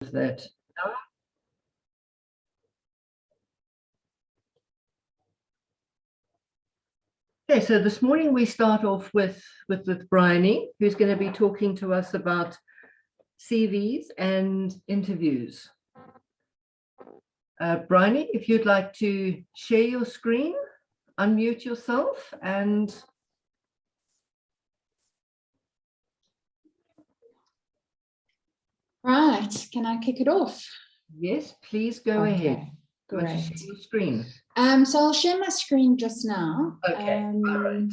that. Okay, so this morning we start off with Bryony, who's going to be talking to us about CVs and interviews. Bryony, if you'd like to share your screen, unmute yourself and... Right, can I kick it off? Yes, please go ahead. Great. Share your screen. So I'll share my screen just now. Okay, all right.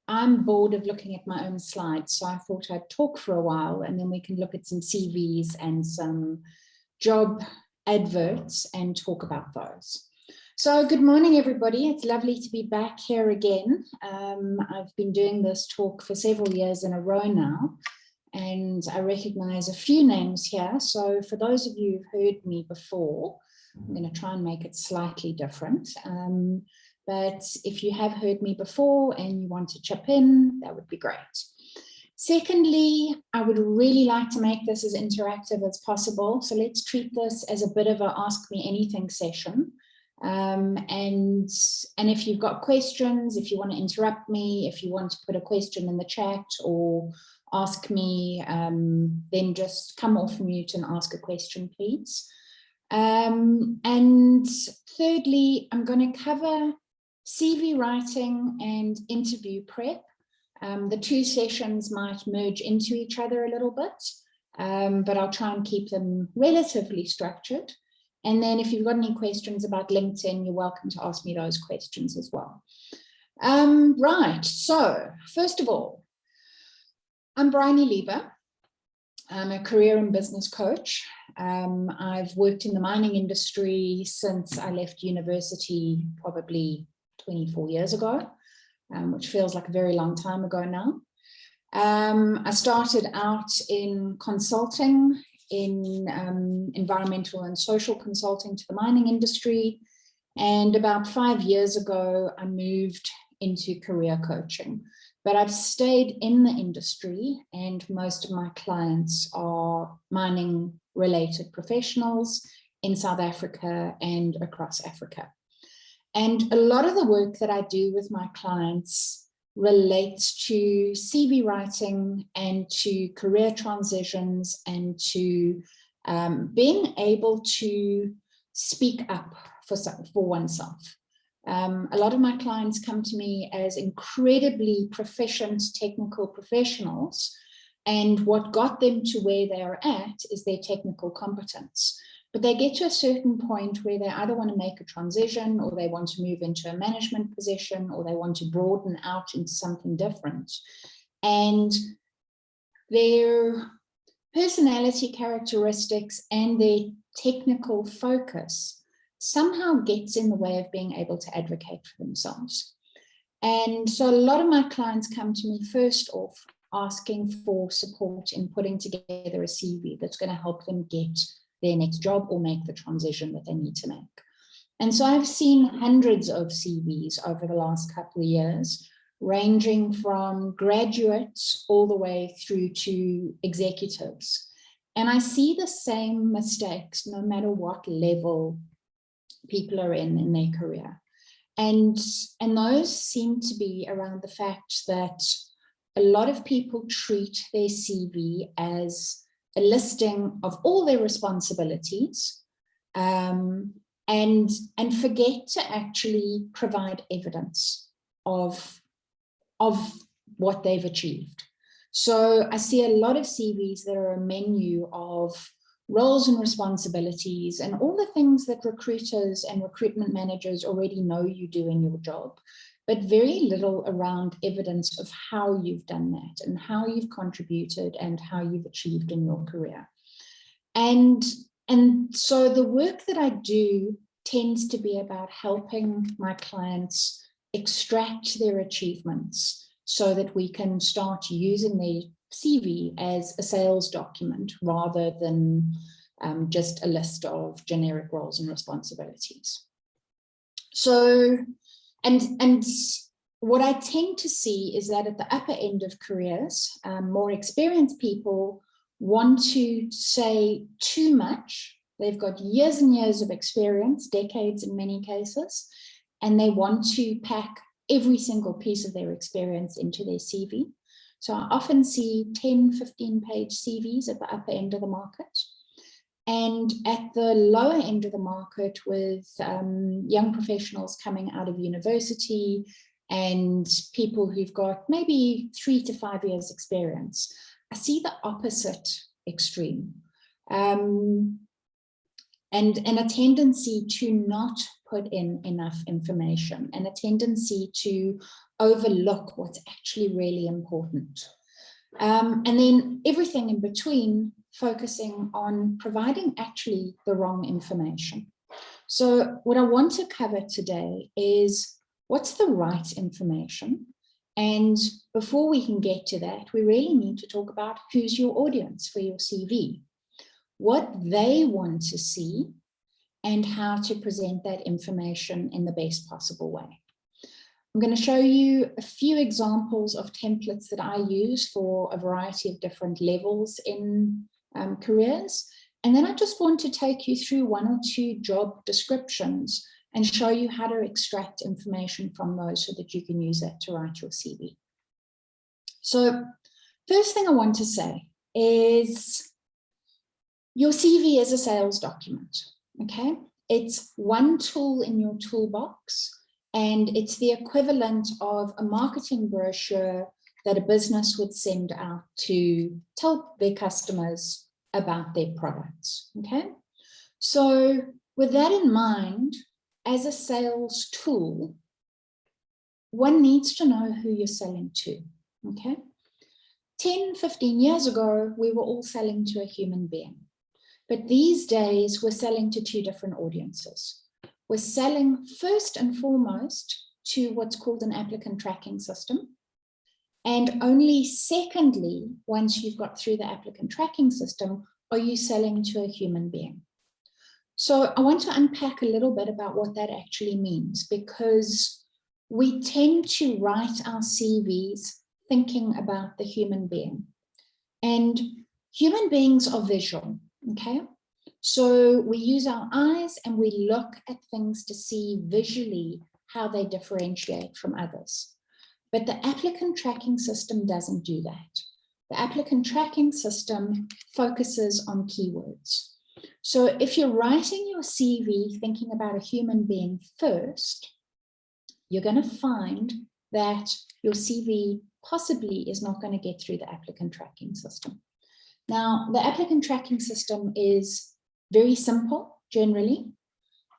I'm bored of looking at my own slides, so I thought I'd talk for a while and then we can look at some CVs and some job adverts and talk about those. So good morning, everybody. It's lovely to be back here again. I've been doing this talk for several years in a row now, and I recognize a few names here. So for those of you who've heard me before, I'm going to try and make it slightly different. But if you have heard me before and you want to chip in, that would be great. Secondly, I would really like to make this as interactive as possible. So let's treat this as a bit of a Ask Me Anything session. And if you've got questions, if you want to interrupt me, if you want to put a question in the chat or ask me, then just come off mute and ask a question, please. And thirdly, I'm going to cover CV writing and interview prep. The two sessions might merge into each other a little bit, but I'll try and keep them relatively structured. And then if you've got any questions about LinkedIn, you're welcome to ask me those questions as well. Right, so first of all, I'm Bryony Lieber. I'm a career and business coach. I've worked in the mining industry since I left university probably 24 years ago, which feels like a very long time ago now. I started out in consulting, in environmental and social consulting to the mining industry. And about 5 years ago, I moved into career coaching. But I've stayed in the industry and most of my clients are mining related professionals in South Africa and across Africa. And a lot of the work that I do with my clients relates to CV writing and to career transitions and to being able to speak up for oneself. A lot of my clients come to me as incredibly proficient technical professionals, and what got them to where they are at is their technical competence. But they get to a certain point where they either want to make a transition, or they want to move into a management position, or they want to broaden out into something different. And their personality characteristics and their technical focus somehow gets in the way of being able to advocate for themselves. And so a lot of my clients come to me first off asking for support in putting together a CV that's going to help them get their next job or make the transition that they need to make. And so I've seen hundreds of CVs over the last couple of years, ranging from graduates all the way through to executives. And I see the same mistakes no matter what level people are in their career. And those seem to be around the fact that a lot of people treat their CV as a listing of all their responsibilities and forget to actually provide evidence of what they've achieved. So I see a lot of CVs that are a menu of roles and responsibilities and all the things that recruiters and recruitment managers already know you do in your job, but very little around evidence of how you've done that and how you've contributed and how you've achieved in your career. And so the work that I do tends to be about helping my clients extract their achievements so that we can start using their CV as a sales document rather than just a list of generic roles and responsibilities. So, and what I tend to see is that at the upper end of careers, more experienced people want to say too much. They've got years and years of experience, decades in many cases, and they want to pack every single piece of their experience into their CV. So I often see 10, 15-page CVs at the upper end of the market. And at the lower end of the market with young professionals coming out of university and people who've got maybe 3 to 5 years experience, I see the opposite extreme. And a tendency to not put in enough information and a tendency to overlook what's actually really important. And then everything in between, focusing on providing actually the wrong information. So what I want to cover today is what's the right information. And before we can get to that, we really need to talk about who's your audience for your CV, what they want to see, and how to present that information in the best possible way. I'm going to show you a few examples of templates that I use for a variety of different levels in careers. And then I just want to take you through 1 or 2 job descriptions and show you how to extract information from those so that you can use that to write your CV. So first thing I want to say is your CV is a sales document, okay? It's one tool in your toolbox, and it's the equivalent of a marketing brochure that a business would send out to tell their customers about their products, okay? So with that in mind, as a sales tool, one needs to know who you're selling to, okay? 10, 15 years ago, we were all selling to a human being. But these days, we're selling to 2 different audiences. We're selling first and foremost to what's called an applicant tracking system. And only secondly, once you've got through the applicant tracking system, are you selling to a human being. So I want to unpack a little bit about what that actually means, because we tend to write our CVs thinking about the human being. And human beings are visual, okay? So we use our eyes and we look at things to see visually how they differentiate from others. But the applicant tracking system doesn't do that. The applicant tracking system focuses on keywords. So if you're writing your CV thinking about a human being first, you're going to find that your CV possibly is not going to get through the applicant tracking system. Now, the applicant tracking system is very simple, generally.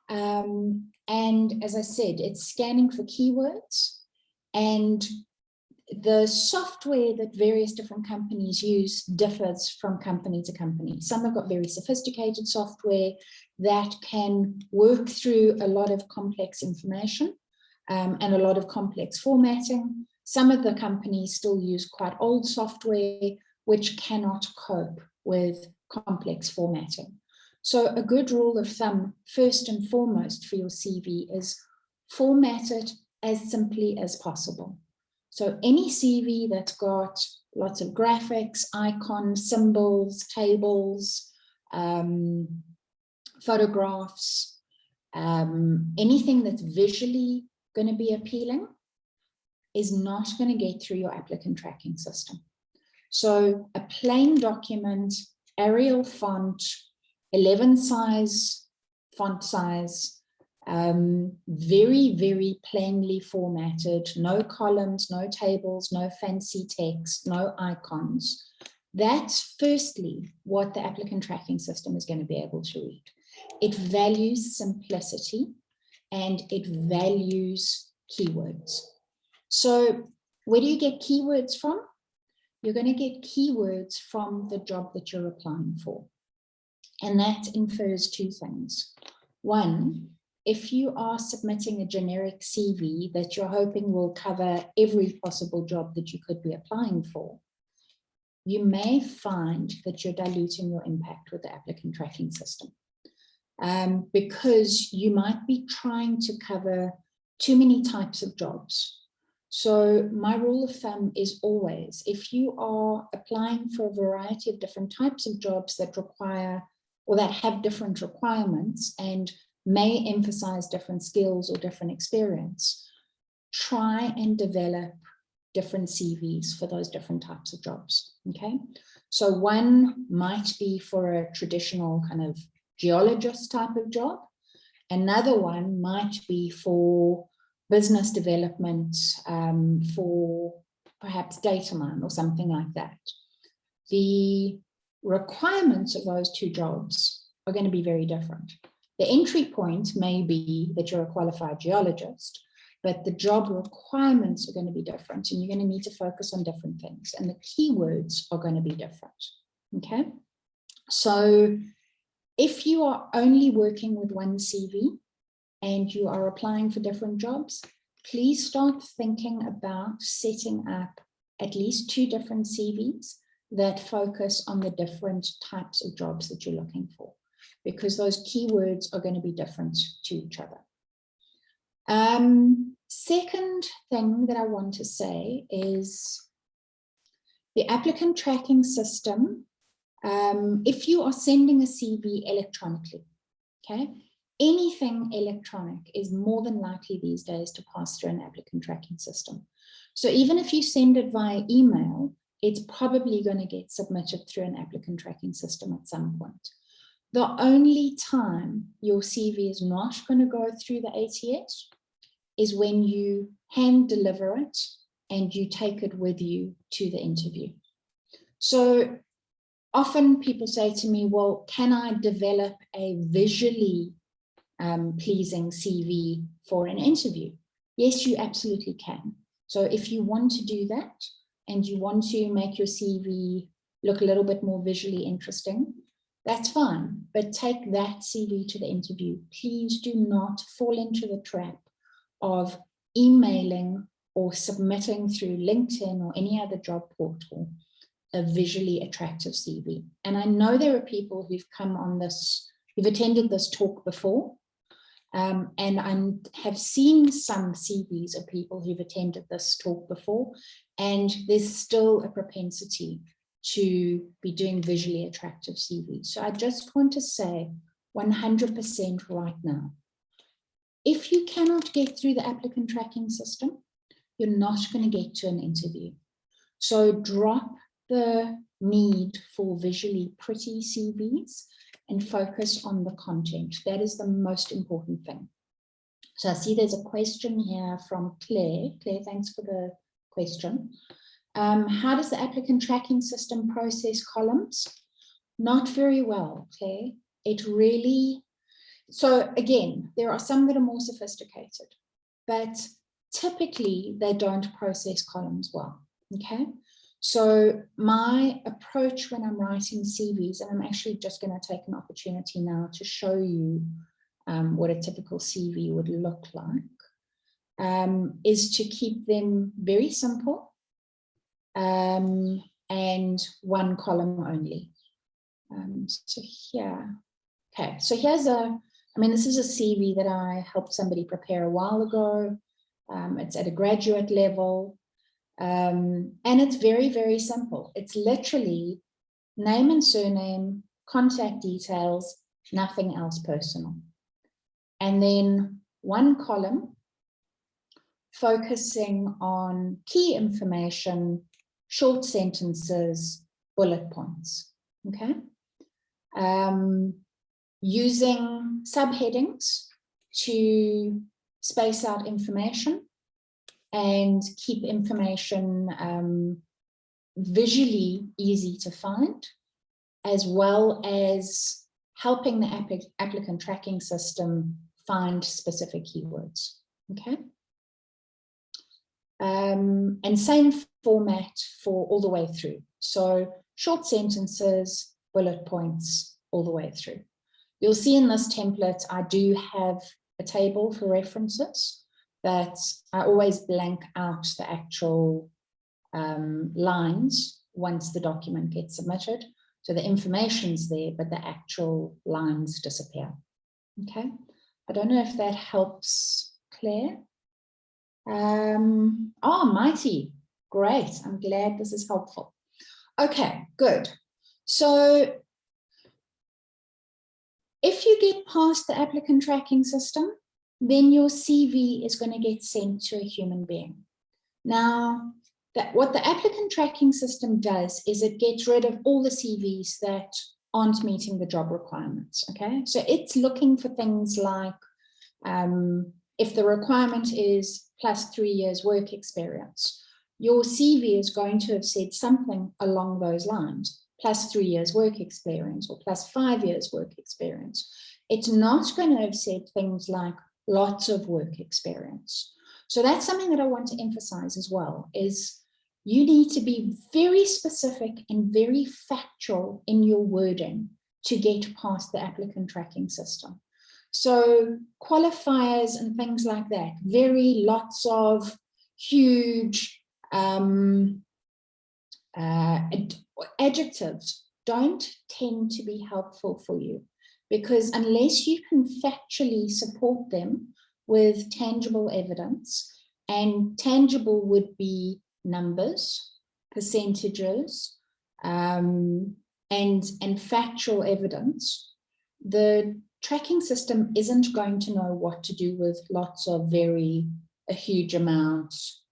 And as I said, it's scanning for keywords. And the software that various different companies use differs from company to company. Some have got very sophisticated software that can work through a lot of complex information and a lot of complex formatting. Some of the companies still use quite old software which cannot cope with complex formatting. So a good rule of thumb, first and foremost for your CV, is format it as simply as possible. So any CV that's got lots of graphics, icons, symbols, tables, photographs, anything that's visually going to be appealing is not going to get through your applicant tracking system. So a plain document, Arial font, 11 size, font size, very, very plainly formatted, no columns, no tables, no fancy text, no icons. That's firstly what the applicant tracking system is going to be able to read. It values simplicity and it values keywords. So where do you get keywords from? You're going to get keywords from the job that you're applying for. And that infers 2 things. One, if you are submitting a generic CV that you're hoping will cover every possible job that you could be applying for, you may find that you're diluting your impact with the applicant tracking system. Because you might be trying to cover too many types of jobs. So my rule of thumb is always, if you are applying for a variety of different types of jobs that require or that have different requirements and may emphasize different skills or different experience, try and develop different CVs for those different types of jobs, okay? So one might be for a traditional kind of geologist type of job. Another one might be for business development, for perhaps data mine or something like that. The requirements of those two jobs are going to be very different. The entry point may be that you're a qualified geologist, but the job requirements are going to be different, and you're going to need to focus on different things, and the keywords are going to be different, okay? So if you are only working with one CV and you are applying for different jobs, please start thinking about setting up at least 2 different CVs that focus on the different types of jobs that you're looking for, because those keywords are going to be different to each other. Second thing that I want to say is the applicant tracking system. If you are sending a CV electronically, okay, anything electronic is more than likely these days to pass through an applicant tracking system. So even if you send it via email, it's probably going to get submitted through an applicant tracking system at some point. The only time your CV is not going to go through the ATS is when you hand deliver it and you take it with you to the interview. So often people say to me, well, can I develop a visually pleasing CV for an interview? Yes, you absolutely can. So if you want to do that and you want to make your CV look a little bit more visually interesting, that's fine, but take that CV to the interview. Please do not fall into the trap of emailing or submitting through LinkedIn or any other job portal a visually attractive CV. And I know there are people who've come on this, who've attended this talk before, and I have seen some CVs of people who've attended this talk before, and there's still a propensity to be doing visually attractive CVs. So I just want to say 100% right now, if you cannot get through the applicant tracking system, you're not going to get to an interview. So drop the need for visually pretty CVs and focus on the content. That is the most important thing. So I see there's a question here from Claire. Claire, thanks for the question. How does the applicant tracking system process columns? Not very well, Claire. It really, so again, there are some that are more sophisticated, but typically they don't process columns well, okay? So my approach when I'm writing CVs, and I'm actually just going to take an opportunity now to show you what a typical CV would look like, is to keep them very simple and one column only. So here, okay, so here's a, I mean, this is a CV that I helped somebody prepare a while ago. It's at a graduate level. And it's very, very simple. It's literally name and surname, contact details, nothing else personal. And then one column focusing on key information, short sentences, bullet points, okay? Using subheadings to space out information and keep information visually easy to find, as well as helping the applicant tracking system find specific keywords, okay? And same format for all the way through. So short sentences, bullet points, all the way through. You'll see in this template, I do have a table for references, that I always blank out the actual lines once the document gets submitted. So the information's there, but the actual lines disappear. Okay, I don't know if that helps, Claire. Oh, mighty. Great. I'm glad this is helpful. Okay, good. So if you get past the applicant tracking system, then your CV is going to get sent to a human being. Now, what the applicant tracking system does is it gets rid of all the CVs that aren't meeting the job requirements, okay? So it's looking for things like, if the requirement is plus 3 years work experience, your CV is going to have said something along those lines, plus 3 years work experience or plus 5 years work experience. It's not going to have said things like lots of work experience. So that's something that I want to emphasize as well, is you need to be very specific and very factual in your wording to get past the applicant tracking system. So qualifiers and things like that, very lots of huge adjectives don't tend to be helpful for you, because unless you can factually support them with tangible evidence, and tangible would be numbers, percentages, and factual evidence, the tracking system isn't going to know what to do with lots of a huge amounts,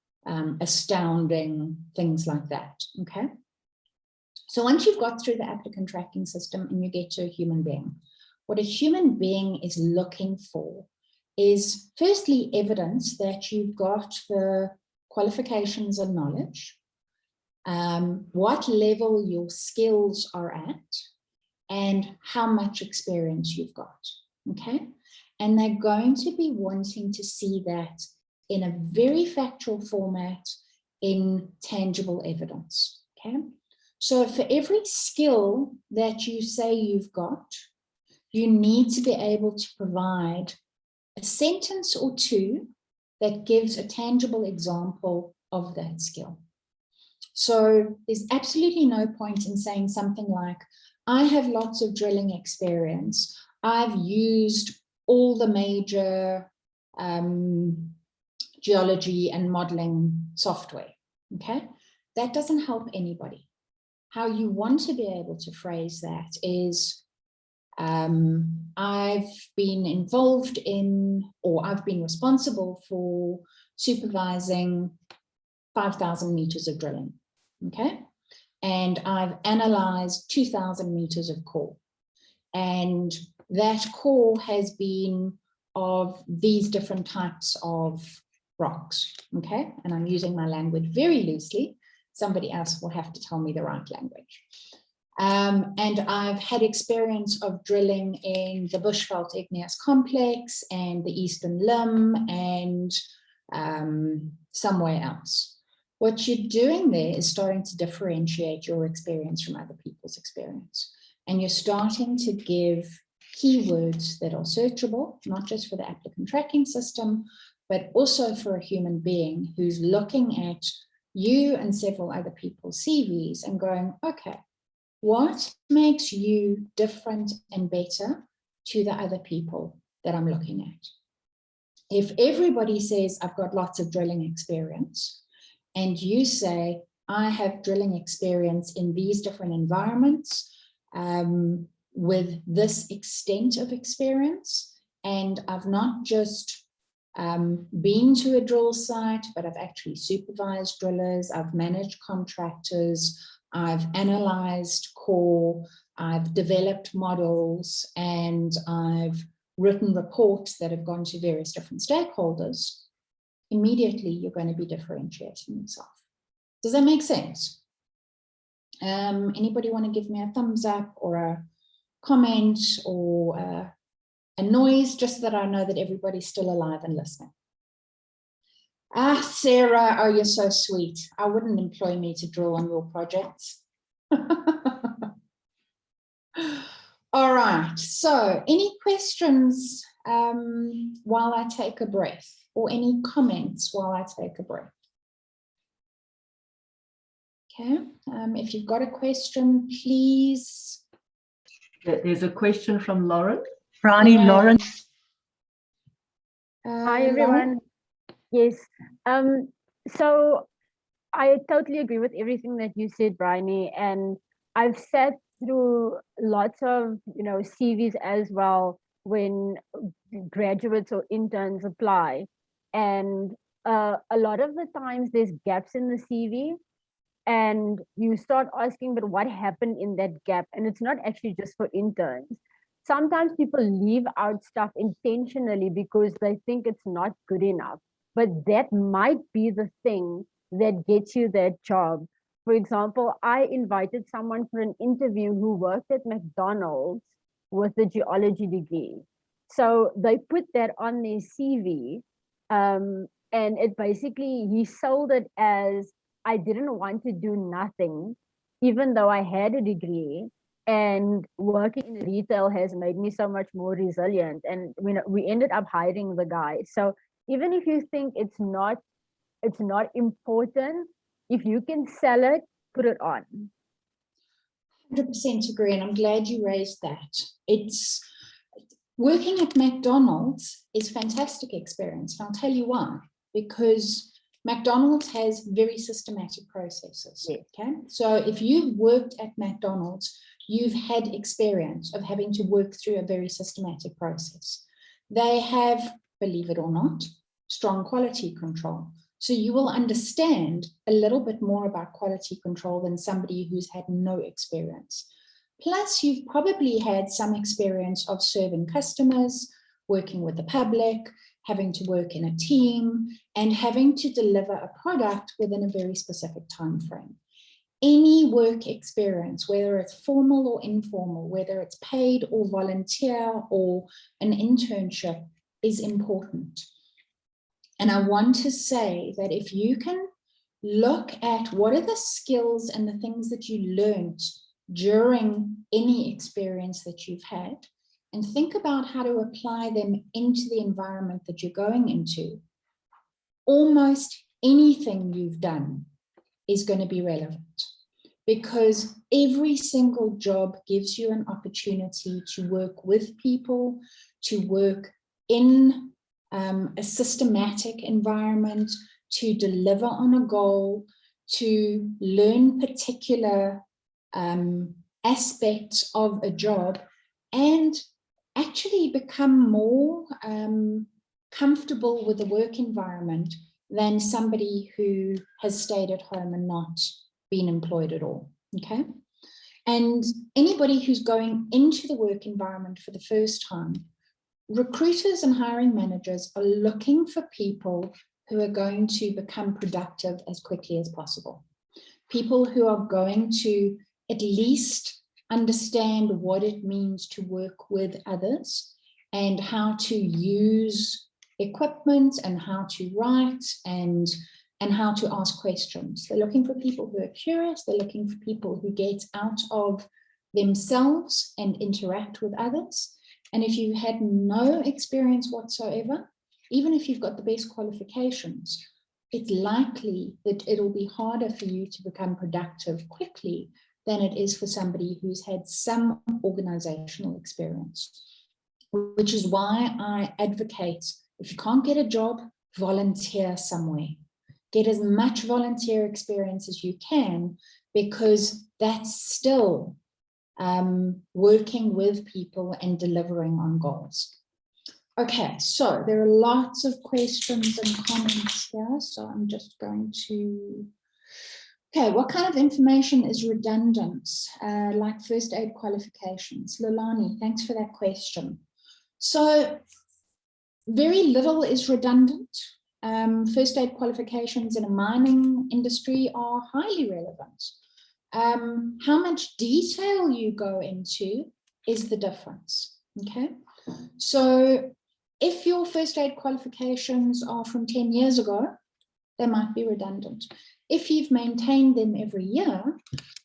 astounding, things like that, okay? So once you've got through the applicant tracking system and you get to a human being, what a human being is looking for is firstly evidence that you've got the qualifications and knowledge, what level your skills are at, and how much experience you've got, okay? And they're going to be wanting to see that in a very factual format, in tangible evidence, okay? So for every skill that you say you've got, you need to be able to provide a sentence or two that gives a tangible example of that skill. So there's absolutely no point in saying something like, I have lots of drilling experience. I've used all the major geology and modeling software, okay? That doesn't help anybody. How you want to be able to phrase that is, I've been involved in, or I've been responsible for supervising 5,000 meters of drilling, okay? And I've analyzed 2,000 meters of core. And that core has been of these different types of rocks, okay? And I'm using my language very loosely. Somebody else will have to tell me the right language. And I've had experience of drilling in the Bushveld Igneous Complex and the Eastern Limb and somewhere else. What you're doing there is starting to differentiate your experience from other people's experience. And you're starting to give keywords that are searchable, not just for the applicant tracking system, but also for a human being who's looking at you and several other people's CVs and going, okay, what makes you different and better to the other people that I'm looking at? If everybody says, I've got lots of drilling experience, and you say, I have drilling experience in these different environments with this extent of experience, and I've not just been to a drill site, but I've actually supervised drillers, I've managed contractors, I've analyzed core, I've developed models, and I've written reports that have gone to various different stakeholders, immediately you're going to be differentiating yourself. Does that make sense? Anybody want to give me a thumbs up or a comment or a noise, just so that I know that everybody's still alive and listening? Ah, Sarah, oh, you're so sweet. I wouldn't employ me to draw on your projects. All right, so any questions while I take a breath, or any comments while I take a breath? Okay, if you've got a question, please. There's a question from Lauren. Ronnie, Yeah. Lauren. Hi everyone. Yes. So I totally agree with everything that you said, Bryony, and I've sat through lots of, CVs as well when graduates or interns apply. And a lot of the times there's gaps in the CV, and you start asking, but what happened in that gap? And it's not actually just for interns. Sometimes people leave out stuff intentionally because they think it's not good enough, but that might be the thing that gets you that job. For example, I invited someone for an interview who worked at McDonald's with a geology degree. So they put that on their CV, and it basically, he sold it as, I didn't want to do nothing, even though I had a degree, and working in retail has made me so much more resilient. And we ended up hiring the guy. So even if you think it's not important, if you can sell it, put it on. 100% agree, and I'm glad you raised that. It's working at McDonald's is fantastic experience, and I'll tell you why. Because McDonald's has very systematic processes. Yes. Okay, so if you've worked at McDonald's, you've had experience of having to work through a very systematic process. They have, believe it or not, strong quality control. So you will understand a little bit more about quality control than somebody who's had no experience. Plus, you've probably had some experience of serving customers, working with the public, having to work in a team, and having to deliver a product within a very specific time frame. Any work experience, whether it's formal or informal, whether it's paid or volunteer or an internship, is important. And I want to say that if you can look at what are the skills and the things that you learned during any experience that you've had, and think about how to apply them into the environment that you're going into, almost anything you've done is going to be relevant, because every single job gives you an opportunity to work with people, to work in a systematic environment, to deliver on a goal, to learn particular aspects of a job, and actually become more comfortable with the work environment than somebody who has stayed at home and not been employed at all. Okay, and anybody who's going into the work environment for the first time, recruiters and hiring managers are looking for people who are going to become productive as quickly as possible. People who are going to at least understand what it means to work with others and how to use equipment and how to write and how to ask questions. They're looking for people who are curious. They're looking for people who get out of themselves and interact with others. And if you had no experience whatsoever, even if you've got the best qualifications, it's likely that it'll be harder for you to become productive quickly than it is for somebody who's had some organizational experience, which is why I advocate, if you can't get a job, volunteer somewhere. Get as much volunteer experience as you can, because that's still working with people and delivering on goals. Okay, so there are lots of questions and comments here, so I'm just going to... Okay, what kind of information is redundant, like first aid qualifications? Lolani, thanks for that question. So very little is redundant. First aid qualifications in a mining industry are highly relevant. How much detail you go into is the difference, okay? So if your first aid qualifications are from 10 years ago, they might be redundant. If you've maintained them every year,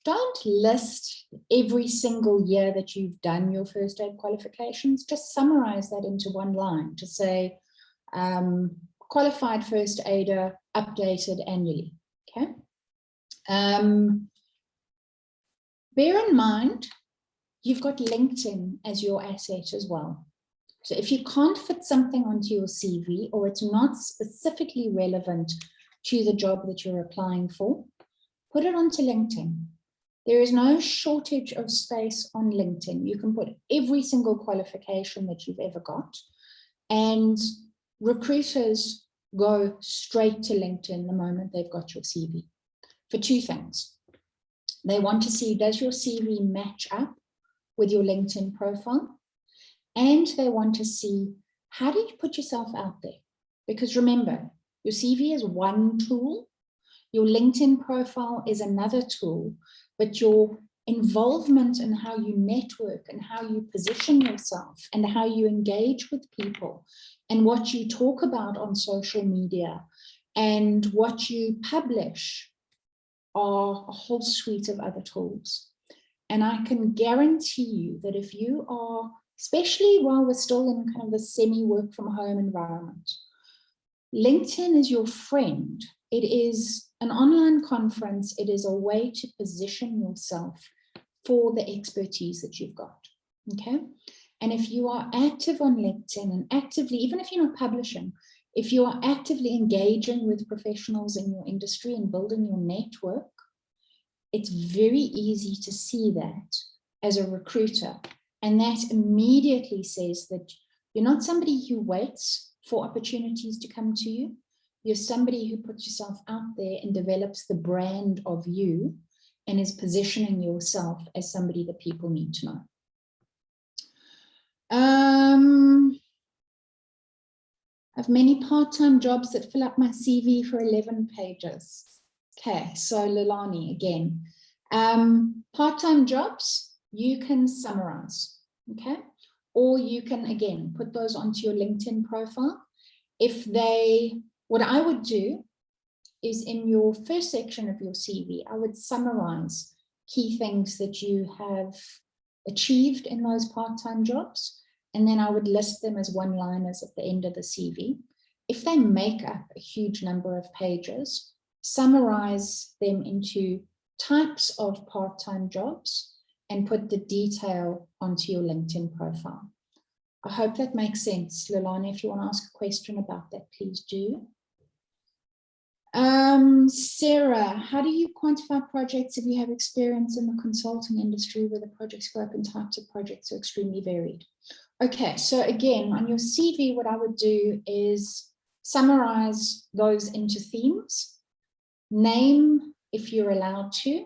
don't list every single year that you've done your first aid qualifications. Just summarize that into one line to say, qualified first aider, updated annually, okay? Bear in mind, you've got LinkedIn as your asset as well. So if you can't fit something onto your CV, or it's not specifically relevant to the job that you're applying for, put it onto LinkedIn. There is no shortage of space on LinkedIn. You can put every single qualification that you've ever got, and recruiters go straight to LinkedIn the moment they've got your CV for two things. They want to see, does your CV match up with your LinkedIn profile? And they want to see, how do you put yourself out there? Because remember, your CV is one tool, your LinkedIn profile is another tool, but your involvement in how you network and how you position yourself and how you engage with people and what you talk about on social media and what you publish are a whole suite of other tools. And I can guarantee you that if you are, especially while we're still in kind of a semi-work from home environment, LinkedIn is your friend. It is an online conference. It is a way to position yourself for the expertise that you've got, okay? And if you are active on LinkedIn and actively, even if you're not publishing, if you are actively engaging with professionals in your industry and building your network, it's very easy to see that as a recruiter. And that immediately says that you're not somebody who waits for opportunities to come to you. You're somebody who puts yourself out there and develops the brand of you and is positioning yourself as somebody that people need to know. I have many part-time jobs that fill up my CV for 11 pages. Okay, so Lilani again. Part-time jobs, you can summarize, okay? Or you can, again, put those onto your LinkedIn profile. What I would do is in your first section of your CV, I would summarize key things that you have achieved in those part-time jobs, and then I would list them as one-liners at the end of the CV. If they make up a huge number of pages, summarize them into types of part-time jobs and put the detail onto your LinkedIn profile. I hope that makes sense. Lilani, if you want to ask a question about that, please do. Sarah, how do you quantify projects if you have experience in the consulting industry where the project scope and types of projects are extremely varied? Okay, so again, on your CV, what I would do is summarize those into themes, name, if you're allowed to,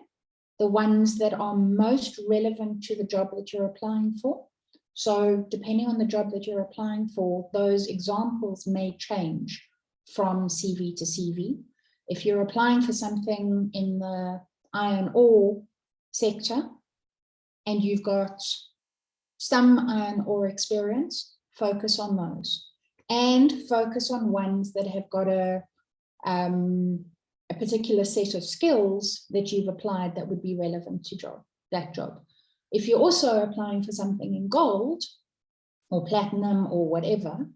the ones that are most relevant to the job that you're applying for. So depending on the job that you're applying for, those examples may change from CV to CV. If you're applying for something in the iron ore sector and you've got some iron ore experience, focus on those and focus on ones that have got a particular set of skills that you've applied that would be relevant to that job. If you're also applying for something in gold or platinum or whatever,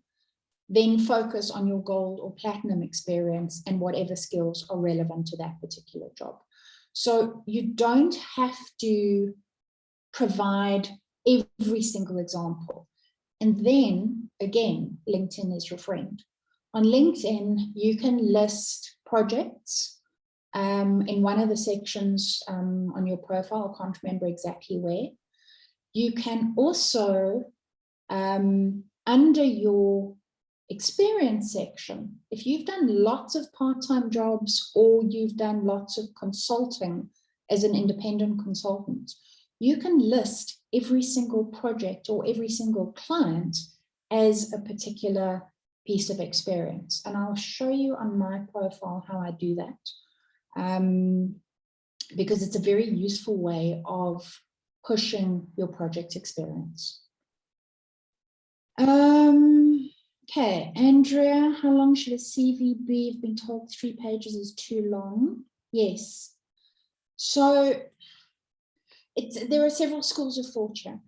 then focus on your gold or platinum experience and whatever skills are relevant to that particular job. So you don't have to provide every single example. And then again, LinkedIn is your friend. On LinkedIn, you can list projects in one of the sections on your profile. I can't remember exactly where. You can also, under your experience section, if you've done lots of part-time jobs or you've done lots of consulting as an independent consultant, you can list every single project or every single client as a particular piece of experience. And I'll show you on my profile how I do that, because it's a very useful way of pushing your project experience. Okay, Andrea, how long should a CV be? I've been told 3 pages is too long. Yes. So there are several schools of thought here.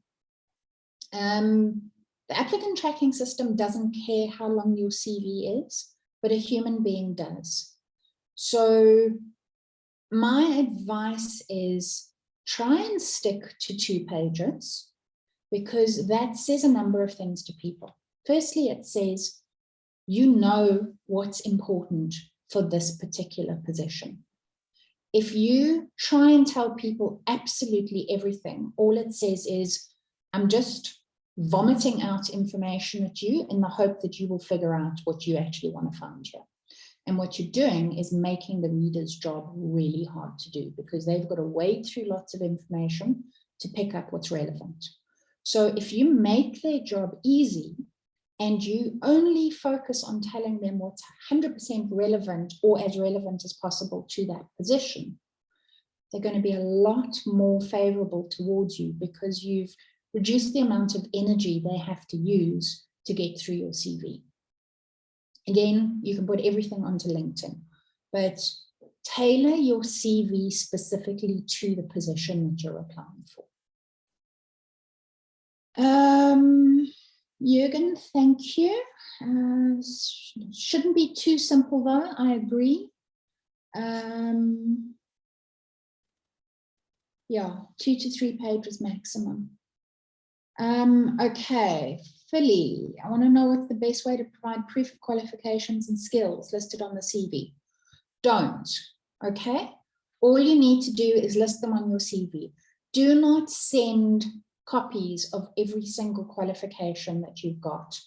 The applicant tracking system doesn't care how long your CV is, but a human being does. So my advice is try and stick to 2 pages, because that says a number of things to people. Firstly, it says, you know what's important for this particular position. If you try and tell people absolutely everything, all it says is, I'm just vomiting out information at you in the hope that you will figure out what you actually want to find here. And what you're doing is making the reader's job really hard to do, because they've got to wade through lots of information to pick up what's relevant. So if you make their job easy and you only focus on telling them what's 100% relevant or as relevant as possible to that position, they're going to be a lot more favorable towards you, because you've reduced the amount of energy they have to use to get through your CV. Again, you can put everything onto LinkedIn, but tailor your CV specifically to the position that you're applying for. Jürgen, thank you. Shouldn't be too simple though, I agree. Yeah, 2 to 3 pages maximum. Okay, Philly, I want to know what's the best way to provide proof of qualifications and skills listed on the CV. Don't, okay? All you need to do is list them on your CV. Do not send copies of every single qualification that you've got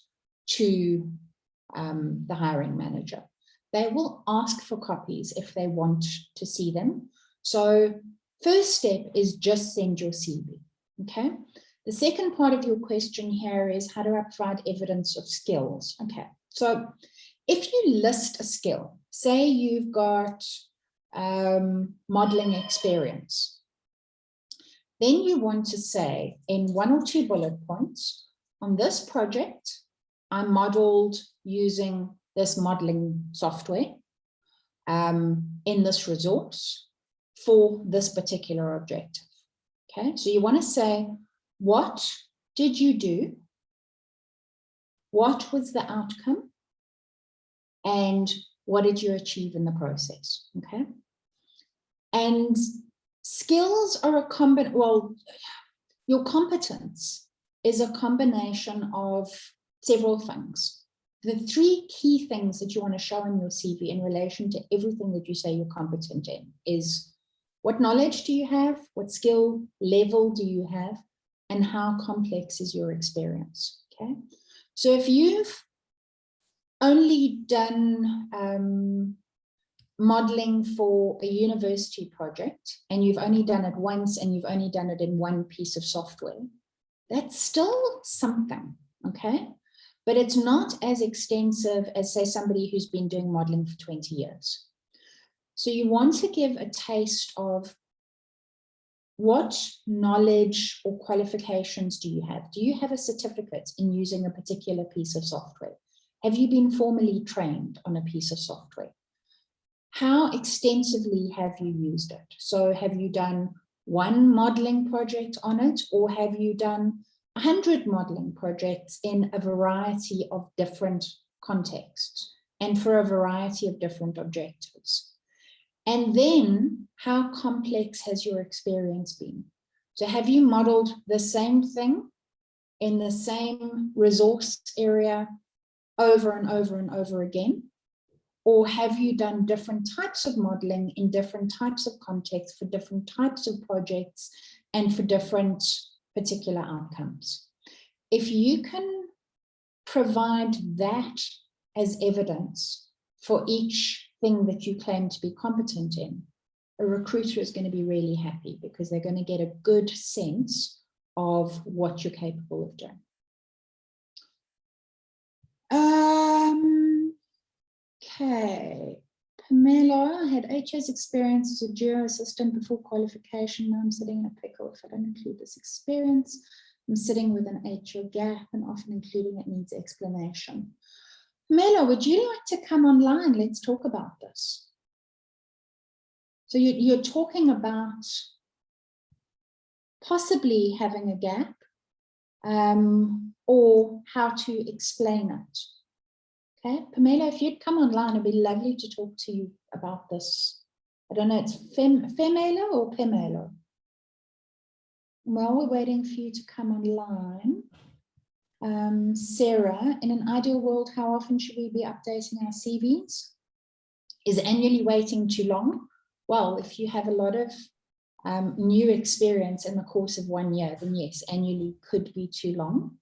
to the hiring manager. They will ask for copies if they want to see them. So first step is just send your CV, okay? The second part of your question here is, how do I provide evidence of skills? Okay, so if you list a skill, say you've got modeling experience, then you want to say in 1 or 2 bullet points, on this project, I modeled using this modeling software in this resource for this particular objective. Okay, so you want to say, what did you do? What was the outcome? And what did you achieve in the process? Okay. And skills are a combination, well, your competence is a combination of several things. The 3 key things that you want to show in your CV in relation to everything that you say you're competent in is, what knowledge do you have? What skill level do you have? And how complex is your experience? Okay. So if you've only done modeling for a university project, and you've only done it once, and you've only done it in 1 piece of software, that's still something, okay? But it's not as extensive as, say, somebody who's been doing modeling for 20 years. So you want to give a taste of what knowledge or qualifications do you have? Do you have a certificate in using a particular piece of software? Have you been formally trained on a piece of software? How extensively have you used it? So have you done 1 modeling project on it, or have you done 100 modeling projects in a variety of different contexts and for a variety of different objectives? And then, how complex has your experience been? So have you modeled the same thing in the same resource area over and over and over again? Or have you done different types of modeling in different types of contexts for different types of projects and for different particular outcomes? If you can provide that as evidence for each thing that you claim to be competent in, a recruiter is going to be really happy, because they're going to get a good sense of what you're capable of doing. Okay, Pamela had 8 years experience as a geo assistant before qualification. Now I'm sitting in a pickle if I don't include this experience. I'm sitting with an 8-year gap, and often including it needs explanation. Pamela, would you like to come online? Let's talk about this. So you're talking about possibly having a gap, or how to explain it. Okay, Pamela, if you'd come online, it'd be lovely to talk to you about this. I don't know, it's Femela or Pamela? While we're waiting for you to come online, Sarah, in an ideal world, how often should we be updating our CVs? Is annually waiting too long? Well, if you have a lot of new experience in the course of 1 year, then yes, annually could be too long.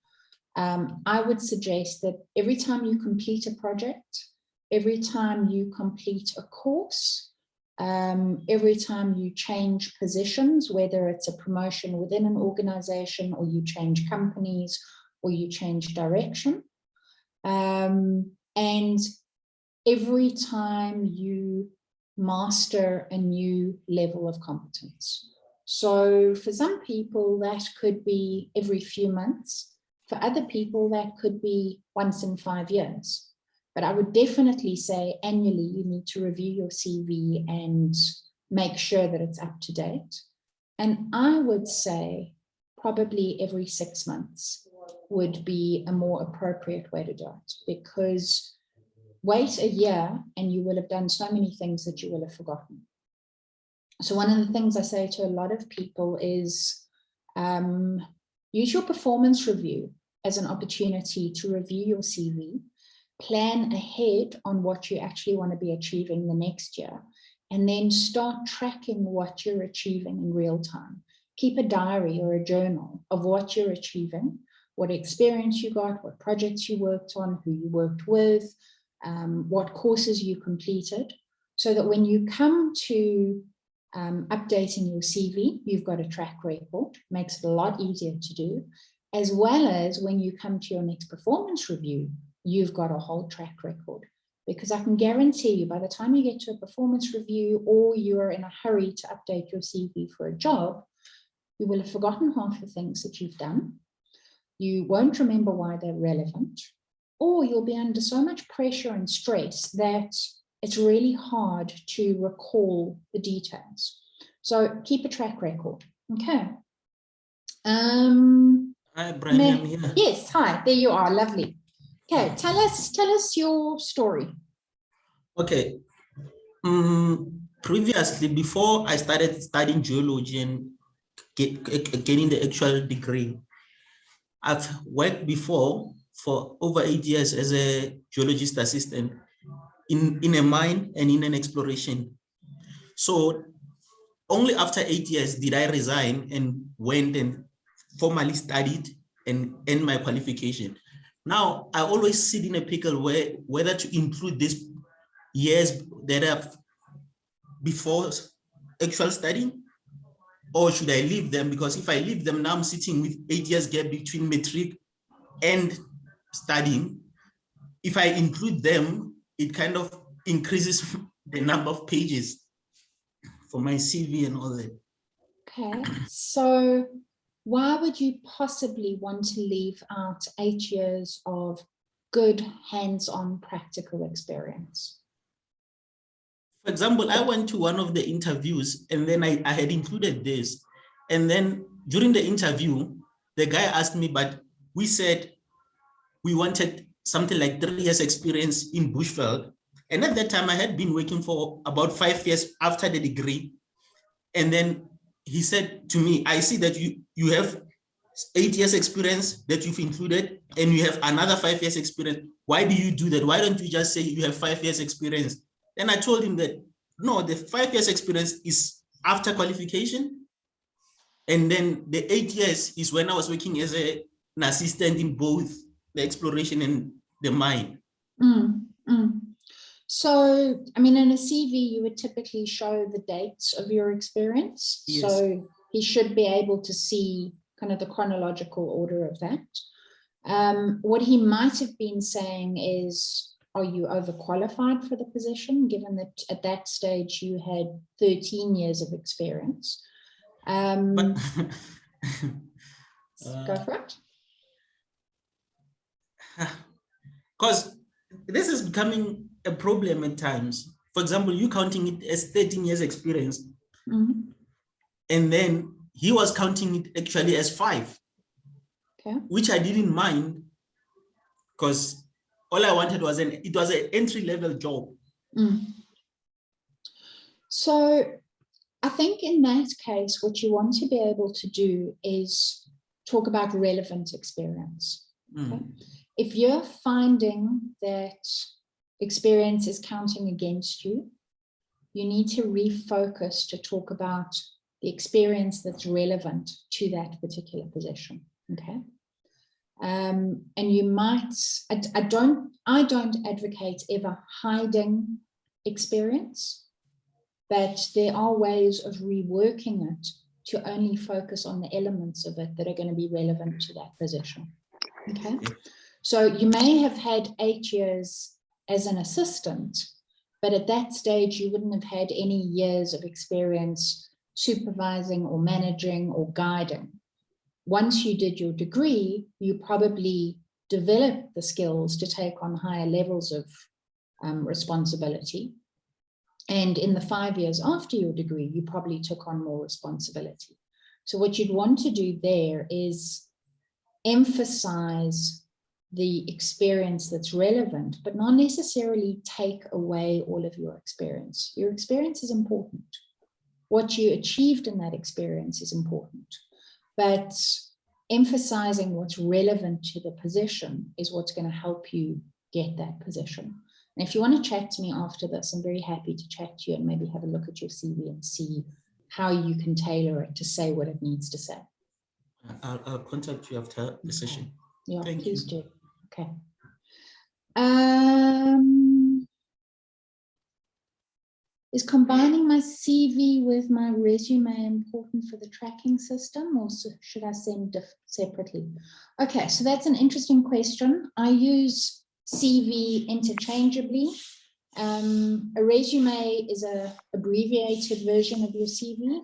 I would suggest that every time you complete a project, every time you complete a course, every time you change positions, whether it's a promotion within an organization or you change companies or you change direction, and every time you master a new level of competence. So for some people that could be every few months. For other people that could be once in 5 years. But I would definitely say annually you need to review your CV and make sure that it's up to date. And I would say probably every 6 months would be a more appropriate way to do it, because wait a year and you will have done so many things that you will have forgotten. So one of the things I say to a lot of people is use your performance review as an opportunity to review your CV, plan ahead on what you actually want to be achieving the next year, and then start tracking what you're achieving in real time. Keep a diary or a journal of what you're achieving, what experience you got, what projects you worked on, who you worked with, what courses you completed, so that when you come to updating your CV, you've got a track record, makes it a lot easier to do, as well as when you come to your next performance review, you've got a whole track record. Because I can guarantee you by the time you get to a performance review or you're in a hurry to update your CV for a job, you will have forgotten half the things that you've done. You won't remember why they're relevant, or you'll be under so much pressure and stress that it's really hard to recall the details. So keep a track record. Okay. Hi, Brian, I'm here. Yes, hi, there you are, lovely. Okay, tell us your story. Okay. Previously, before I started studying geology and getting the actual degree, I've worked before for over 8 years as a geologist assistant in a mine and in an exploration. So only after 8 years did I resign and went and formally studied and earned my qualification. Now, I always sit in a pickle whether to include these years that I've before actual studying, or should I leave them? Because if I leave them, now I'm sitting with 8 years gap between matric and studying. If I include them, it kind of increases the number of pages for my CV and all that. Okay, so why would you possibly want to leave out 8 years of good hands-on practical experience? For example, I went to one of the interviews and then I had included this. And then during the interview, the guy asked me, but we said we wanted something like 3 years experience in bushveld. And at that time I had been working for about 5 years after the degree. And then he said to me, I see that you have 8 years experience that you've included and you have another 5 years experience. Why do you do that? Why don't you just say you have 5 years experience? Then I told him that, no, the 5 years experience is after qualification. And then the 8 years is when I was working as an assistant in both the exploration and the mine. So, I mean, in a CV, you would typically show the dates of your experience. Yes. So he should be able to see kind of the chronological order of that. What he might have been saying is, are you overqualified for the position, given that at that stage you had 13 years of experience? Go for it. Because this is becoming a problem at times. For example, you counting it as 13 years experience, and then he was counting it actually as 5, okay, which I didn't mind, because all I wanted was an entry-level job. So I think in that case, what you want to be able to do is talk about relevant experience. Okay? If you're finding that experience is counting against you, you need to refocus to talk about the experience that's relevant to that particular position. Okay. And you might, I don't advocate ever hiding experience, but there are ways of reworking it to only focus on the elements of it that are going to be relevant to that position. Okay. So you may have had 8 years as an assistant, but at that stage, you wouldn't have had any years of experience supervising or managing or guiding. Once you did your degree, you probably developed the skills to take on higher levels of responsibility. And in the 5 years after your degree, you probably took on more responsibility. So what you'd want to do there is emphasize the experience that's relevant, but not necessarily take away all of your experience. Your experience is important. What you achieved in that experience is important, but emphasizing what's relevant to the position is what's going to help you get that position. And if you want to chat to me after this, I'm very happy to chat to you and maybe have a look at your CV and see how you can tailor it to say what it needs to say. I'll contact you after the session. Yeah, Thank please you. do. Okay. Is combining my CV with my resume important for the tracking system, or should I send separately? Okay, so that's an interesting question. I use CV interchangeably. A resume is an abbreviated version of your CV.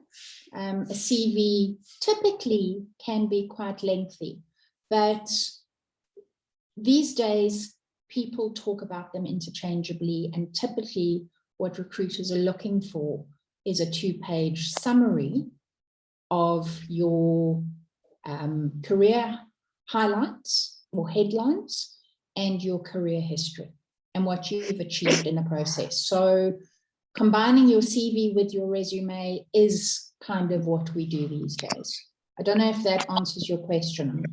A CV typically can be quite lengthy, but these days people talk about them interchangeably, and typically what recruiters are looking for is a 2-page summary of your career highlights or headlines and your career history and what you've achieved in the process. So combining your CV with your resume is kind of what we do these days. I don't know if that answers your question,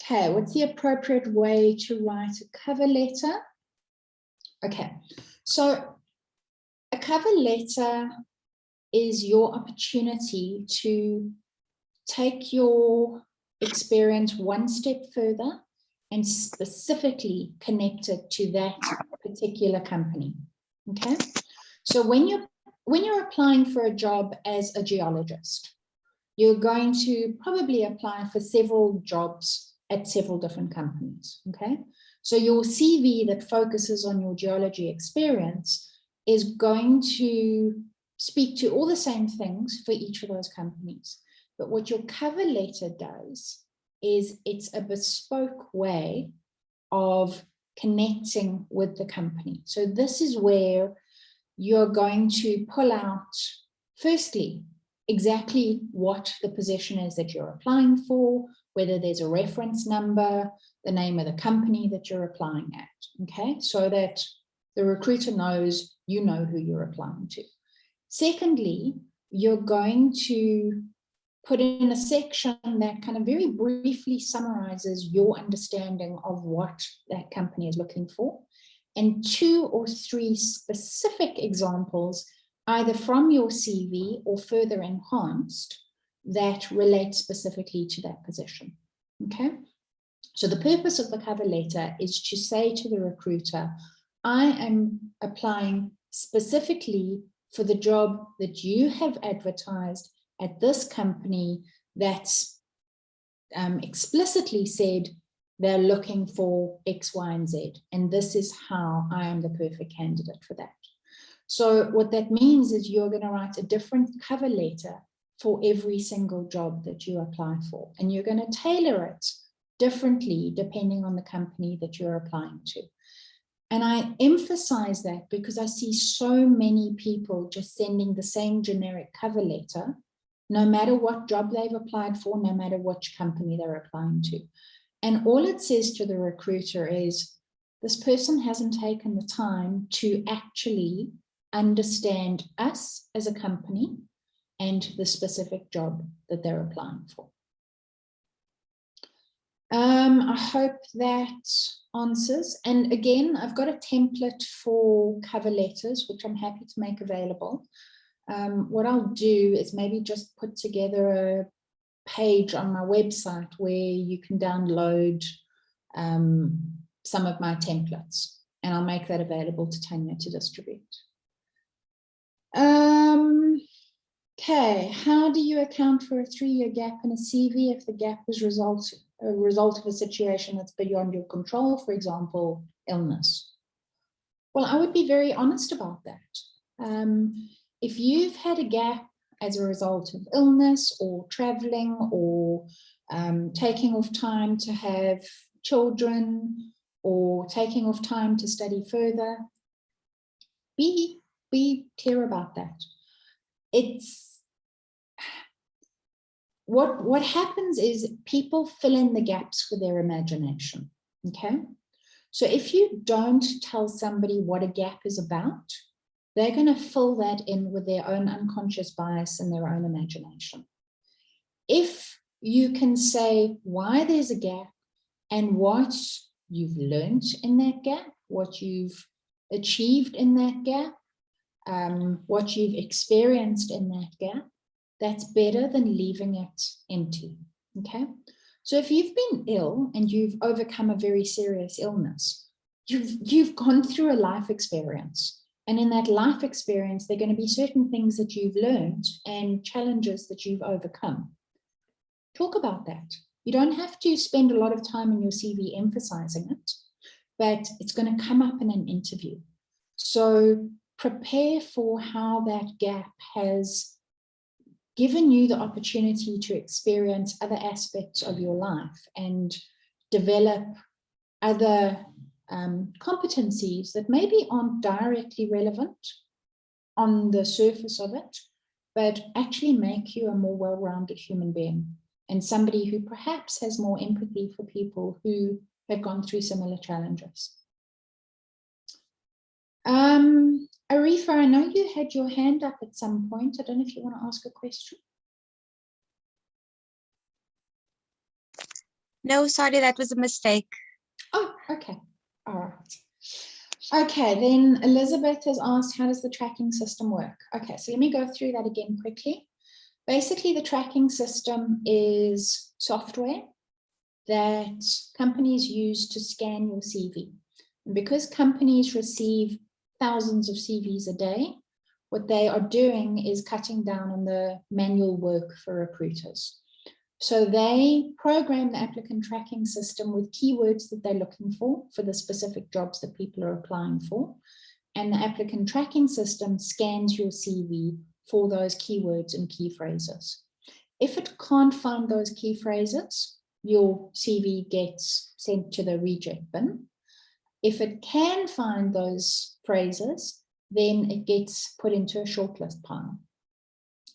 okay, what's the appropriate way to write a cover letter? Okay, so a cover letter is your opportunity to take your experience one step further and specifically connect it to that particular company. Okay, so when you're applying for a job as a geologist, you're going to probably apply for several jobs at several different companies. Okay, so your CV that focuses on your geology experience is going to speak to all the same things for each of those companies. But what your cover letter does is it's a bespoke way of connecting with the company. So this is where you're going to pull out, firstly, exactly what the position is that you're applying for, whether there's a reference number, the name of the company that you're applying at, okay? So that the recruiter knows you know who you're applying to. Secondly, you're going to put in a section that kind of very briefly summarizes your understanding of what that company is looking for, and 2 or 3 specific examples, either from your CV or further enhanced, that relate specifically to that position. Okay, so the purpose of the cover letter is to say to the recruiter, I am applying specifically for the job that you have advertised at this company that's explicitly said they're looking for X, Y, and Z, and this is how I am the perfect candidate for that. So what that means is you're going to write a different cover letter for every single job that you apply for, and you're going to tailor it differently depending on the company that you're applying to. And I emphasize that because I see so many people just sending the same generic cover letter, no matter what job they've applied for, no matter which company they're applying to. And all it says to the recruiter is, this person hasn't taken the time to actually understand us as a company and the specific job that they're applying for. I hope that answers. And again, I've got a template for cover letters, which I'm happy to make available. What I'll do is maybe just put together a page on my website where you can download some of my templates, and I'll make that available to Tanya to distribute. Okay, how do you account for a 3-year gap in a CV if the gap is a result of a situation that's beyond your control, for example, illness? Well, I would be very honest about that. If you've had a gap as a result of illness or traveling or taking off time to have children or taking off time to study further, be clear about that. It's what happens is people fill in the gaps with their imagination. Okay, so if you don't tell somebody what a gap is about, they're going to fill that in with their own unconscious bias and their own imagination. If you can say why there's a gap and what you've learned in that gap, what you've achieved in that gap, what you've experienced in that gap, that's better than leaving it empty. Okay, so if you've been ill and you've overcome a very serious illness, you've gone through a life experience. And in that life experience, there are going to be certain things that you've learned and challenges that you've overcome. Talk about that. You don't have to spend a lot of time in your CV emphasizing it, but it's going to come up in an interview. So prepare for how that gap has given you the opportunity to experience other aspects of your life and develop other competencies that maybe aren't directly relevant on the surface of it, but actually make you a more well-rounded human being and somebody who perhaps has more empathy for people who have gone through similar challenges. Arifa, I know you had your hand up at some point. I don't know if you want to ask a question. No, sorry, that was a mistake. Oh, okay. All right. Okay, then Elizabeth has asked, how does the tracking system work? Okay, so let me go through that again quickly. Basically, the tracking system is software that companies use to scan your CV. And because companies receive thousands of CVs a day, what they are doing is cutting down on the manual work for recruiters. So they program the applicant tracking system with keywords that they're looking for the specific jobs that people are applying for. And the applicant tracking system scans your CV for those keywords and key phrases. If it can't find those key phrases, your CV gets sent to the reject bin. If it can find those phrases, then it gets put into a shortlist pile.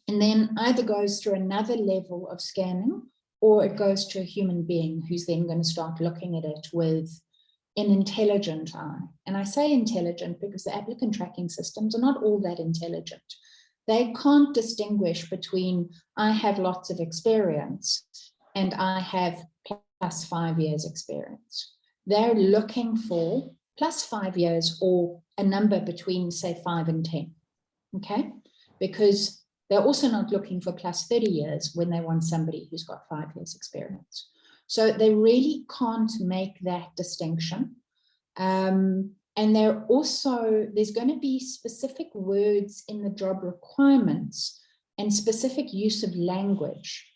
And then either goes through another level of scanning, or it goes to a human being who's then going to start looking at it with an intelligent eye. And I say intelligent because the applicant tracking systems are not all that intelligent. They can't distinguish between I have lots of experience and I have plus 5 years experience. They're looking for plus 5 years or a number between, say, 5 and 10. Okay, because they're also not looking for plus 30 years when they want somebody who's got 5 years experience. So they really can't make that distinction. And there's going to be specific words in the job requirements and specific use of language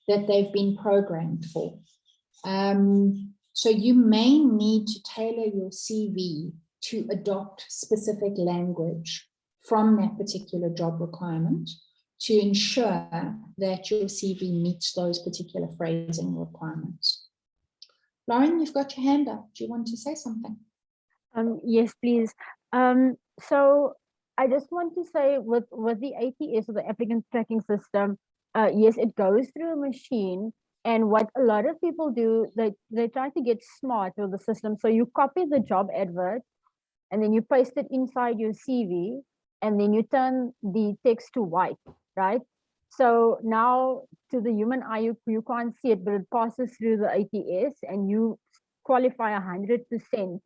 that they've been programmed for. So you may need to tailor your CV to adopt specific language from that particular job requirement to ensure that your CV meets those particular phrasing requirements. Lauren, you've got your hand up. Do you want to say something? Yes, please. So I just want to say with the ATS, or the applicant tracking system, yes, it goes through a machine. And what a lot of people do, they try to get smart with the system. So you copy the job advert and then you paste it inside your CV and then you turn the text to white, right? So now to the human eye, you can't see it, but it passes through the ATS and you qualify 100%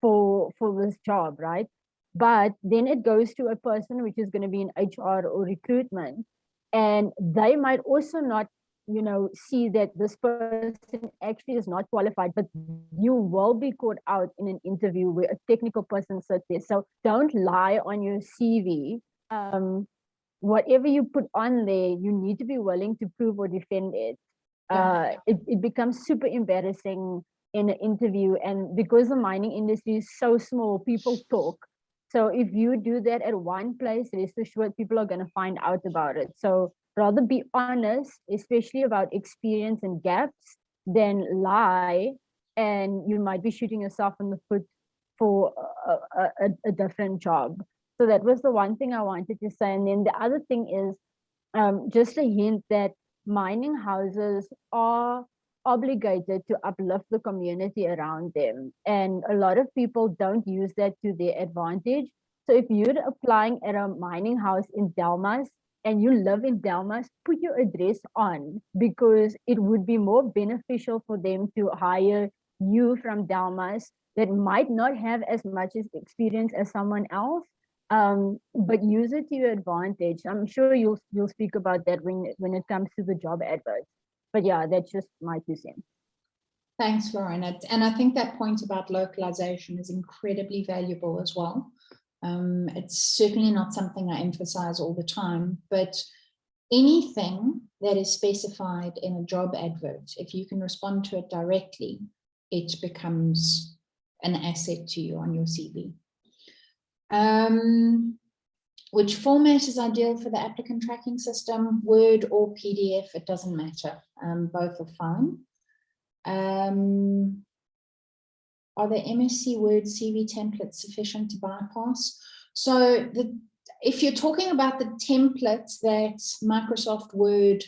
for this job, right? But then it goes to a person which is going to be in HR or recruitment, and they might also not, you know, see that this person actually is not qualified, but you will be caught out in an interview where a technical person sits there. So don't lie on your CV. Whatever you put on there, you need to be willing to prove or defend it. It becomes super embarrassing in an interview, and because the mining industry is so small, people talk. So if you do that at one place, rest assured people are going to find out about it. So rather be honest, especially about experience and gaps, than lie, and you might be shooting yourself in the foot for a different job. So that was the one thing I wanted to say. And then the other thing is just a hint that mining houses are obligated to uplift the community around them. And a lot of people don't use that to their advantage. So if you're applying at a mining house in Delmas and you live in Delmas, put your address on, because it would be more beneficial for them to hire you from Delmas that might not have as much experience as someone else, but use it to your advantage. I'm sure you'll speak about that when it comes to the job adverts. But yeah, that's just my 2 cents. Thanks, Lauren. And I think that point about localization is incredibly valuable as well. It's certainly not something I emphasize all the time, but anything that is specified in a job advert, if you can respond to it directly, it becomes an asset to you on your CV. Which format is ideal for the applicant tracking system? Word or PDF, it doesn't matter. Both are fine. Are the MSc Word CV templates sufficient to bypass? So if you're talking about the templates that Microsoft Word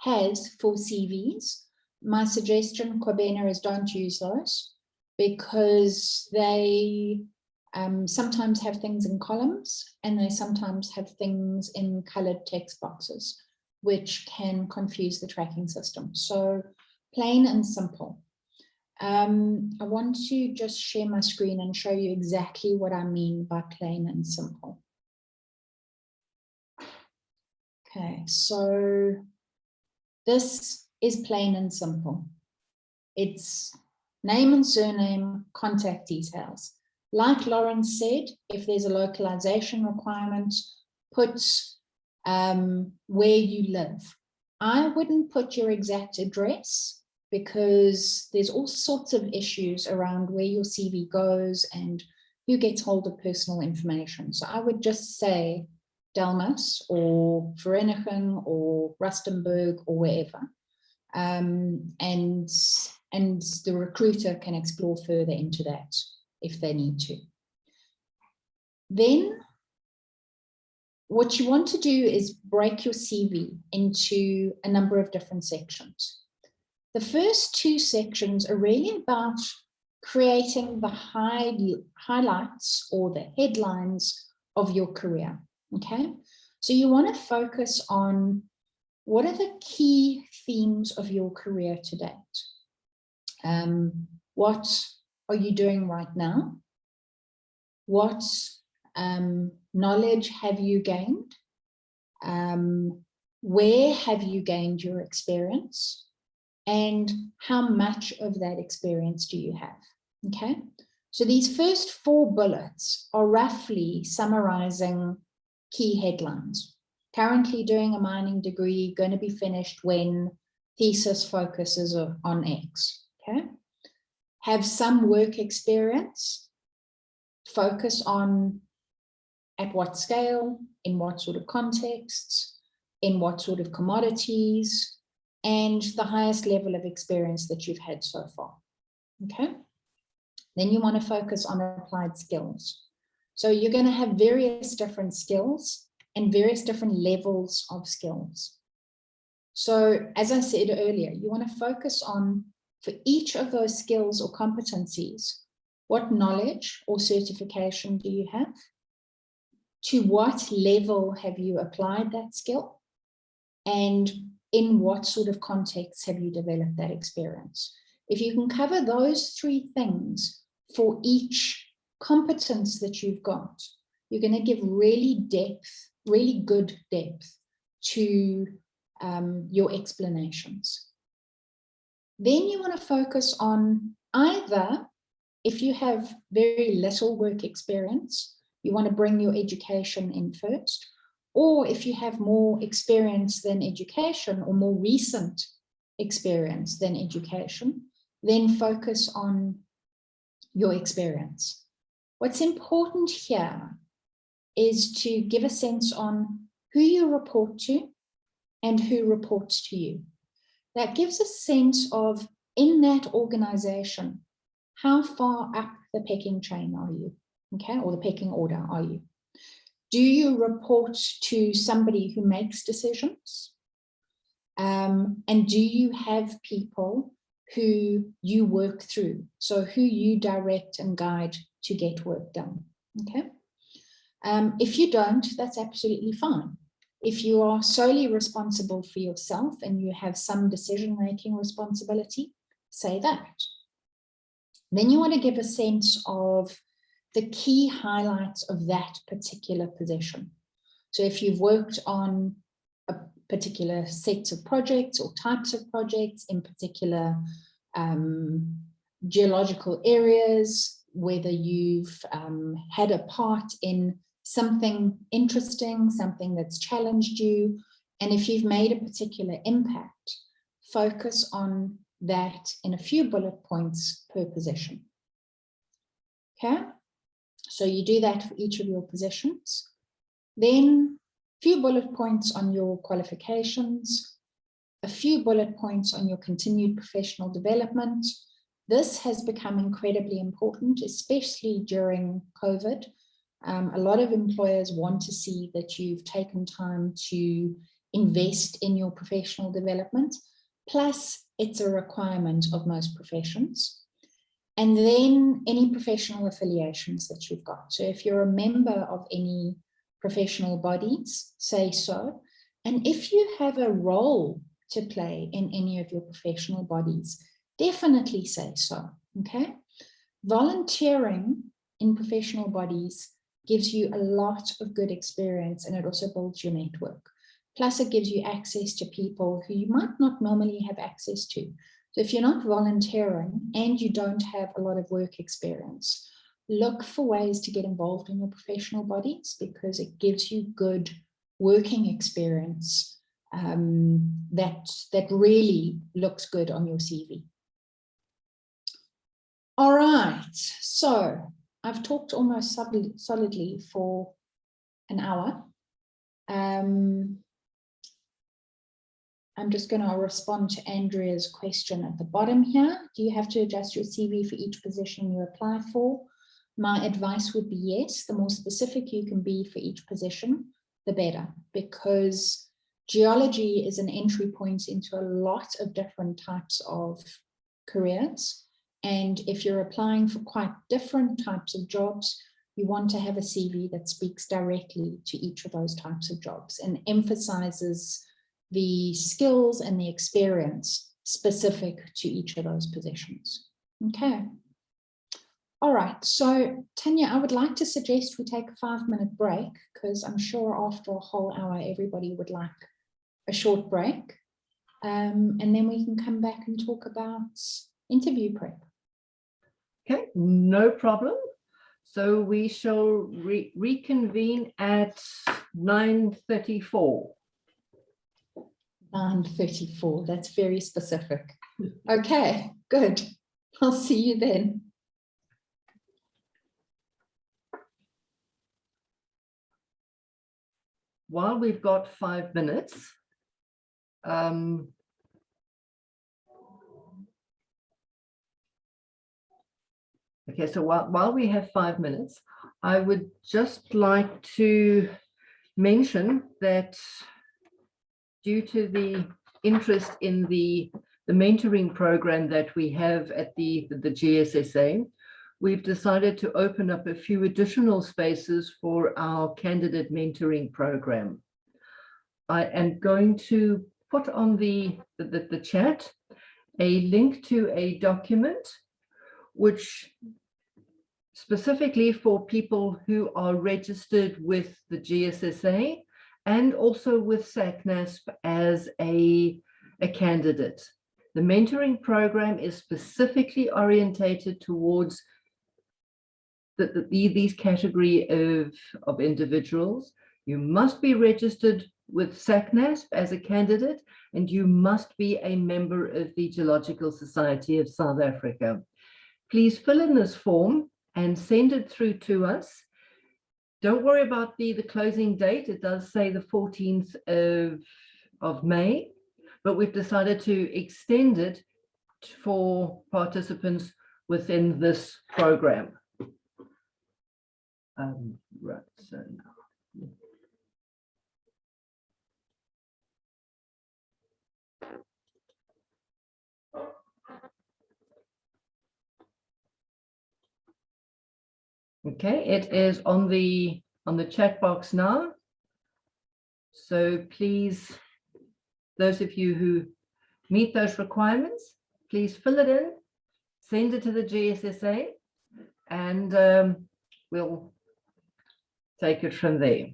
has for CVs, my suggestion, Kwabena, is don't use those, because they sometimes have things in columns and they sometimes have things in colored text boxes, which can confuse the tracking system. So plain and simple. I want to just share my screen and show you exactly what I mean by plain and simple. Okay, so this is plain and simple. It's name and surname, contact details. Like Lauren said, if there's a localization requirement, put where you live. I wouldn't put your exact address, because there's all sorts of issues around where your CV goes and who gets hold of personal information. So I would just say Delmas or Vereeniging or Rustenburg or wherever. And the recruiter can explore further into that if they need to. Then what you want to do is break your CV into a number of different sections. The first 2 sections are really about creating the highlights or the headlines of your career, okay? So you want to focus on what are the key themes of your career to date? What are you doing right now? What knowledge have you gained? Where have you gained your experience? And how much of that experience do you have? Okay, so these first 4 bullets are roughly summarizing key headlines. Currently doing a mining degree, going to be finished when, thesis focuses on X. Okay, have some work experience, focus on at what scale, in what sort of contexts, in what sort of commodities, and the highest level of experience that you've had so far, okay? Then you want to focus on applied skills. So you're going to have various different skills and various different levels of skills. So as I said earlier, you want to focus on, for each of those skills or competencies, what knowledge or certification do you have? To what level have you applied that skill? and in what sort of context have you developed that experience? If you can cover those three things for each competence that you've got, you're going to give really good depth to your explanations. Then you want to focus on either, if you have very little work experience, you want to bring your education in first, or if you have more experience than education or more recent experience than education, then focus on your experience. What's important here is to give a sense on who you report to and who reports to you. That gives a sense of, in that organization, how far up the pecking chain are you, okay, or the pecking order are you? Do you report to somebody who makes decisions? And do you have people who you work through, so who you direct and guide to get work done, okay? If you don't, that's absolutely fine. If you are solely responsible for yourself and you have some decision-making responsibility, say that. Then you want to give a sense of the key highlights of that particular position. So if you've worked on a particular sets of projects or types of projects in particular geological areas, whether you've had a part in something interesting, something that's challenged you, and if you've made a particular impact, focus on that in a few bullet points per position. Okay, so you do that for each of your positions. Then a few bullet points on your qualifications, a few bullet points on your continued professional development. This has become incredibly important, especially during COVID. A lot of employers want to see that you've taken time to invest in your professional development, plus it's a requirement of most professions. And then any professional affiliations that you've got. So if you're a member of any professional bodies, say so. And if you have a role to play in any of your professional bodies, definitely say so, okay? Volunteering in professional bodies gives you a lot of good experience, and it also builds your network. Plus it gives you access to people who you might not normally have access to. So if you're not volunteering and you don't have a lot of work experience, look for ways to get involved in your professional bodies, because it gives you good working experience that really looks good on your CV. All right, so I've talked almost solidly for an hour. I'm just going to respond to Andrea's question at the bottom here. Do you have to adjust your CV for each position you apply for? My advice would be yes. The more specific you can be for each position, the better, because geology is an entry point into a lot of different types of careers. And if you're applying for quite different types of jobs, you want to have a CV that speaks directly to each of those types of jobs and emphasizes the skills and the experience specific to each of those positions. Okay. All right. So Tanya, I would like to suggest we take a 5-minute break, because I'm sure after a whole hour, everybody would like a short break. And then we can come back and talk about interview prep. Okay, no problem. So we shall reconvene at 9:34. 9:34, that's very specific. Okay, good. I'll see you then. While we've got 5 minutes, okay, so while we have 5 minutes, I would just like to mention that due to the interest in the mentoring program that we have at the GSSA, we've decided to open up a few additional spaces for our candidate mentoring program. I am going to put on the chat a link to a document which specifically for people who are registered with the GSSA and also with SACNASP as a candidate. The mentoring program is specifically orientated towards these category of individuals. You must be registered with SACNASP as a candidate, and you must be a member of the Geological Society of South Africa. Please fill in this form and send it through to us. Don't worry about the closing date. It does say the 14th of May, but we've decided to extend it for participants within this program. Right, so now. Okay, it is on the chat box now. So please, those of you who meet those requirements, please fill it in, send it to the GSSA, and we'll take it from there.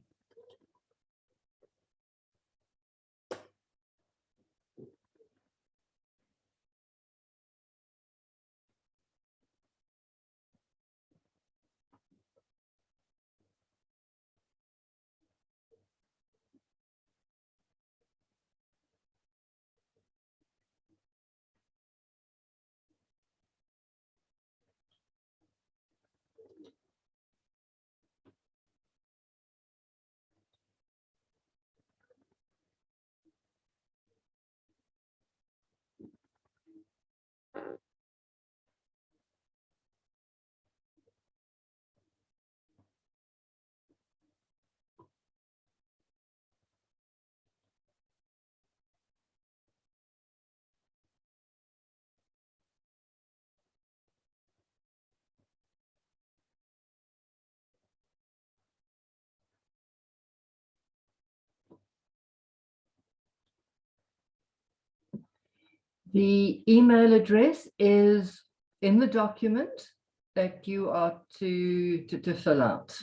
The email address is in the document that you are to fill out.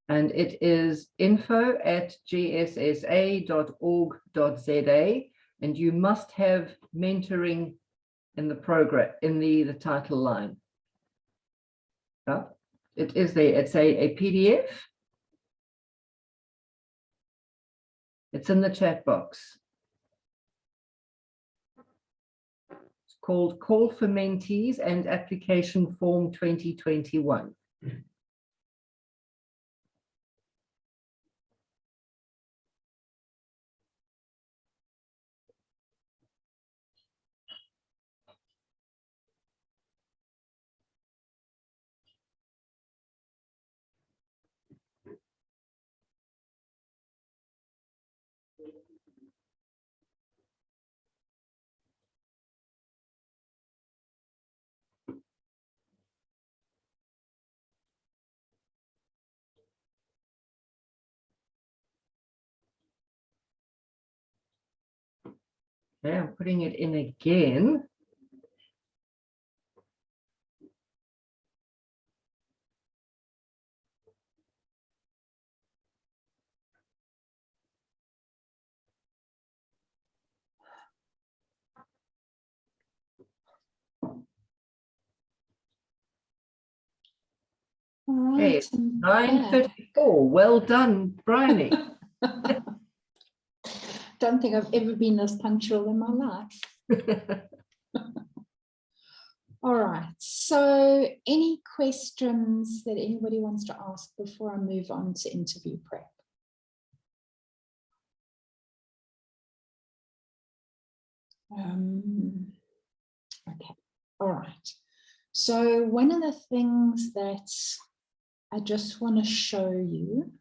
And it is info@gssa.org.za, and you must have mentoring in the program, in the title line. It is there. It's a PDF. It's in the chat box. It's called Call for Mentees and Application Form 2021. Okay, I'm putting it in again. Okay, Right, 9:34. Well done, Bryony. don't think I've ever been this punctual in my life. All right, so any questions that anybody wants to ask before I move on to interview prep? Okay, all right. So one of the things that I just want to show you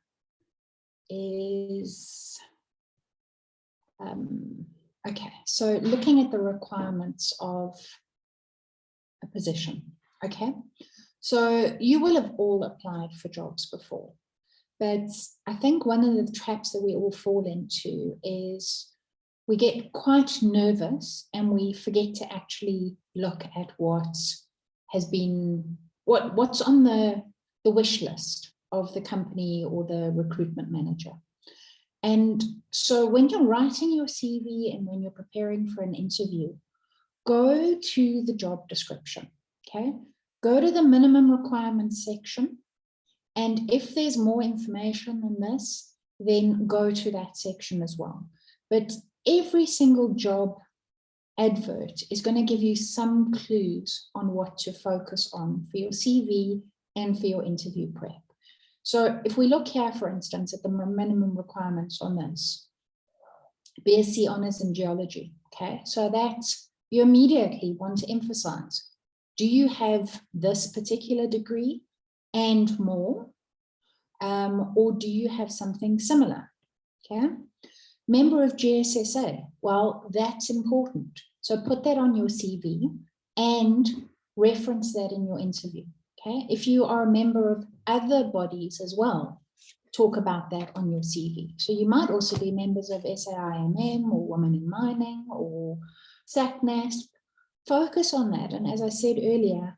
is, okay, so looking at the requirements of a position, okay? So you will have all applied for jobs before. But I think one of the traps that we all fall into is we get quite nervous and we forget to actually look at what has been, what's on the wish list of the company or the recruitment manager. And so when you're writing your CV and when you're preparing for an interview, go to the job description, okay? Go to the minimum requirements section. And if there's more information than this, then go to that section as well. But every single job advert is going to give you some clues on what to focus on for your CV and for your interview prep. So if we look here, for instance, at the minimum requirements on this, BSc Honours in Geology, okay? So that you immediately want to emphasize, do you have this particular degree and more, or do you have something similar, okay? Member of GSSA, well, that's important. So put that on your CV and reference that in your interview, okay? If you are a member of other bodies as well, talk about that on your CV. So you might also be members of SAIMM or Women in Mining or SACNASP. Focus on that. And as I said earlier,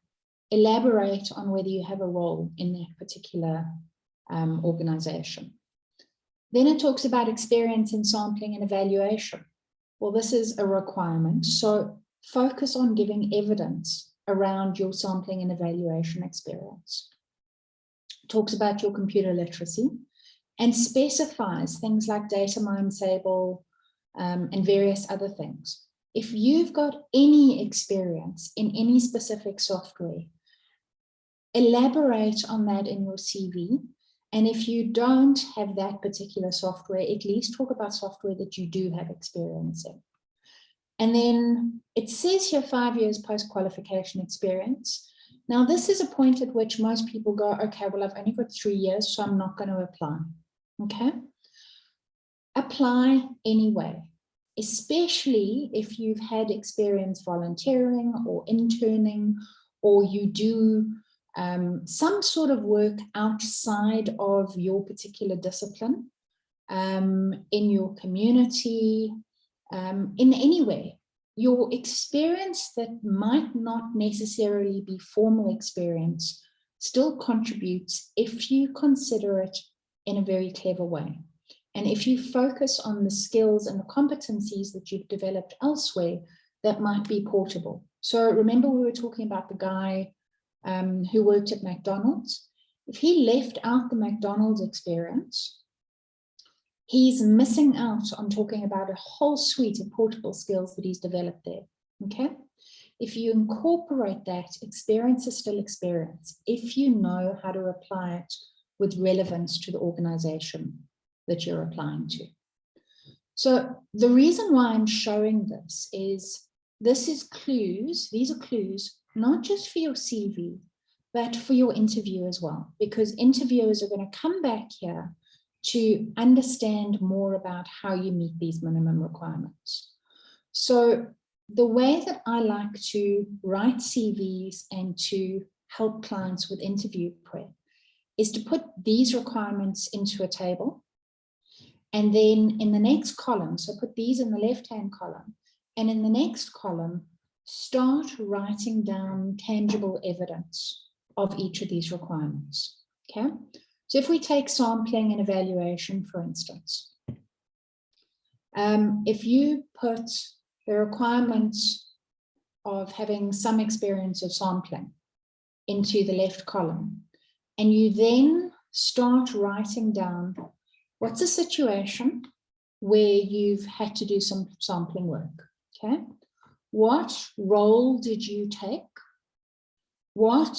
elaborate on whether you have a role in that particular organization. Then it talks about experience in sampling and evaluation. Well, this is a requirement. So focus on giving evidence around your sampling and evaluation experience. It talks about your computer literacy and specifies things like data mine table and various other things. If you've got any experience in any specific software, elaborate on that in your CV. And if you don't have that particular software, at least talk about software that you do have experience in. And then it says here 5 years post-qualification experience. Now, this is a point at which most people go, okay, well, I've only got 3 years, so I'm not going to apply. Okay? Apply anyway, especially if you've had experience volunteering or interning, or you do some sort of work outside of your particular discipline, in your community, in any way. Your experience that might not necessarily be formal experience still contributes if you consider it in a very clever way. And if you focus on the skills and the competencies that you've developed elsewhere, that might be portable. So remember we were talking about the guy who worked at McDonald's. If he left out the McDonald's experience, he's missing out on talking about a whole suite of portable skills that he's developed there, okay? If you incorporate that, experience is still experience, if you know how to apply it with relevance to the organization that you're applying to. So the reason why I'm showing this is clues, these are clues, not just for your CV, but for your interview as well, because interviewers are going to come back here to understand more about how you meet these minimum requirements. So the way that I like to write CVs and to help clients with interview prep is to put these requirements into a table. And then in the next column, so put these in the left-hand column, and in the next column, start writing down tangible evidence of each of these requirements, okay? So if we take sampling and evaluation, for instance, if you put the requirements of having some experience of sampling into the left column, and you then start writing down what's a situation where you've had to do some sampling work, okay? What role did you take? What,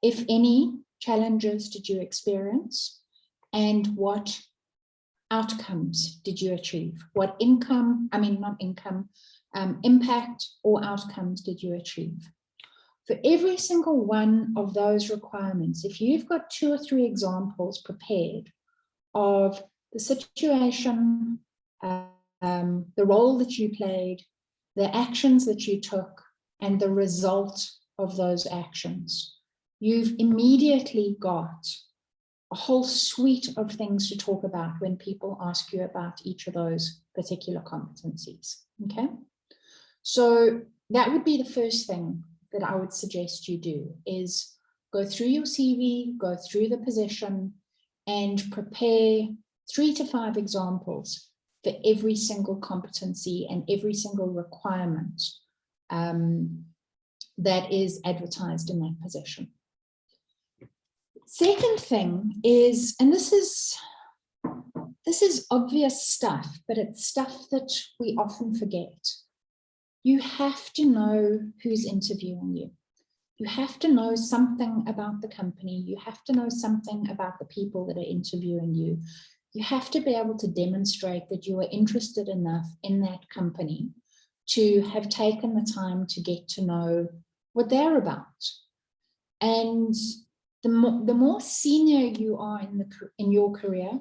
if any, challenges did you experience? And what outcomes did you achieve? What impact or outcomes did you achieve? For every single one of those requirements, if you've got 2 or 3 examples prepared of the situation, the role that you played, the actions that you took, and the result of those actions, you've immediately got a a whole suite of things to talk about when people ask you about each of those particular competencies. Okay, so that would be the first thing that I would suggest you do, is go through your CV, go through the position, and prepare 3 to 5 examples for every single competency and every single requirement that is advertised in that position. Second thing is, and this is obvious stuff, but it's stuff that we often forget. You have to know who's interviewing you. You have to know something about the company. You have to know something about the people that are interviewing you. You have to be able to demonstrate that you are interested enough in that company to have taken the time to get to know what they're about. And the more senior you are in your career,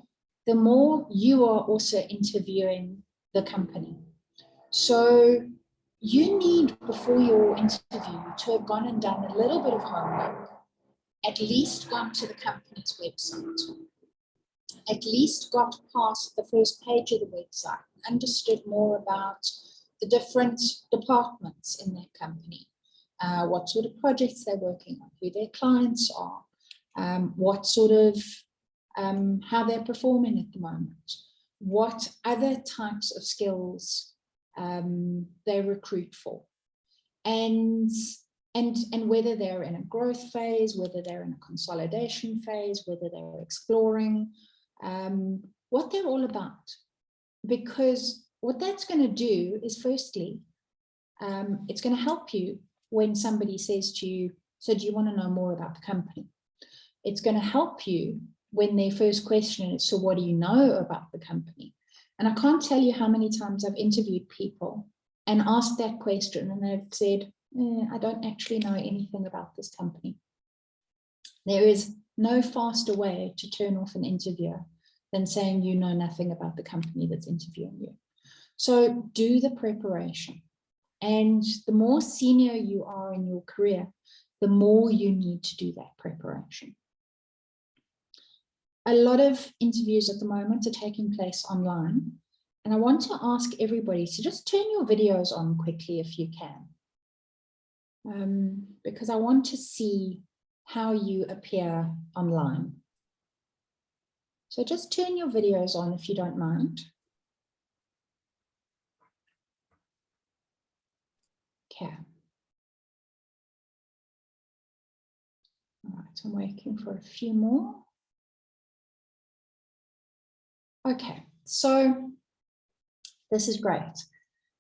the more you are also interviewing the company. So you need, before your interview, to have gone and done a little bit of homework, at least gone to the company's website, at least got past the first page of the website, understood more about the different departments in that company, what sort of projects they're working on, who their clients are, what sort of, how they're performing at the moment, what other types of skills they recruit for, and whether they're in a growth phase, whether they're in a consolidation phase, whether they're exploring, what they're all about. Because what that's going to do is, firstly, it's going to help you when somebody says to you, so do you want to know more about the company? It's going to help you when their first question is, so what do you know about the company? And I can't tell you how many times I've interviewed people and asked that question, and they've said, I don't actually know anything about this company. There is no faster way to turn off an interviewer than saying you know nothing about the company that's interviewing you. So do the preparation. And the more senior you are in your career, the more you need to do that preparation. A lot of interviews at the moment are taking place online. And I want to ask everybody to just turn your videos on quickly if you can. Because I want to see how you appear online. So just turn your videos on if you don't mind. Okay. All right, I'm waiting for a few more. Okay, so this is great.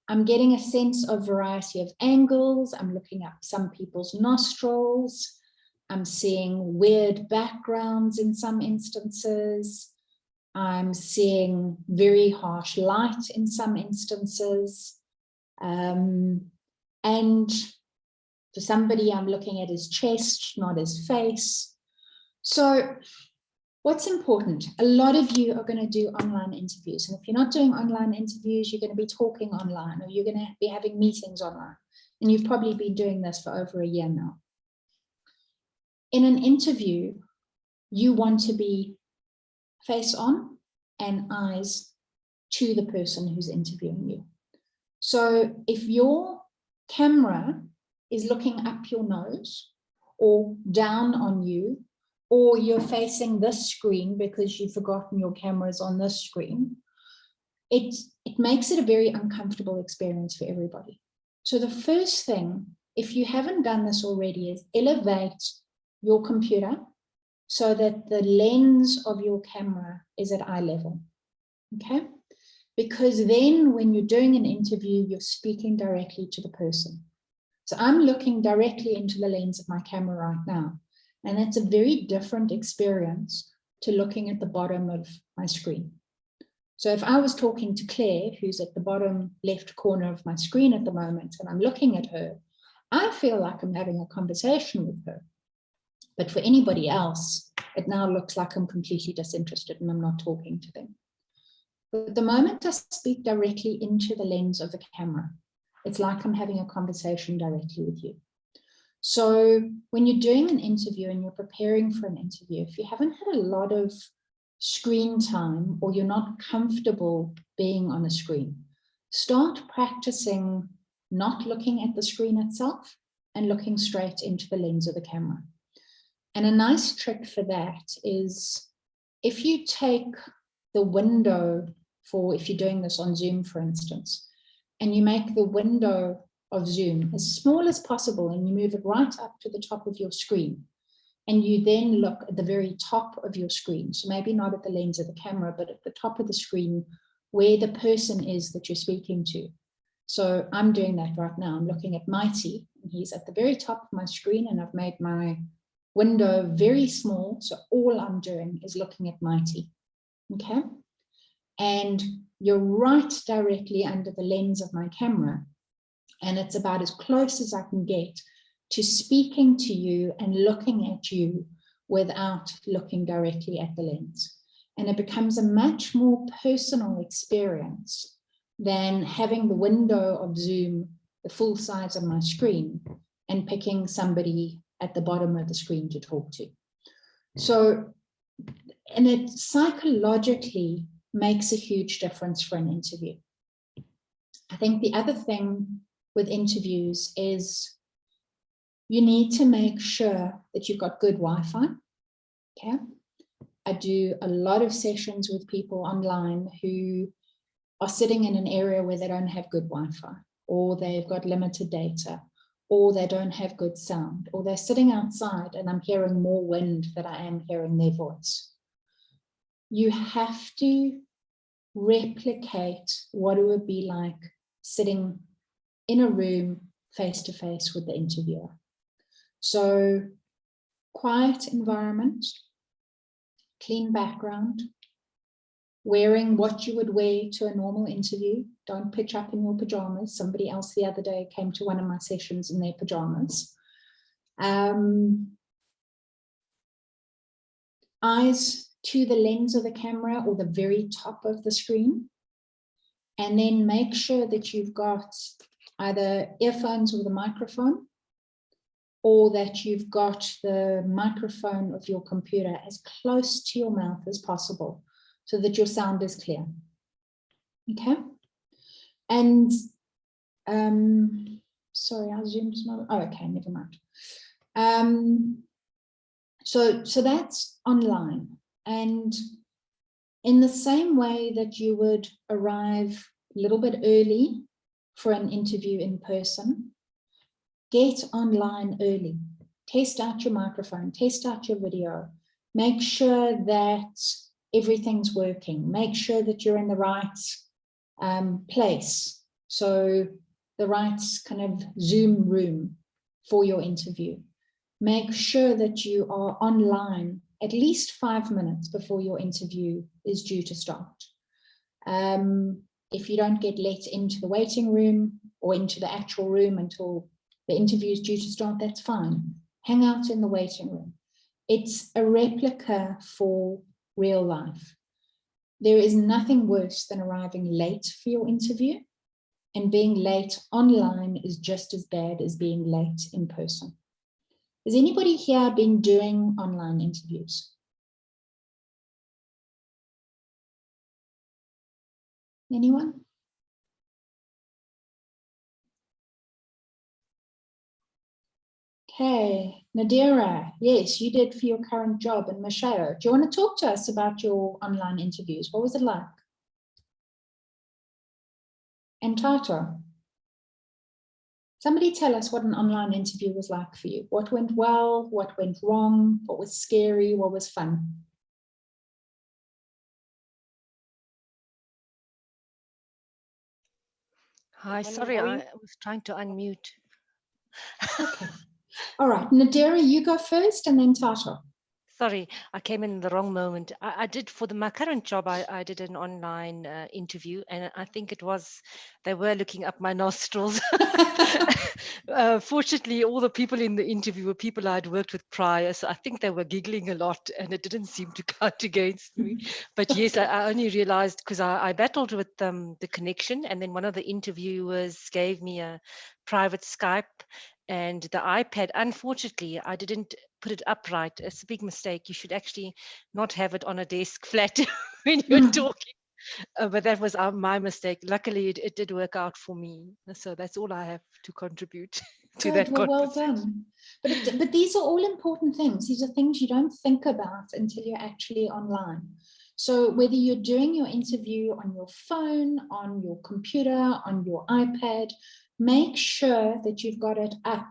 I'm getting a sense of variety of angles. I'm looking up some people's nostrils. I'm seeing weird backgrounds in some instances. I'm seeing very harsh light in some instances. And for somebody, I'm looking at his chest, not his face. So what's important? A lot of you are going to do online interviews. And if you're not doing online interviews, you're going to be talking online, or you're going to be having meetings online. And you've probably been doing this for over a year now. In an interview, you want to be face on and eyes to the person who's interviewing you. So if your camera is looking up your nose or down on you, or you're facing this screen because you've forgotten your camera's on this screen, it makes it a very uncomfortable experience for everybody. So the first thing, if you haven't done this already, is elevate your computer so that the lens of your camera is at eye level, okay? Because then when you're doing an interview, you're speaking directly to the person. So I'm looking directly into the lens of my camera right now. And that's a very different experience to looking at the bottom of my screen. So if I was talking to Claire, who's at the bottom left corner of my screen at the moment, and I'm looking at her, I feel like I'm having a conversation with her. But for anybody else, it now looks like I'm completely disinterested and I'm not talking to them. But the moment I speak directly into the lens of the camera, it's like I'm having a conversation directly with you. So when you're doing an interview and you're preparing for an interview, if you haven't had a lot of screen time or you're not comfortable being on a screen, start practicing not looking at the screen itself and looking straight into the lens of the camera. And a nice trick for that is if you take the window for, if you're doing this on Zoom, for instance, and you make the window of Zoom as small as possible and you move it right up to the top of your screen, and you then look at the very top of your screen, so maybe not at the lens of the camera, but at the top of the screen where the person is that you're speaking to. So I'm doing that right now. I'm looking at Mighty, and he's at the very top of my screen, and I've made my window very small, so all I'm doing is looking at Mighty, okay? And you're right directly under the lens of my camera, and it's about as close as I can get to speaking to you and looking at you without looking directly at the lens. And it becomes a much more personal experience than having the window of Zoom, the full size of my screen, and picking somebody at the bottom of the screen to talk to. So, and it psychologically makes a huge difference for an interview. I think the other thing with interviews is you need to make sure that you've got good Wi-Fi, okay? I do a lot of sessions with people online who are sitting in an area where they don't have good Wi-Fi, or they've got limited data, or they don't have good sound, or they're sitting outside and I'm hearing more wind than I am hearing their voice. You have to replicate what it would be like sitting in a room face to face with the interviewer. So quiet environment, clean background, wearing what you would wear to a normal interview. Don't pitch up in your pajamas. Somebody else the other day came to one of my sessions in their pajamas. Eyes to the lens of the camera or the very top of the screen. And then make sure that you've got either earphones or the microphone, or that you've got the microphone of your computer as close to your mouth as possible so that your sound is clear. Okay? And sorry, our Zoom's not, oh, okay, never mind. So that's online. And in the same way that you would arrive a little bit early for an interview in person, get online early. Test out your microphone, test out your video. Make sure that everything's working. Make sure that you're in the right place. So the right kind of Zoom room for your interview. Make sure that you are online at least 5 minutes before your interview is due to start. If you don't get let into the waiting room or into the actual room until the interview is due to start, that's fine. Hang out in the waiting room. It's a replica for real life. There is nothing worse than arriving late for your interview, and being late online is just as bad as being late in person. Has anybody here been doing online interviews? Anyone? Okay, Nadira, yes, you did for your current job in Mashao. Do you want to talk to us about your online interviews? What was it like? And Tato, somebody tell us what an online interview was like for you. What went well, what went wrong, what was scary, what was fun? Hi, sorry, I was trying to unmute. Okay. All right, Nadira, you go first and then Tato. Sorry, I came in the wrong moment. I did, for my current job, I did an online interview, and I think they were looking up my nostrils. Fortunately, all the people in the interview were people I'd worked with prior, so I think they were giggling a lot, and it didn't seem to count against me. But yes, I only realized because I battled with the connection, and then one of the interviewers gave me a private Skype, and the iPad, unfortunately, I didn't put it upright. It's a big mistake. You should actually not have it on a desk flat when you're talking. But that was my mistake. Luckily, it did work out for me. So that's all I have to contribute to Good, that well conversation. done. But these are all important things. These are things you don't think about until you're actually online. So whether you're doing your interview on your phone, on your computer, on your iPad, make sure that you've got it up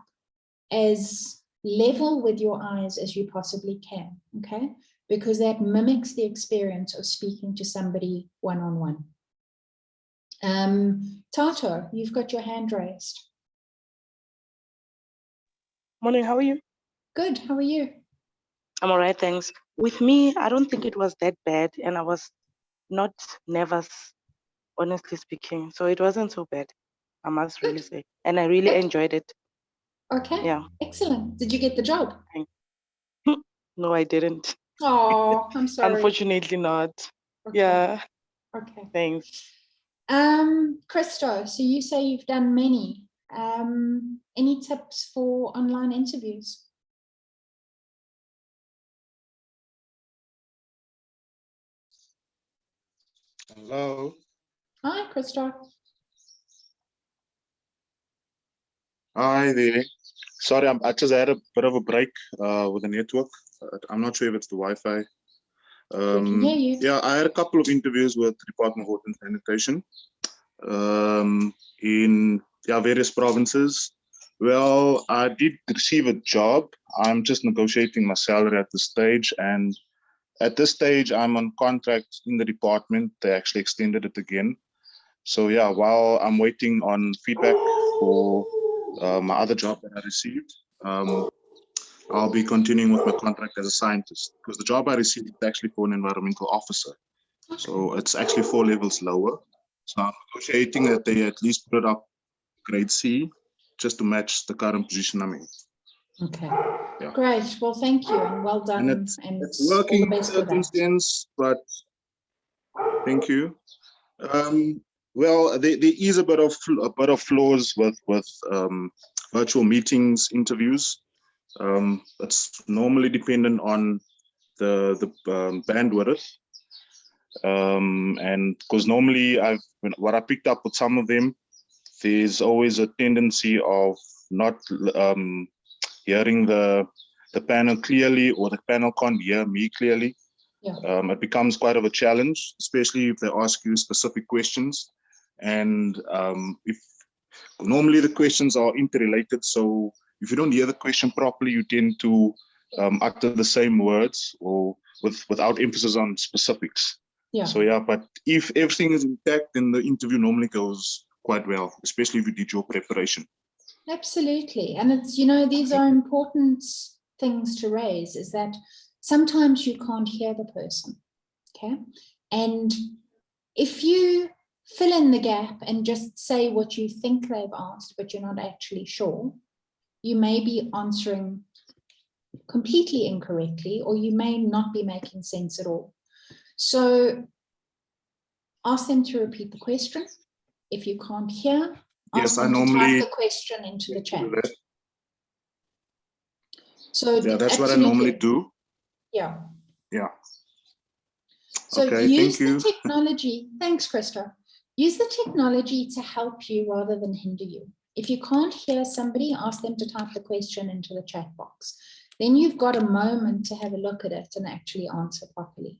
as level with your eyes as you possibly can, okay? Because that mimics the experience of speaking to somebody one-on-one. Tato, you've got your hand raised. Morning, how are you? Good, how are you? I'm all right, thanks. With me, I don't think it was that bad, and I was not nervous, honestly speaking. So it wasn't so bad, I must really say. And I really enjoyed it. Okay, Yeah. excellent. Did you get the job? No, I didn't. Oh, I'm sorry. Unfortunately not. Okay. Yeah, Okay. thanks. Christo, so you say you've done many. Any tips for online interviews? Hello. Hi, Christo. Hi there. Sorry, I just had a bit of a break with the network. I'm not sure if it's the Wi-Fi. We can hear you. Yeah, I had a couple of interviews with the Department of Water and Sanitation in various provinces. Well, I did receive a job. I'm just negotiating my salary at this stage, and at this stage, I'm on contract in the department. They actually extended it again. So yeah, while I'm waiting on feedback for my other job that I received, I'll be continuing with my contract as a scientist, because the job I received is actually for an environmental officer. Okay. So it's actually 4 levels lower. So I'm negotiating that they at least put it up grade C, just to match the current position I'm in. Okay. Yeah. Great. Well, thank you and well done. And it's all working the in a best with certain that. sense, but thank you. Well, there is a bit of flaws with virtual meetings, interviews. It's normally dependent on the bandwidth, and because normally what I picked up with some of them, there's always a tendency of not hearing the panel clearly, or the panel can't hear me clearly. Yeah. It becomes quite of a challenge, especially if they ask you specific questions. And if normally the questions are interrelated, so if you don't hear the question properly, you tend to utter the same words, or without emphasis on specifics. Yeah. So yeah, but if everything is intact, then the interview normally goes quite well, especially if you did your preparation. Absolutely. And it's, you know, these are important things to raise, is that sometimes you can't hear the person. Okay. And if you fill in the gap and just say what you think they've asked, but you're not actually sure, you may be answering completely incorrectly, or you may not be making sense at all. So ask them to repeat the question. If you can't hear, ask them to type the question into the chat. So yeah, that's absolutely. what I normally do. Yeah. Yeah. So okay, use thank you. the technology. Thanks, Krista. Use the technology to help you rather than hinder you. If you can't hear somebody, ask them to type the question into the chat box. Then you've got a moment to have a look at it and actually answer properly.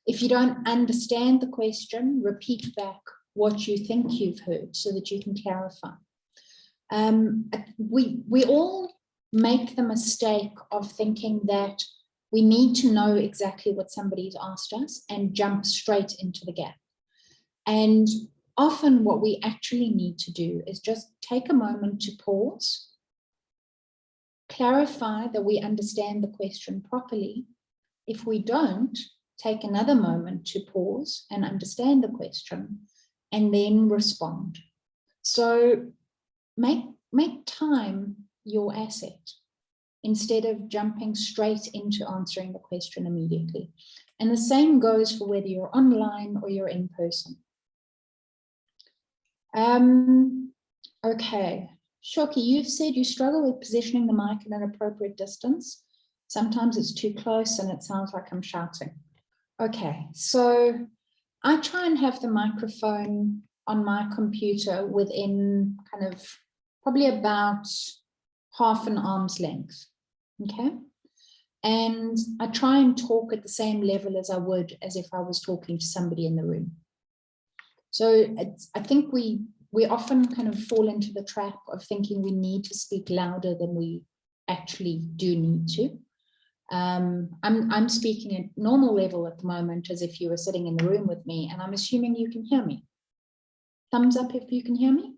If you don't understand the question, repeat back what you think you've heard so that you can clarify. We all make the mistake of thinking that we need to know exactly what somebody's asked us and jump straight into the gap. And often what we actually need to do is just take a moment to pause, clarify that we understand the question properly. If we don't, take another moment to pause and understand the question and then respond. So make time your asset instead of jumping straight into answering the question immediately. And the same goes for whether you're online or you're in person. Okay, Shoki, you've said you struggle with positioning the mic at an appropriate distance. Sometimes it's too close and it sounds like I'm shouting. Okay, so I try and have the microphone on my computer within kind of probably about half an arm's length, okay? And I try and talk at the same level as I would as if I was talking to somebody in the room. So I think we often kind of fall into the trap of thinking we need to speak louder than we actually do need to. I'm speaking at normal level at the moment as if you were sitting in the room with me, and I'm assuming you can hear me. Thumbs up if you can hear me.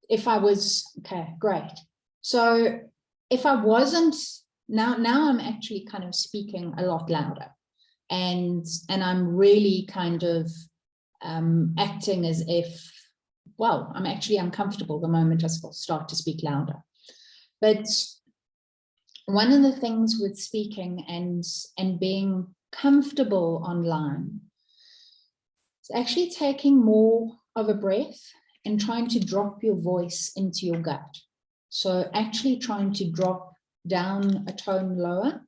If I was, okay, great. So if I wasn't, now I'm actually kind of speaking a lot louder, and I'm really kind of acting as if, well, I'm actually uncomfortable the moment I start to speak louder. But one of the things with speaking and being comfortable online is actually taking more of a breath and trying to drop your voice into your gut. So actually trying to drop down a tone lower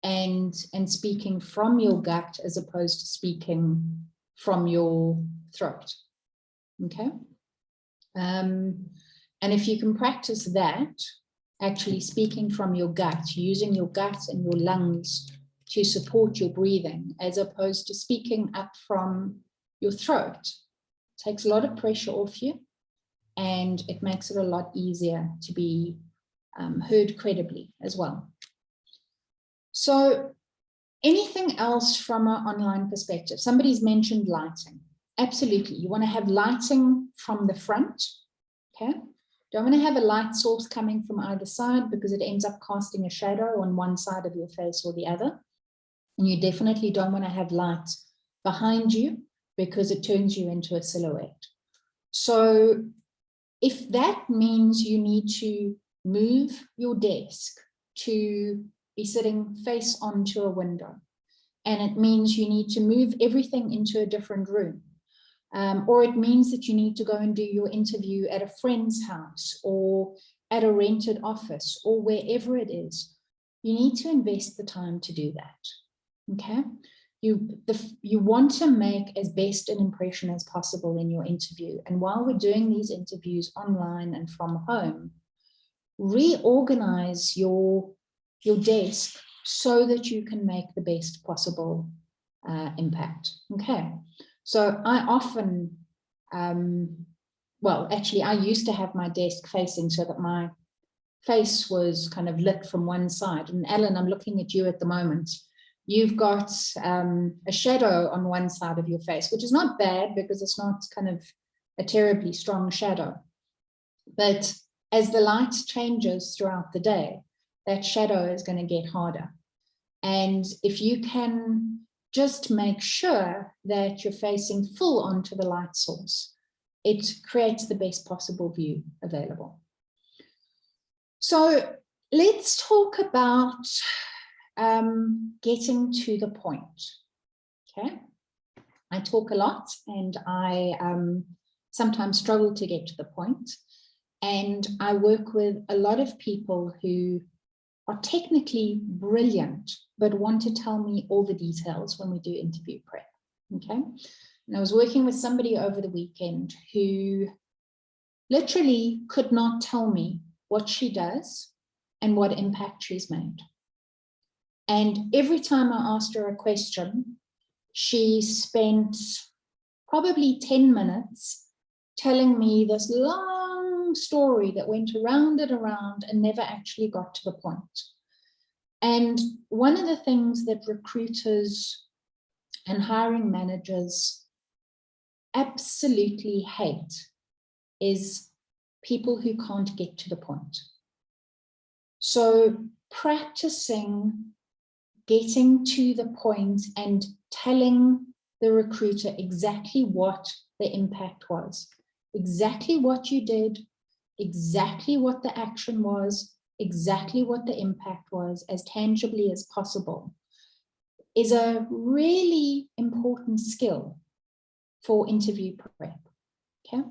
and speaking from your gut as opposed to speaking from your throat, okay? And if you can practice that, actually speaking from your gut, using your gut and your lungs to support your breathing, as opposed to speaking up from your throat, takes a lot of pressure off you, and it makes it a lot easier to be heard credibly as well. So anything else from an online perspective? Somebody's mentioned lighting. Absolutely, you want to have lighting from the front, okay? Don't want to have a light source coming from either side because it ends up casting a shadow on one side of your face or the other. And you definitely don't want to have light behind you because it turns you into a silhouette. So if that means you need to move your desk to be sitting face onto a window, and it means you need to move everything into a different room, or it means that you need to go and do your interview at a friend's house or at a rented office or wherever it is, you need to invest the time to do that, okay? You want to make as best an impression as possible in your interview. And while we're doing these interviews online and from home, reorganize your desk so that you can make the best possible impact, okay? So I often, well, actually, I used to have my desk facing so that my face was kind of lit from one side. And Alan, I'm looking at you at the moment. You've got a shadow on one side of your face, which is not bad because it's not kind of a terribly strong shadow. But as the light changes throughout the day, that shadow is going to get harder. And if you can just make sure that you're facing full onto the light source, it creates the best possible view available. So let's talk about getting to the point, okay? I talk a lot and I sometimes struggle to get to the point. And I work with a lot of people who are technically brilliant, but want to tell me all the details when we do interview prep, okay? And I was working with somebody over the weekend who literally could not tell me what she does and what impact she's made. And every time I asked her a question, she spent probably 10 minutes telling me this long story that went around and around and never actually got to the point. And one of the things that recruiters and hiring managers absolutely hate is people who can't get to the point. So practicing getting to the point and telling the recruiter exactly what the impact was, exactly what you did, exactly what the action was, exactly what the impact was, as tangibly as possible, is a really important skill for interview prep, okay?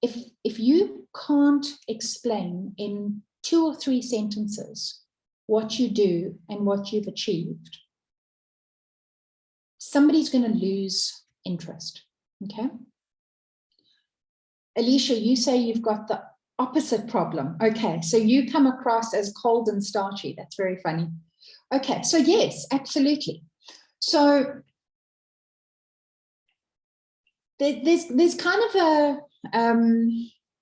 if you can't explain in 2 or 3 sentences what you do and what you've achieved, somebody's going to lose interest. Okay. Alicia, you say you've got the opposite problem. Okay, so you come across as cold and starchy. That's very funny. Okay, so yes, absolutely. So there's kind of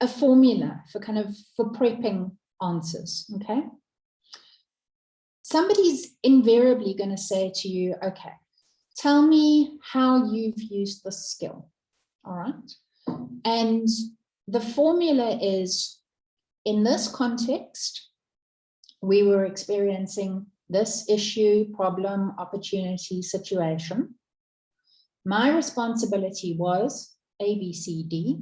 a formula for prepping answers. Okay, somebody's invariably going to say to you, okay, tell me how you've used this skill. All right. And the formula is, in this context, we were experiencing this issue, problem, opportunity, situation. My responsibility was A, B, C, D.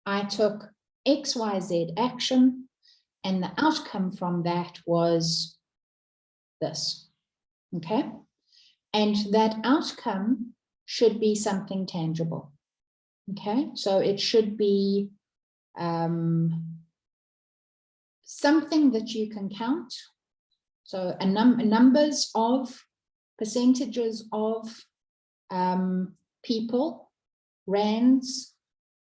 I took X, Y, Z action, and the outcome from that was this. Okay? And that outcome should be something tangible. Okay, so it should be something that you can count. So numbers of, percentages of people, rands,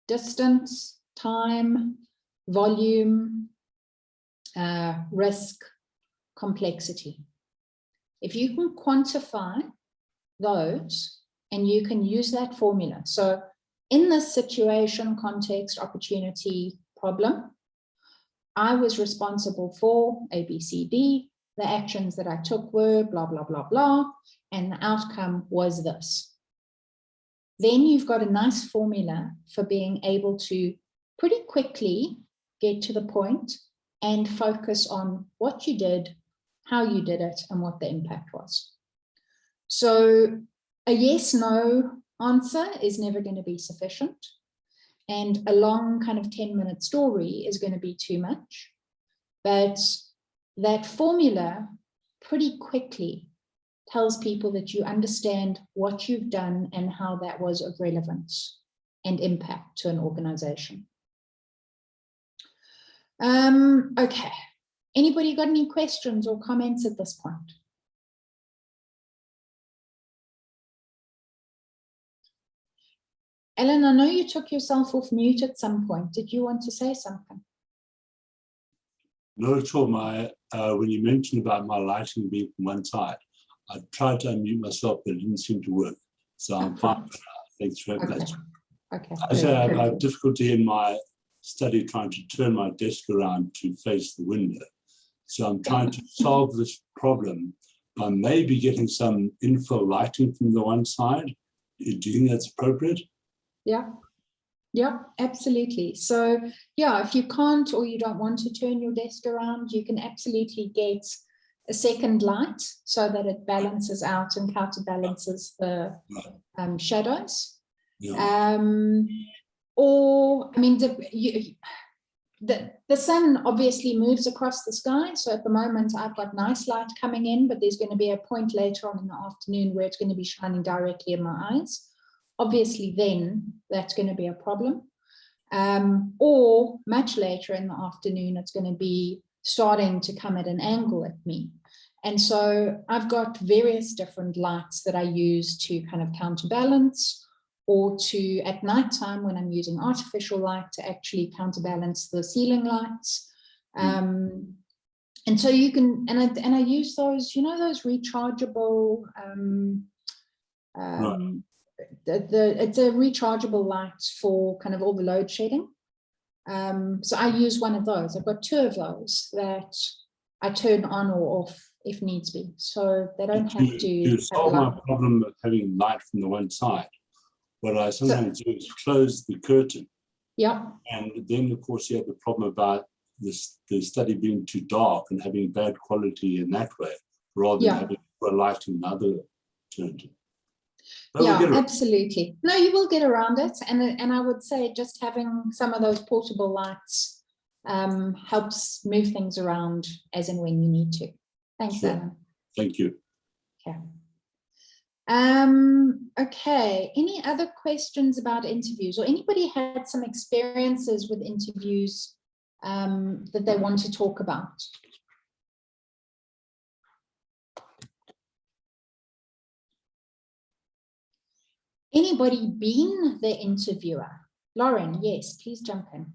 distance, time, volume, risk, complexity. If you can quantify those and you can use that formula. So in this situation, context, opportunity, problem, I was responsible for A, B, C, D. The actions that I took were blah, blah, blah, blah, and the outcome was this. Then you've got a nice formula for being able to pretty quickly get to the point and focus on what you did, how you did it, and what the impact was. So a yes, no answer is never going to be sufficient. And a long kind of 10-minute story is going to be too much. But that formula pretty quickly tells people that you understand what you've done and how that was of relevance and impact to an organization. Okay. Anybody got any questions or comments at this point? Ellen, I know you took yourself off mute at some point. Did you want to say something? Not at all. When you mentioned about my lighting being from one side, I tried to unmute myself, but it didn't seem to work. So I'm fine. Thanks very much. Okay. I say I have difficulty in my study trying to turn my desk around to face the window. So I'm trying to solve this problem by maybe getting some infill lighting from the one side. Do you think that's appropriate? Yeah, absolutely. So yeah, if you can't or you don't want to turn your desk around, you can absolutely get a second light so that it balances out and counterbalances the shadows. Yeah. Or, I mean, the sun obviously moves across the sky. So at the moment I've got nice light coming in, but there's going to be a point later on in the afternoon where it's going to be shining directly in my eyes. Obviously then that's going to be a problem. Or much later in the afternoon, it's going to be starting to come at an angle at me. And so I've got various different lights that I use to kind of counterbalance, or to at nighttime when I'm using artificial light to actually counterbalance the ceiling lights. And so you can, and I use those, you know, those rechargeable, it's a rechargeable light for kind of all the load shedding. So I use one of those. I've got 2 of those that I turn on or off if needs be. So they don't have to solve my problem of having light from the one side. What I sometimes do is close the curtain. Yeah. And then of course you have the problem about the study being too dark and having bad quality in that way, rather than having a light in another alternative. Yeah, absolutely. No, you will get around it. And I would say just having some of those portable lights helps move things around as and when you need to. Thanks, Alan. Thank you. Okay. Okay, any other questions about interviews, or anybody had some experiences with interviews that they want to talk about? Anybody been the interviewer? Lauren, yes, please jump in.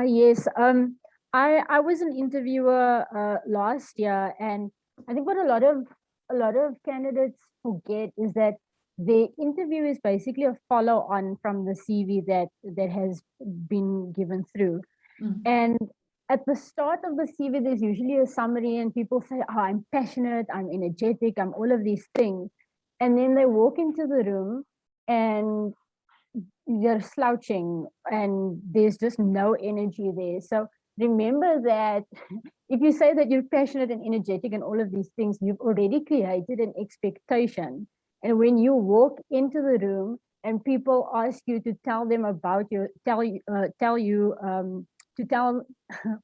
Yes, I was an interviewer last year, and I think what a lot of candidates forget is that the interview is basically a follow-on from the CV that has been given through. And at the start of the CV, there's usually a summary, and people say, "Oh, I'm passionate, I'm energetic, I'm all of these things," and then they walk into the room and they're slouching and there's just no energy there. So remember that if you say that you're passionate and energetic and all of these things, you've already created an expectation. And when you walk into the room and people ask you to tell them about your,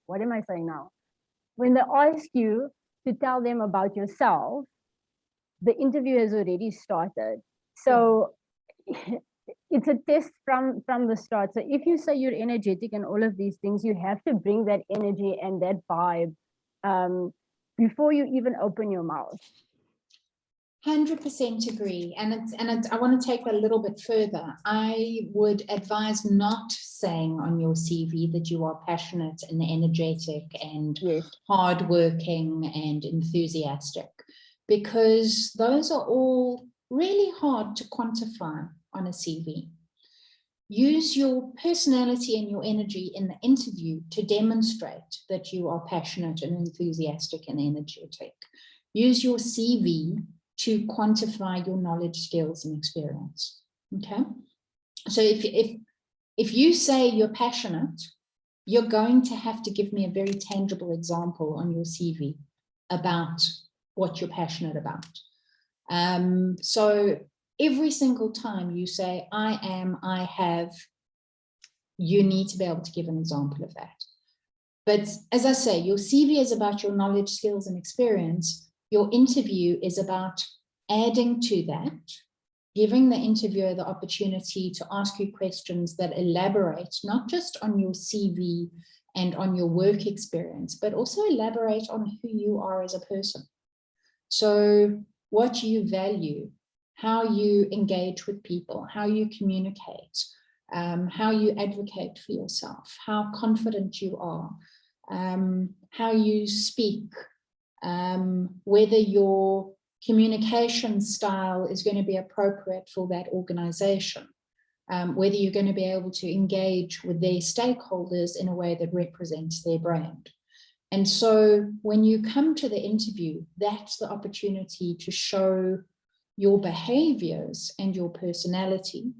what am I saying now? When they ask you to tell them about yourself, the interview has already started. So it's a test from the start. So if you say you're energetic and all of these things, you have to bring that energy and that vibe before you even open your mouth. 100% agree. And I want to take that a little bit further. I would advise not saying on your CV that you are passionate and energetic and hardworking and enthusiastic, because those are all really hard to quantify on a CV. Use your personality and your energy in the interview to demonstrate that you are passionate and enthusiastic and energetic. Use your CV to quantify your knowledge, skills, and experience. Okay. So if you say you're passionate, you're going to have to give me a very tangible example on your CV about what you're passionate about. So every single time you say, I am, I have, you need to be able to give an example of that. But as I say, your CV is about your knowledge, skills, and experience. Your interview is about adding to that, giving the interviewer the opportunity to ask you questions that elaborate not just on your CV and on your work experience, but also elaborate on who you are as a person. So what you value, how you engage with people, how you communicate, how you advocate for yourself, how confident you are, how you speak, whether your communication style is going to be appropriate for that organization, whether you're going to be able to engage with their stakeholders in a way that represents their brand. And so when you come to the interview, that's the opportunity to show your behaviors and your personality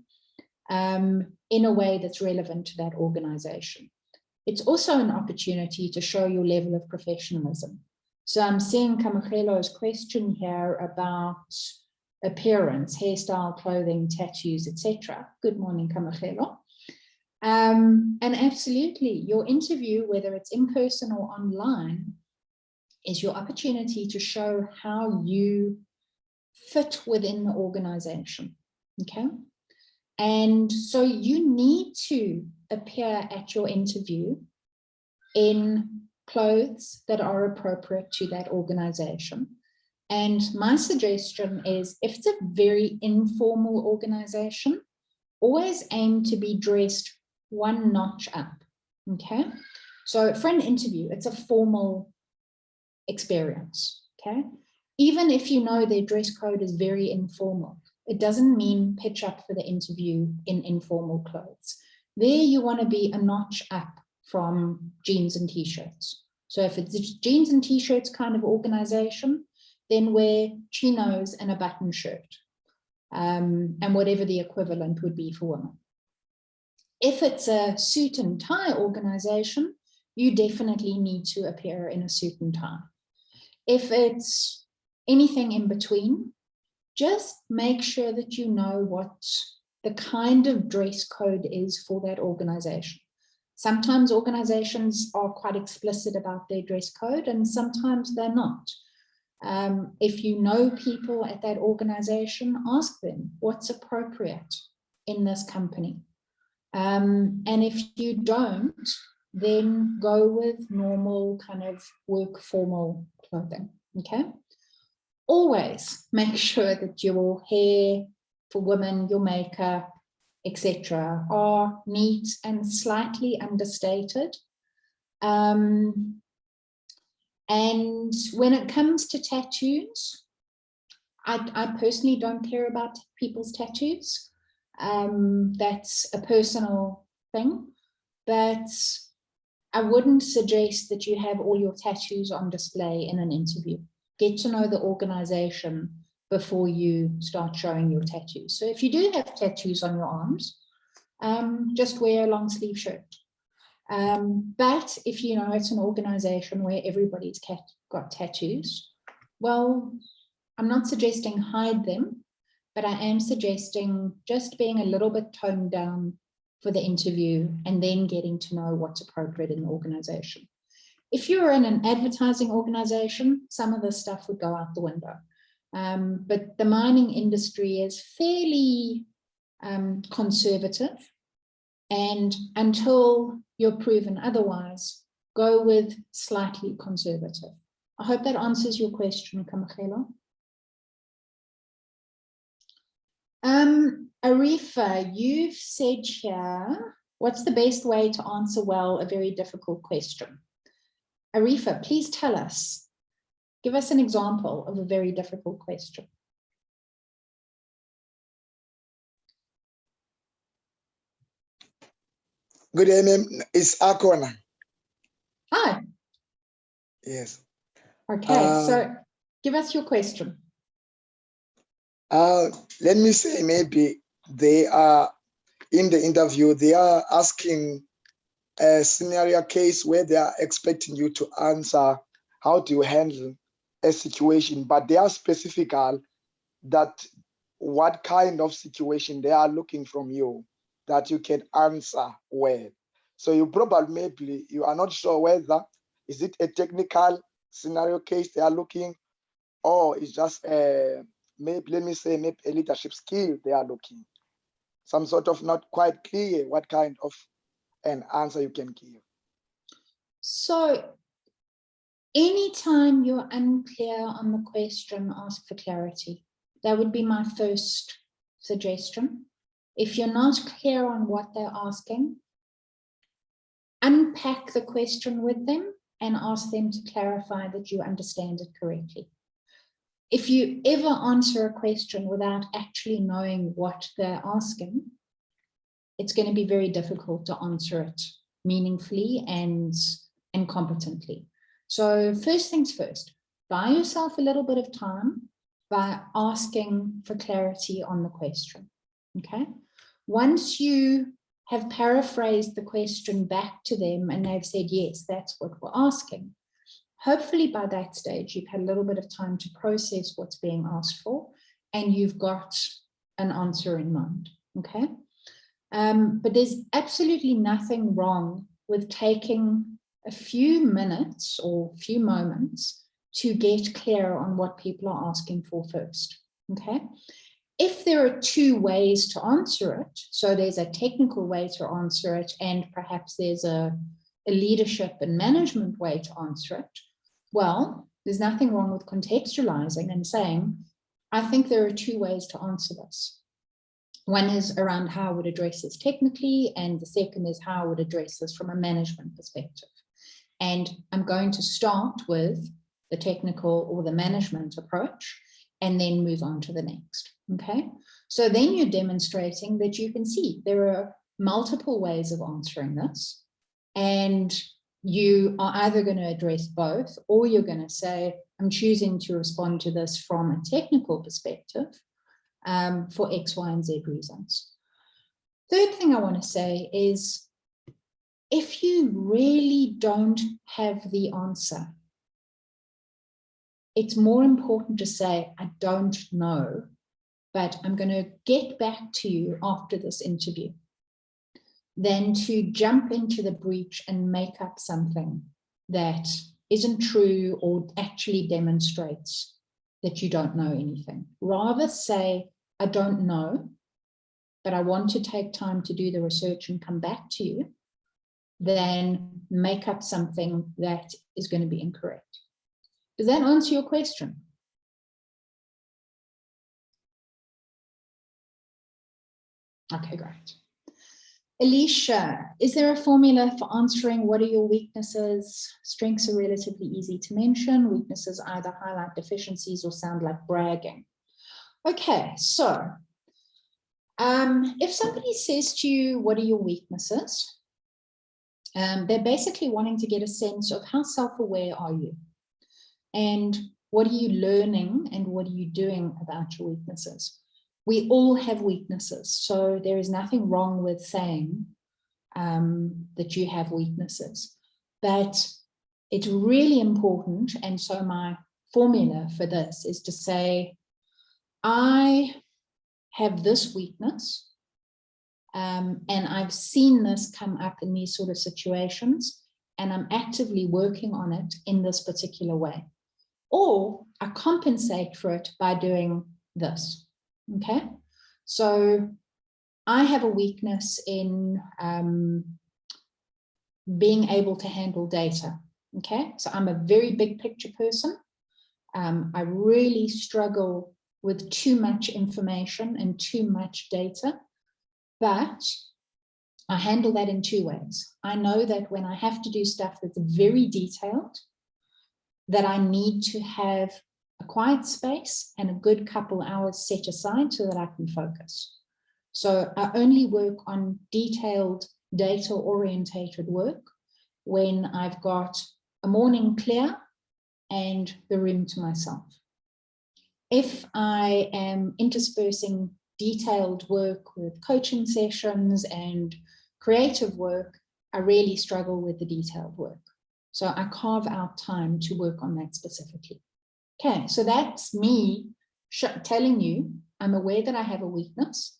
in a way that's relevant to that organization. It's also an opportunity to show your level of professionalism. So I'm seeing Kamagelo's question here about appearance, hairstyle, clothing, tattoos, etc. Good morning, Kamagelo. And absolutely, your interview, whether it's in person or online, is your opportunity to show how you fit within the organization, okay? And so you need to appear at your interview in clothes that are appropriate to that organization. And my suggestion is, if it's a very informal organization, always aim to be dressed one notch up, okay? So for an interview, it's a formal experience, okay? Even if you know their dress code is very informal, it doesn't mean pitch up for the interview in informal clothes. There you want to be a notch up from jeans and t-shirts. So if it's jeans and t-shirts kind of organization, then wear chinos and a button shirt, and whatever the equivalent would be for women. If it's a suit and tie organization, you definitely need to appear in a suit and tie. If it's anything in between, just make sure that you know what the kind of dress code is for that organization. Sometimes organizations are quite explicit about their dress code and sometimes they're not. If you know people at that organization, ask them what's appropriate in this company. And if you don't, then go with normal kind of work formal clothing, okay? Always make sure that your hair for women, your makeup, etc., are neat and slightly understated. And when it comes to tattoos, I personally don't care about people's tattoos. That's a personal thing, but I wouldn't suggest that you have all your tattoos on display in an interview. Get to know the organization before you start showing your tattoos. So if you do have tattoos on your arms, just wear a long sleeve shirt. But if you know it's an organization where everybody's got tattoos, well, I'm not suggesting hide them, but I am suggesting just being a little bit toned down for the interview and then getting to know what's appropriate in the organization. If you're in an advertising organization, some of this stuff would go out the window. But the mining industry is fairly conservative, and until you're proven otherwise, go with slightly conservative. I hope that answers your question, Kamagelo. Arifa, you've said here, what's the best way to answer well a very difficult question? Arifa, please tell us. Give us an example of a very difficult question. Good evening, it's Akona. Hi. Yes. Okay, so give us your question. Let me say maybe they are in the interview, they are asking a scenario case where they are expecting you to answer how do you handle a situation, but they are specific that what kind of situation they are looking from you that you can answer well. So you probably maybe you are not sure whether is it a technical scenario case they are looking, or it's just maybe, let me say, maybe a leadership skill they are looking. Some sort of not quite clear what kind of an answer you can give. So anytime you're unclear on the question, ask for clarity. That would be my first suggestion. If you're not clear on what they're asking, unpack the question with them and ask them to clarify that you understand it correctly. If you ever answer a question without actually knowing what they're asking, it's going to be very difficult to answer it meaningfully and competently. So first things first, buy yourself a little bit of time by asking for clarity on the question, okay? Once you have paraphrased the question back to them and they've said, yes, that's what we're asking, hopefully by that stage, you've had a little bit of time to process what's being asked for and you've got an answer in mind, okay? But there's absolutely nothing wrong with taking a few minutes or few moments to get clear on what people are asking for first, okay? If there are two ways to answer it, so there's a technical way to answer it and perhaps there's a leadership and management way to answer it, well, there's nothing wrong with contextualizing and saying, I think there are two ways to answer this. One is around how I would address this technically, and the second is how I would address this from a management perspective. And I'm going to start with the technical or the management approach and then move on to the next, okay? So then you're demonstrating that you can see there are multiple ways of answering this, and you are either going to address both, or you're going to say, I'm choosing to respond to this from a technical perspective for X, Y, and Z reasons. Third thing I want to say is, if you really don't have the answer, it's more important to say, I don't know, but I'm going to get back to you after this interview, than to jump into the breach and make up something that isn't true or actually demonstrates that you don't know anything. Rather say, I don't know, but I want to take time to do the research and come back to you, than make up something that is going to be incorrect. Does that answer your question? Okay, great. Alicia, is there a formula for answering what are your weaknesses? Strengths are relatively easy to mention. Weaknesses either highlight deficiencies or sound like bragging. Okay, so if somebody says to you, what are your weaknesses? They're basically wanting to get a sense of how self-aware are you? And what are you learning and what are you doing about your weaknesses? We all have weaknesses, so there is nothing wrong with saying that you have weaknesses, but it's really important. And so my formula for this is to say, I have this weakness, and I've seen this come up in these sort of situations, and I'm actively working on it in this particular way. Or I compensate for it by doing this. Okay, so I have a weakness in being able to handle data. Okay, so I'm a very big picture person. I really struggle with too much information and too much data, but I handle that in two ways. I know that when I have to do stuff that's very detailed, that I need to have a quiet space and a good couple hours set aside so that I can focus. So I only work on detailed data-orientated work when I've got a morning clear and the room to myself. If I am interspersing detailed work with coaching sessions and creative work, I really struggle with the detailed work. So I carve out time to work on that specifically. Okay, so that's me telling you, I'm aware that I have a weakness.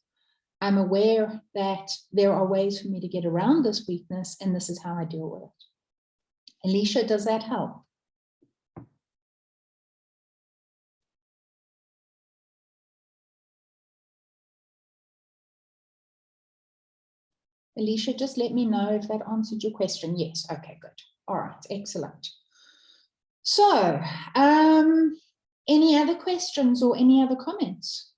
I'm aware that there are ways for me to get around this weakness, and this is how I deal with it. Alicia, does that help? Alicia, just let me know if that answered your question. Yes, okay, good. All right, excellent. So, any other questions or any other comments?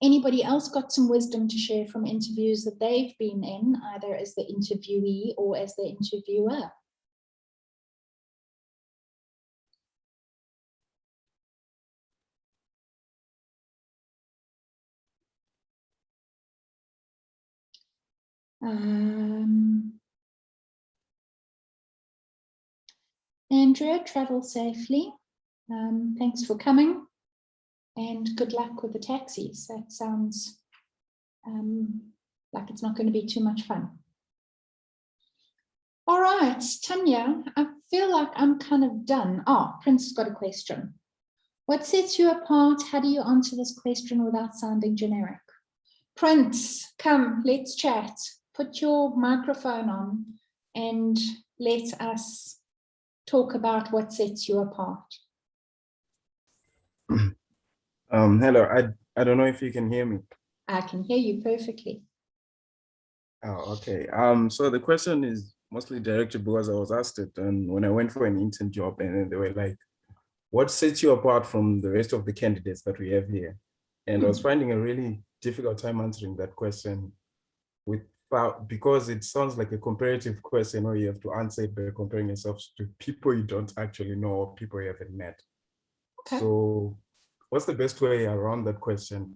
Anybody else got some wisdom to share from interviews that they've been in, either as the interviewee or as the interviewer? Andrea, travel safely. Thanks for coming, and good luck with the taxis. That sounds like it's not going to be too much fun. All right, Tanya, I feel like I'm kind of done. Oh, Prince has got a question. What sets you apart? How do you answer this question without sounding generic? Prince, come, let's chat. Put your microphone on and let us talk about what sets you apart. Hello, I don't know if you can hear me. I can hear you perfectly. Oh, okay. So the question is mostly directed because I was asked it, and when I went for an intern job, and then they were like, what sets you apart from the rest of the candidates that we have here? And I was finding a really difficult time answering that question because it sounds like a comparative question, or you have to answer it by comparing yourself to people you don't actually know or people you haven't met. Okay. So what's the best way around that question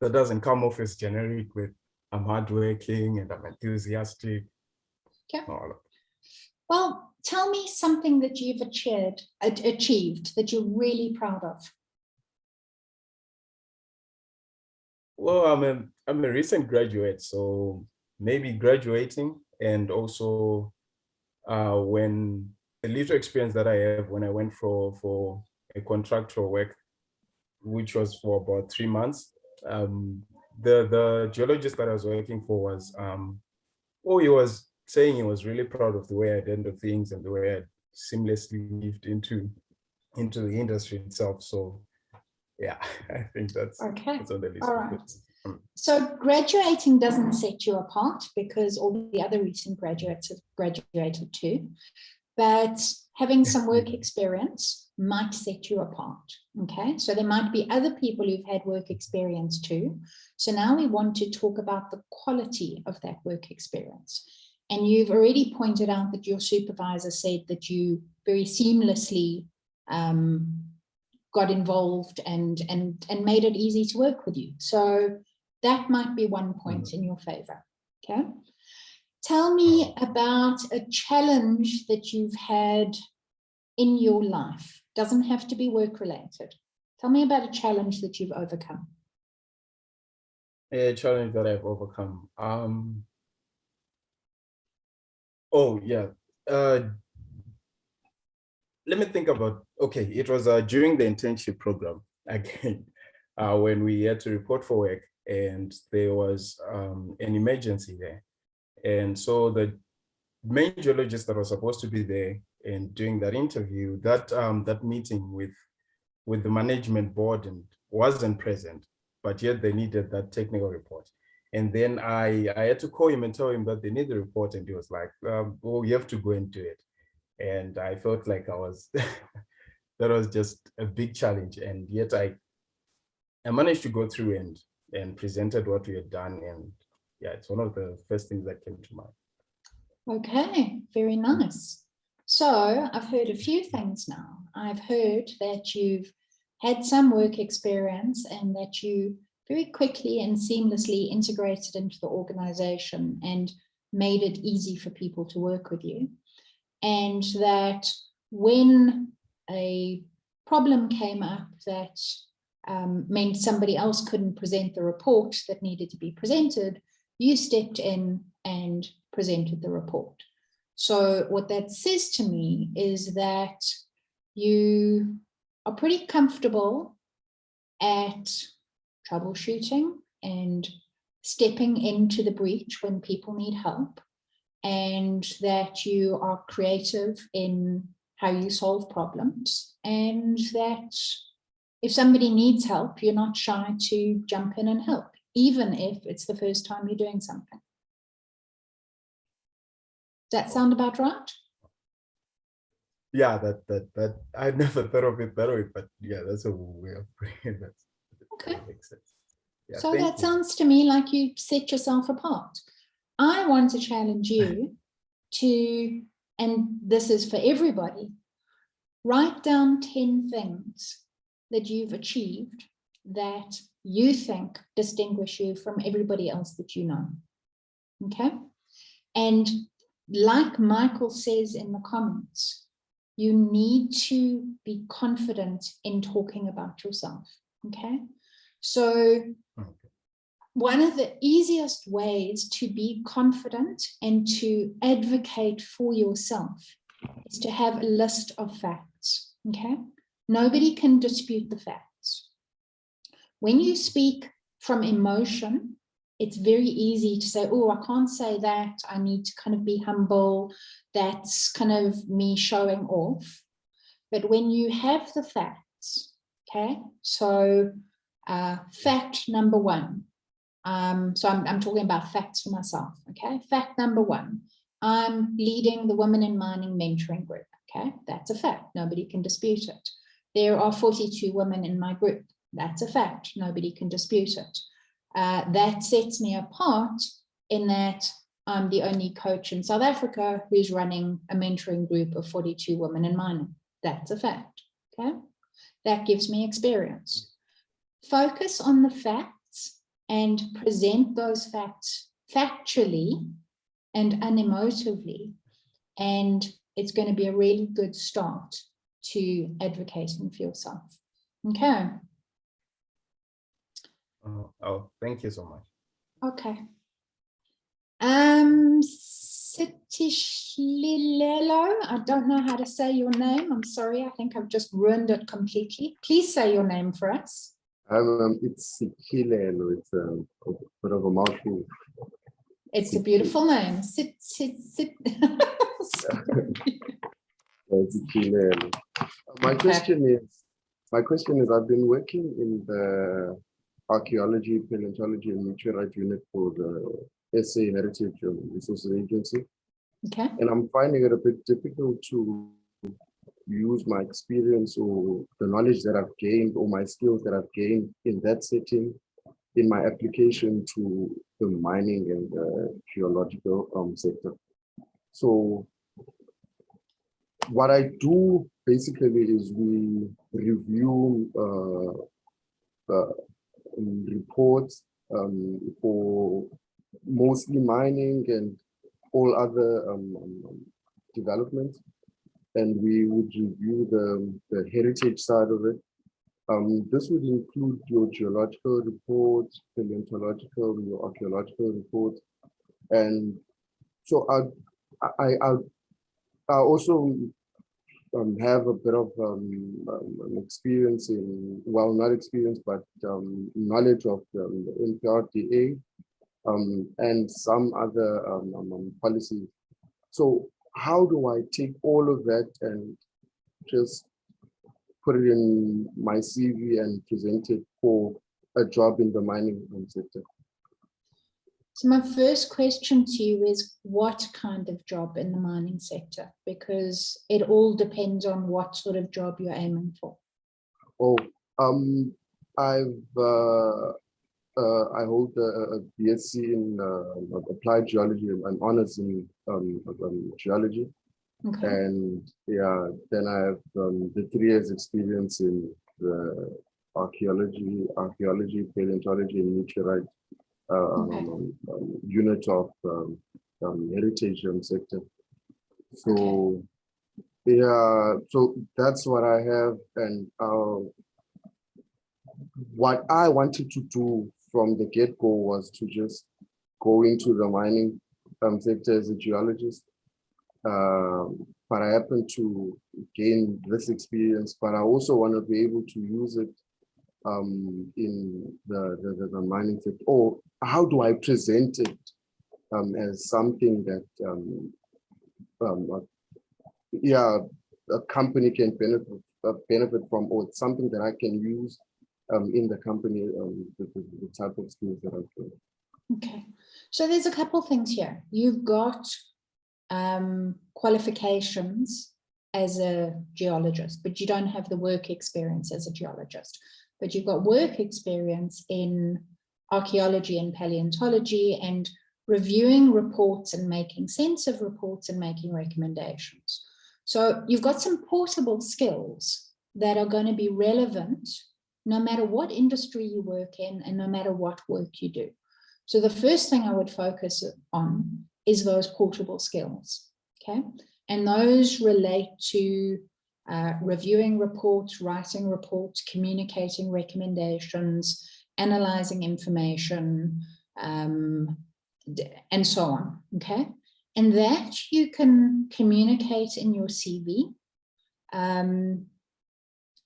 that doesn't come off as generic with I'm hardworking and I'm enthusiastic? Okay. Well, tell me something that you've achieved that you're really proud of. Well, I'm a recent graduate, so maybe graduating, and also when the little experience that I have when I went for a contractual work, which was for about 3 months. The geologist that I was working for was he was saying he was really proud of the way I'd handled things and the way I'd seamlessly moved into the industry itself. So yeah, I think that's Okay. that's on the list. All right. So graduating doesn't set you apart because all the other recent graduates have graduated too, but having some work experience might set you apart. Okay, so there might be other people who've had work experience too. So now we want to talk about the quality of that work experience. And you've already pointed out that your supervisor said that you very seamlessly got involved and made it easy to work with you. So that might be one point in your favor. Okay. Tell me about a challenge that you've had in your life. Doesn't have to be work related. Tell me about a challenge that you've overcome. A challenge that I've overcome. Oh yeah. Let me think about, okay, it was during the internship program, again, when we had to report for work and there was an emergency there. And so the main geologist that was supposed to be there and doing that interview, that meeting with the management board and wasn't present, but yet they needed that technical report. And then I had to call him and tell him that they need the report, and he was like, oh, you have to go and do it. And I felt like I was, that was just a big challenge. And yet I managed to go through and presented what we had done. And yeah, it's one of the first things that came to mind. Okay, very nice. So I've heard a few things now. I've heard that you've had some work experience and that you very quickly and seamlessly integrated into the organization and made it easy for people to work with you. And that when a problem came up that meant somebody else couldn't present the report that needed to be presented, you stepped in and presented the report. So what that says to me is that you are pretty comfortable at troubleshooting and stepping into the breach when people need help, and that you are creative in how you solve problems, and that if somebody needs help, you're not shy to jump in and help, even if it's the first time you're doing something. Does that sound about right? Yeah, that I never thought of it that way, but yeah, that's a way of bringing that. Okay. That makes sense. Yeah, so that sounds to me like you set yourself apart. I want to challenge you to, and this is for everybody, write down 10 things that you've achieved that you think distinguish you from everybody else that you know. Okay. And like Michael says in the comments, you need to be confident in talking about yourself. Okay. So one of the easiest ways to be confident and to advocate for yourself is to have a list of facts. Okay. Nobody can dispute the facts. When you speak from emotion, it's very easy to say, oh, I can't say that. I need to kind of be humble. That's kind of me showing off. But when you have the facts, okay, so fact number one, so I'm talking about facts for myself, okay? Fact number one, I'm leading the Women in Mining Mentoring Group, okay? That's a fact, nobody can dispute it. There are 42 women in my group, that's a fact, nobody can dispute it. That sets me apart in that I'm the only coach in South Africa who's running a mentoring group of 42 women in mining. That's a fact, okay? That gives me experience. Focus on the facts and present those facts factually and unemotively, and it's going to be a really good start to advocating for yourself. Okay. Oh, thank you so much. Okay. Sitishlilelo, I don't know how to say your name. I'm sorry. I think I've just ruined it completely. Please say your name for us. It's Hilelo. It's a bit of a mouthful. It's a beautiful name. Sit. It's a key name. My question is, I've been working in the archaeology, paleontology, and meteorite unit for the SA Heritage Resources Agency. Okay. And I'm finding it a bit difficult to use my experience or the knowledge that I've gained or my skills that I've gained in that setting in my application to the mining and the geological sector. So what I do basically is we review reports for mostly mining and all other developments, and we would review the heritage side of it. This would include your geological reports, paleontological, your archaeological reports, and so I also have a bit of experience in, well, not experience, but knowledge of the NPRDA and some other policies. So how do I take all of that and just put it in my CV and present it for a job in the mining sector? So my first question to you is, what kind of job in the mining sector? Because it all depends on what sort of job you're aiming for. Oh, I hold a BSc in applied geology and honors in geology. Okay. And yeah, then I have the 3 years experience in the archaeology, paleontology, and meteorite unit of heritage sector. So yeah, so that's what I have. And what I wanted to do from the get-go was to just go into the mining sector as a geologist. But I happen to gain this experience, but I also want to be able to use it in the mining sector. Or how do I present it as something that a company can benefit from, or something that I can use in the company, the type of skills that I've got. Okay, so there's a couple things here. You've got qualifications as a geologist, but you don't have the work experience as a geologist. But you've got work experience in archaeology and paleontology and reviewing reports and making sense of reports and making recommendations. So you've got some portable skills that are going to be relevant no matter what industry you work in and no matter what work you do. So the first thing I would focus on is those portable skills, okay? And those relate to reviewing reports, writing reports, communicating recommendations, analyzing information, and so on, okay? And that you can communicate in your CV,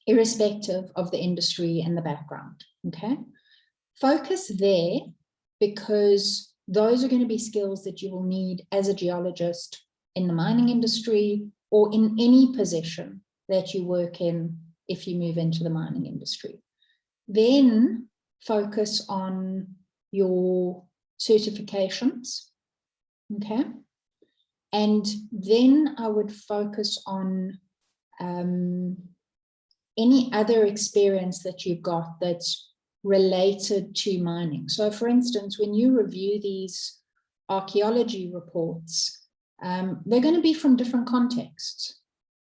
irrespective of the industry and the background, okay? Focus there, because those are going to be skills that you will need as a geologist in the mining industry or in any position that you work in if you move into the mining industry. Then focus on your certifications, okay? And then I would focus on any other experience that you've got that's related to mining. So for instance, when you review these archaeology reports, they're going to be from different contexts.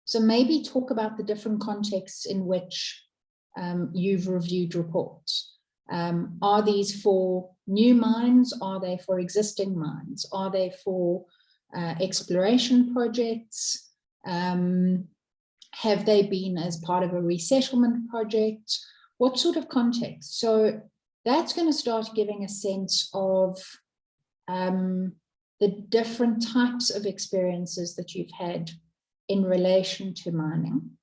So maybe talk about the different contexts in which you've reviewed reports. Are these for new mines? Are they for existing mines? Are they for exploration projects? Have they been as part of a resettlement project? What sort of context? So that's going to start giving a sense of the different types of experiences that you've had in relation to mining.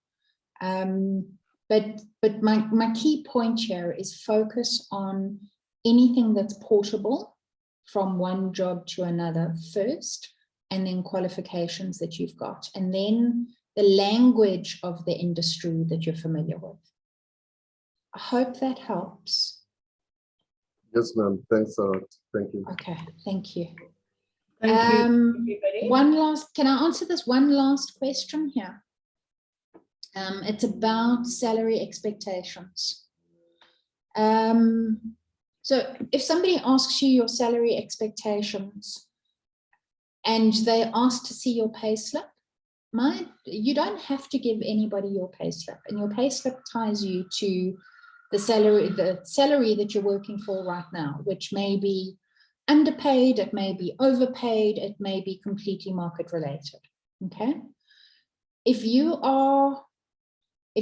But my key point here is focus on anything that's portable from one job to another first, and then qualifications that you've got, and then the language of the industry that you're familiar with. I hope that helps. Yes, ma'am. Thanks a lot. Thank you. Okay, thank you. Thank you, everybody. One last, can I answer this one last question here? It's about salary expectations. So if somebody asks you your salary expectations and they ask to see your payslip, you don't have to give anybody your payslip, and your payslip ties you to the salary that you're working for right now, which may be underpaid, it may be overpaid, it may be completely market related. Okay. If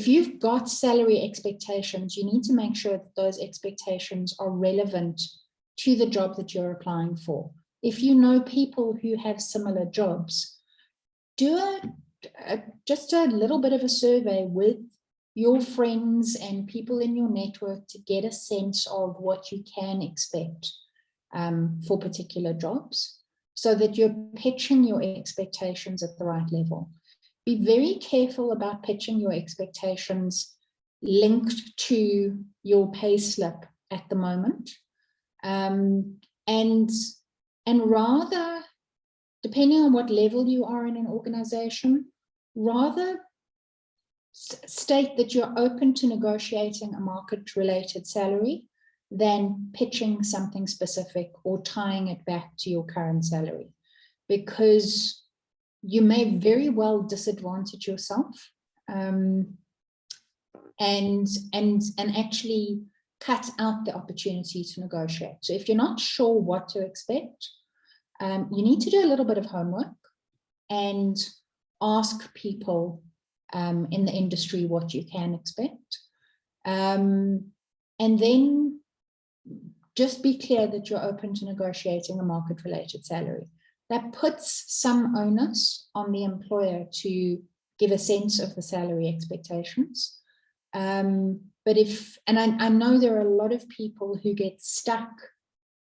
you've got salary expectations, you need to make sure that those expectations are relevant to the job that you're applying for. If you know people who have similar jobs, do just a little bit of a survey with your friends and people in your network to get a sense of what you can expect for particular jobs, so that you're pitching your expectations at the right level. Be very careful about pitching your expectations linked to your payslip at the moment. And rather, depending on what level you are in an organization, rather state that you're open to negotiating a market-related salary than pitching something specific or tying it back to your current salary, because you may very well disadvantage yourself and actually cut out the opportunity to negotiate. So if you're not sure what to expect, you need to do a little bit of homework and ask people in the industry what you can expect. And then just be clear that you're open to negotiating a market-related salary. That puts some onus on the employer to give a sense of the salary expectations. But I know there are a lot of people who get stuck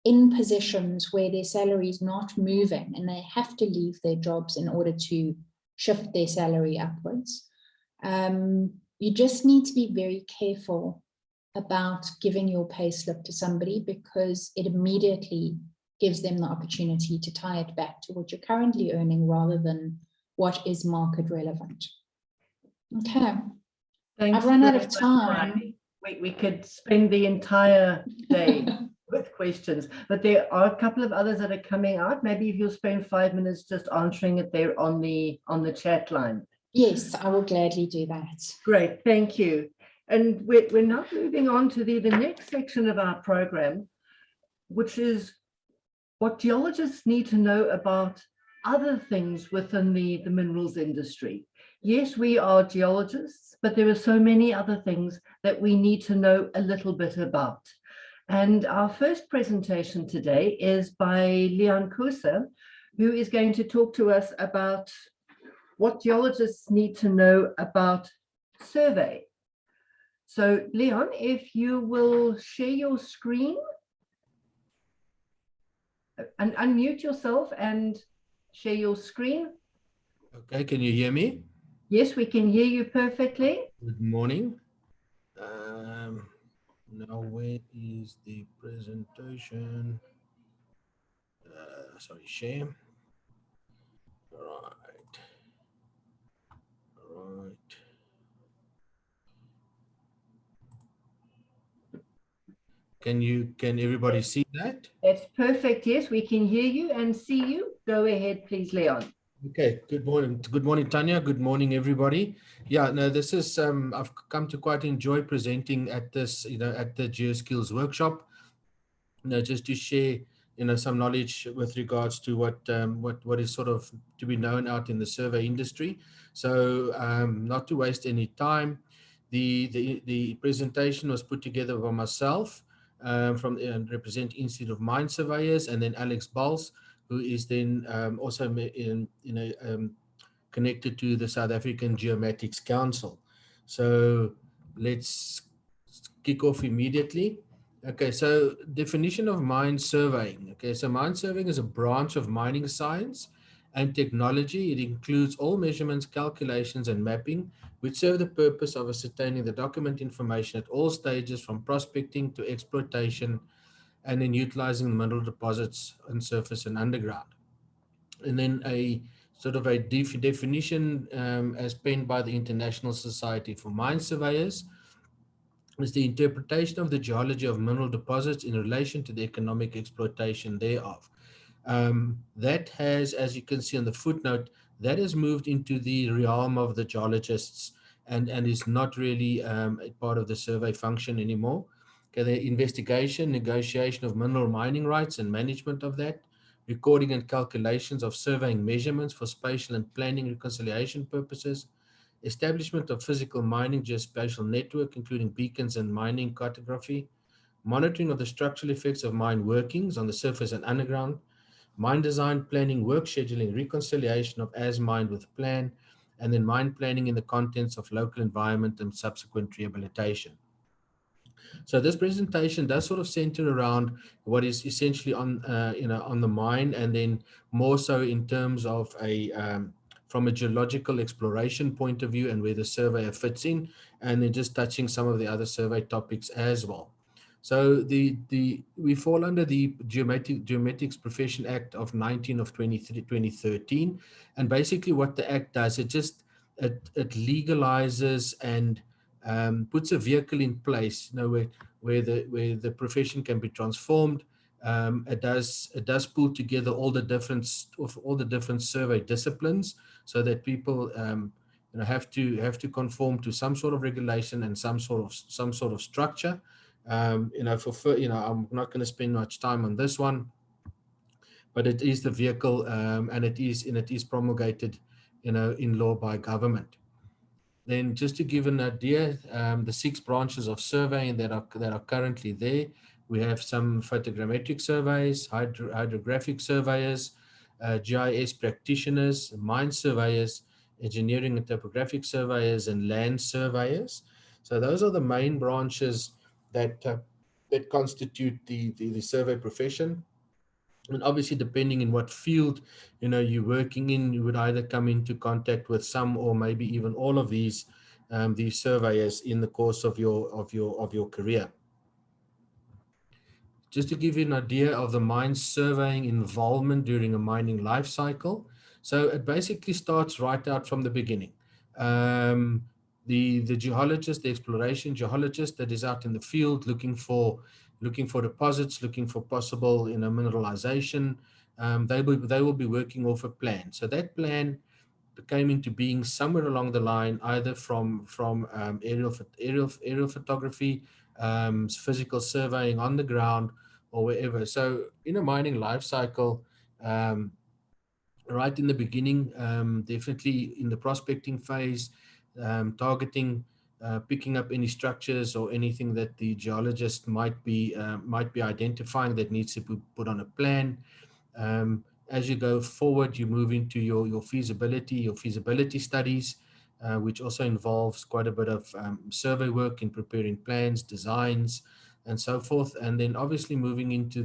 in positions where their salary is not moving and they have to leave their jobs in order to shift their salary upwards. You just need to be very careful about giving your payslip to somebody, because it immediately gives them the opportunity to tie it back to what you're currently earning rather than what is market relevant. Okay. Thanks I've run out very of much, time. Bryony. We could spend the entire day with questions, but there are a couple of others that are coming out. Maybe if you'll spend 5 minutes just answering it there on the chat line. Yes, I will gladly do that. Great, thank you. And we're now moving on to the next section of our program, which is what geologists need to know about other things within the minerals industry. Yes, we are geologists, but there are so many other things that we need to know a little bit about. And our first presentation today is by Leon Kusa, who is going to talk to us about what geologists need to know about survey. So Leon, if you will share your screen and unmute yourself and share your screen. Okay, can you hear me? Yes, we can hear you perfectly. Good morning. Now where is the presentation? Sorry, share. Right. Can everybody see that? That's perfect. Yes, we can hear you and see you. Go ahead, please, Leon. Okay, good morning. Good morning, Tanya. Good morning, everybody. Yeah, no, this is, I've come to quite enjoy presenting at this, at the Geoskills Workshop, just to share, some knowledge with regards to what is sort of to be known out in the survey industry. So not to waste any time, the presentation was put together by myself from represent Institute of Mine Surveyors, and then Alex Bals, who is then also connected to the South African Geomatics Council. So let's kick off immediately. Okay, so definition of mine surveying. Okay, so mine surveying is a branch of mining science and technology. It includes all measurements, calculations, and mapping, which serve the purpose of ascertaining the document information at all stages from prospecting to exploitation, and then utilizing the mineral deposits on surface and underground. And then a sort of a definition as penned by the International Society for Mine Surveyors is the interpretation of the geology of mineral deposits in relation to the economic exploitation thereof. That has, as you can see on the footnote, that has moved into the realm of the geologists and is not really a part of the survey function anymore. Okay, the investigation, negotiation of mineral mining rights and management of that, recording and calculations of surveying measurements for spatial and planning reconciliation purposes, establishment of physical mining geospatial network, including beacons and mining cartography, monitoring of the structural effects of mine workings on the surface and underground, mine design, planning, work scheduling, reconciliation of as mined with plan, and then mine planning in the contents of local environment and subsequent rehabilitation. So this presentation does sort of center around what is essentially on, on the mine, and then more so in terms of from a geological exploration point of view and where the surveyor fits in, and then just touching some of the other survey topics as well. So we fall under the Geomatics Profession Act of 19 of 2013, and basically what the act does, it legalizes and puts a vehicle in place, where the profession can be transformed. It does pull together all the different survey disciplines, so that people have to conform to some sort of regulation and some sort of structure. I'm not going to spend much time on this one, but it is the vehicle, and it is promulgated, in law by government. Then, just to give an idea, the 6 branches of surveying that are currently there, we have some photogrammetric surveys, hydrographic surveyors, GIS practitioners, mine surveyors, engineering and topographic surveyors, and land surveyors. So those are the main branches that constitute the survey profession. And obviously, depending in what field you're working in, you would either come into contact with some or maybe even all of these surveyors in the course of your career. Just to give you an idea of the mine surveying involvement during a mining life cycle. So it basically starts right out from the beginning. The geologist, the exploration geologist that is out in the field looking for deposits, looking for possible mineralization, they will be working off a plan. So that plan came into being somewhere along the line, either from aerial photography, physical surveying on the ground, or wherever. So in a mining life cycle, right in the beginning, definitely in the prospecting phase, targeting, picking up any structures or anything that the geologist might be identifying that needs to be put on a plan. As you go forward, you move into your feasibility studies, which also involves quite a bit of survey work in preparing plans, designs, and so forth. And then obviously moving into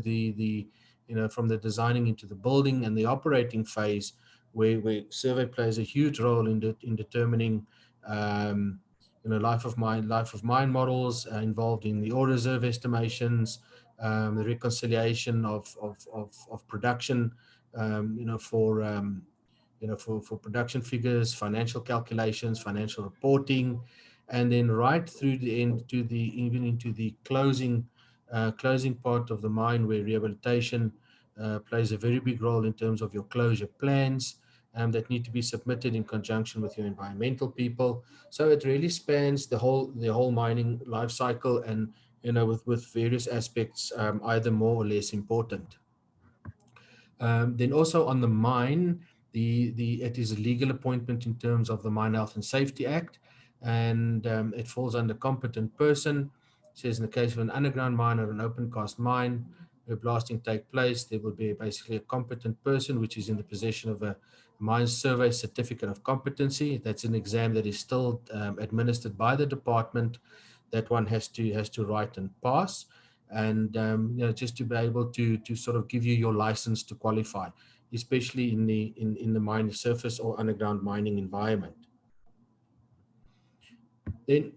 from the designing into the building and the operating phase, where survey plays a huge role in determining life of mine models, involved in the ore reserve estimations, the reconciliation of production, for production figures, financial calculations, financial reporting, and then right through the end to even into the closing part of the mine, where rehabilitation plays a very big role in terms of your closure plans that need to be submitted in conjunction with your environmental people. So it really spans the whole mining life cycle, and with various aspects, either more or less important. Then also on the mine, it is a legal appointment in terms of the Mine Health and Safety Act, and it falls under competent person. It says in the case of an underground mine or an open cast mine where blasting take place, there will be basically a competent person which is in the possession of a mine survey certificate of competency. That's an exam that is still administered by the department that one has to write and pass. and just to be able to sort of give you your license to qualify, especially in the mine surface or underground mining environment. Then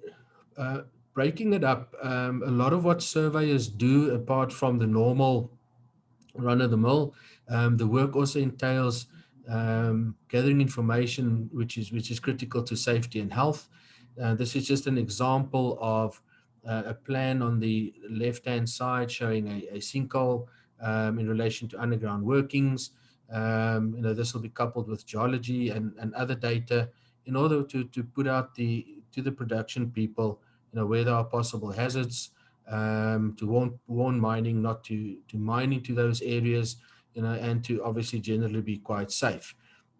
breaking it up, a lot of what surveyors do, apart from the normal run-of-the-mill, the work also entails gathering information which is critical to safety and health. This is just an example of a plan on the left-hand side showing a sinkhole in relation to underground workings. This will be coupled with geology and other data in order to put out to the production people, where there are possible hazards, to warn mining not to mine into those areas, and to obviously generally be quite safe.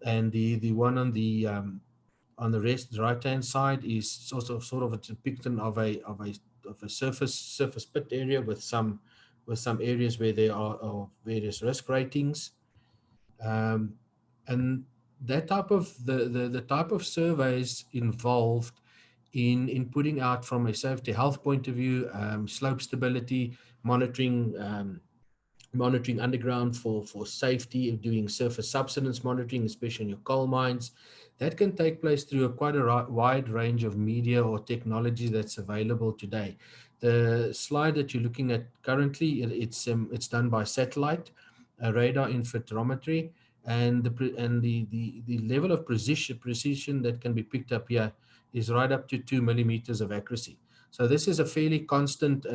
And the one on the right hand side is sort of a depiction of a surface pit area with some areas where there are various risk ratings, and that type of the type of surveys involved in putting out from a safety health point of view, slope stability, monitoring underground for safety, of doing surface subsidence monitoring, especially in your coal mines. That can take place through quite a wide range of media or technology that's available today. The slide that you're looking at currently, it's done by satellite, radar interferometry, and the level of precision that can be picked up here is right up to 2 millimeters of accuracy. So this is a fairly constant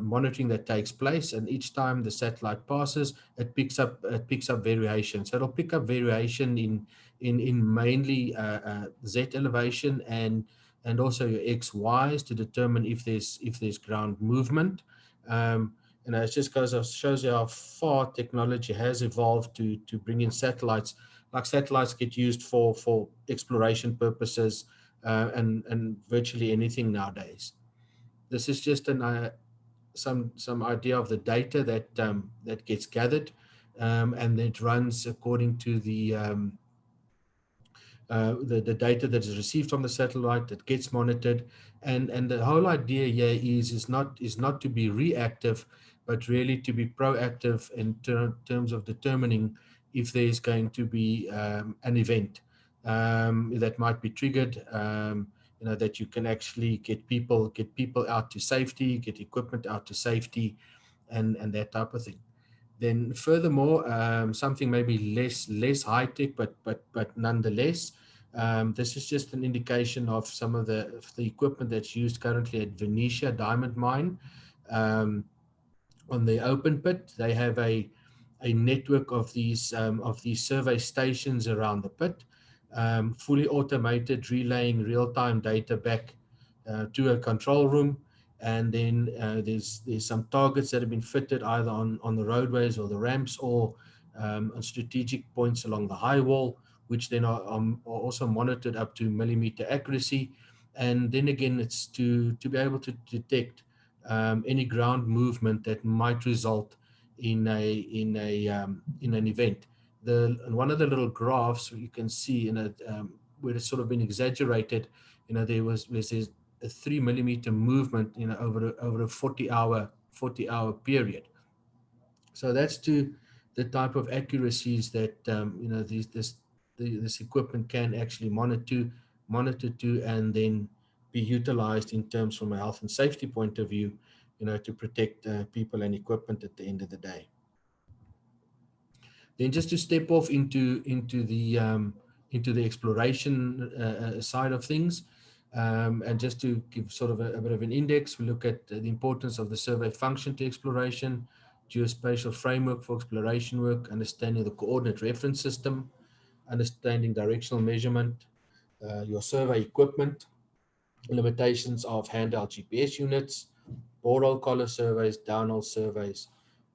monitoring that takes place, and each time the satellite passes, it picks up variation. So it'll pick up variation in mainly Z elevation and also your XYs to determine if there's ground movement. It just shows you how far technology has evolved to bring in satellites. Like satellites get used for exploration purposes and virtually anything nowadays. This is just some idea of the data that gets gathered, and it runs according to the data that is received from the satellite that gets monitored, and the whole idea here is not to be reactive, but really to be proactive in terms of determining if there is going to be an event that might be triggered. That you can actually get people out to safety, get equipment out to safety, and that type of thing. Then furthermore, something maybe less high tech, but nonetheless, this is just an indication of some of the equipment that's used currently at Venetia Diamond Mine. On the open pit, they have a network of these survey stations around the pit, fully automated, relaying real-time data back to a control room. And then there's some targets that have been fitted either on the roadways or the ramps, or on strategic points along the high wall, which then are also monitored up to millimeter accuracy. And then again, it's to be able to detect any ground movement that might result in an event. One of the little graphs you can see in it, where it's sort of been exaggerated, there's a 3 millimeter movement, over a 40-hour period. So that's to the type of accuracies that this equipment can actually monitor to, and then be utilized in terms from a health and safety point of view, to protect people and equipment at the end of the day. Then just to step off into the exploration side of things, and just to give sort of a bit of an index, we look at the importance of the survey function to exploration, geospatial framework for exploration work, understanding the coordinate reference system, understanding directional measurement, your survey equipment, limitations of handheld GPS units, Boreal collar surveys, downhole surveys,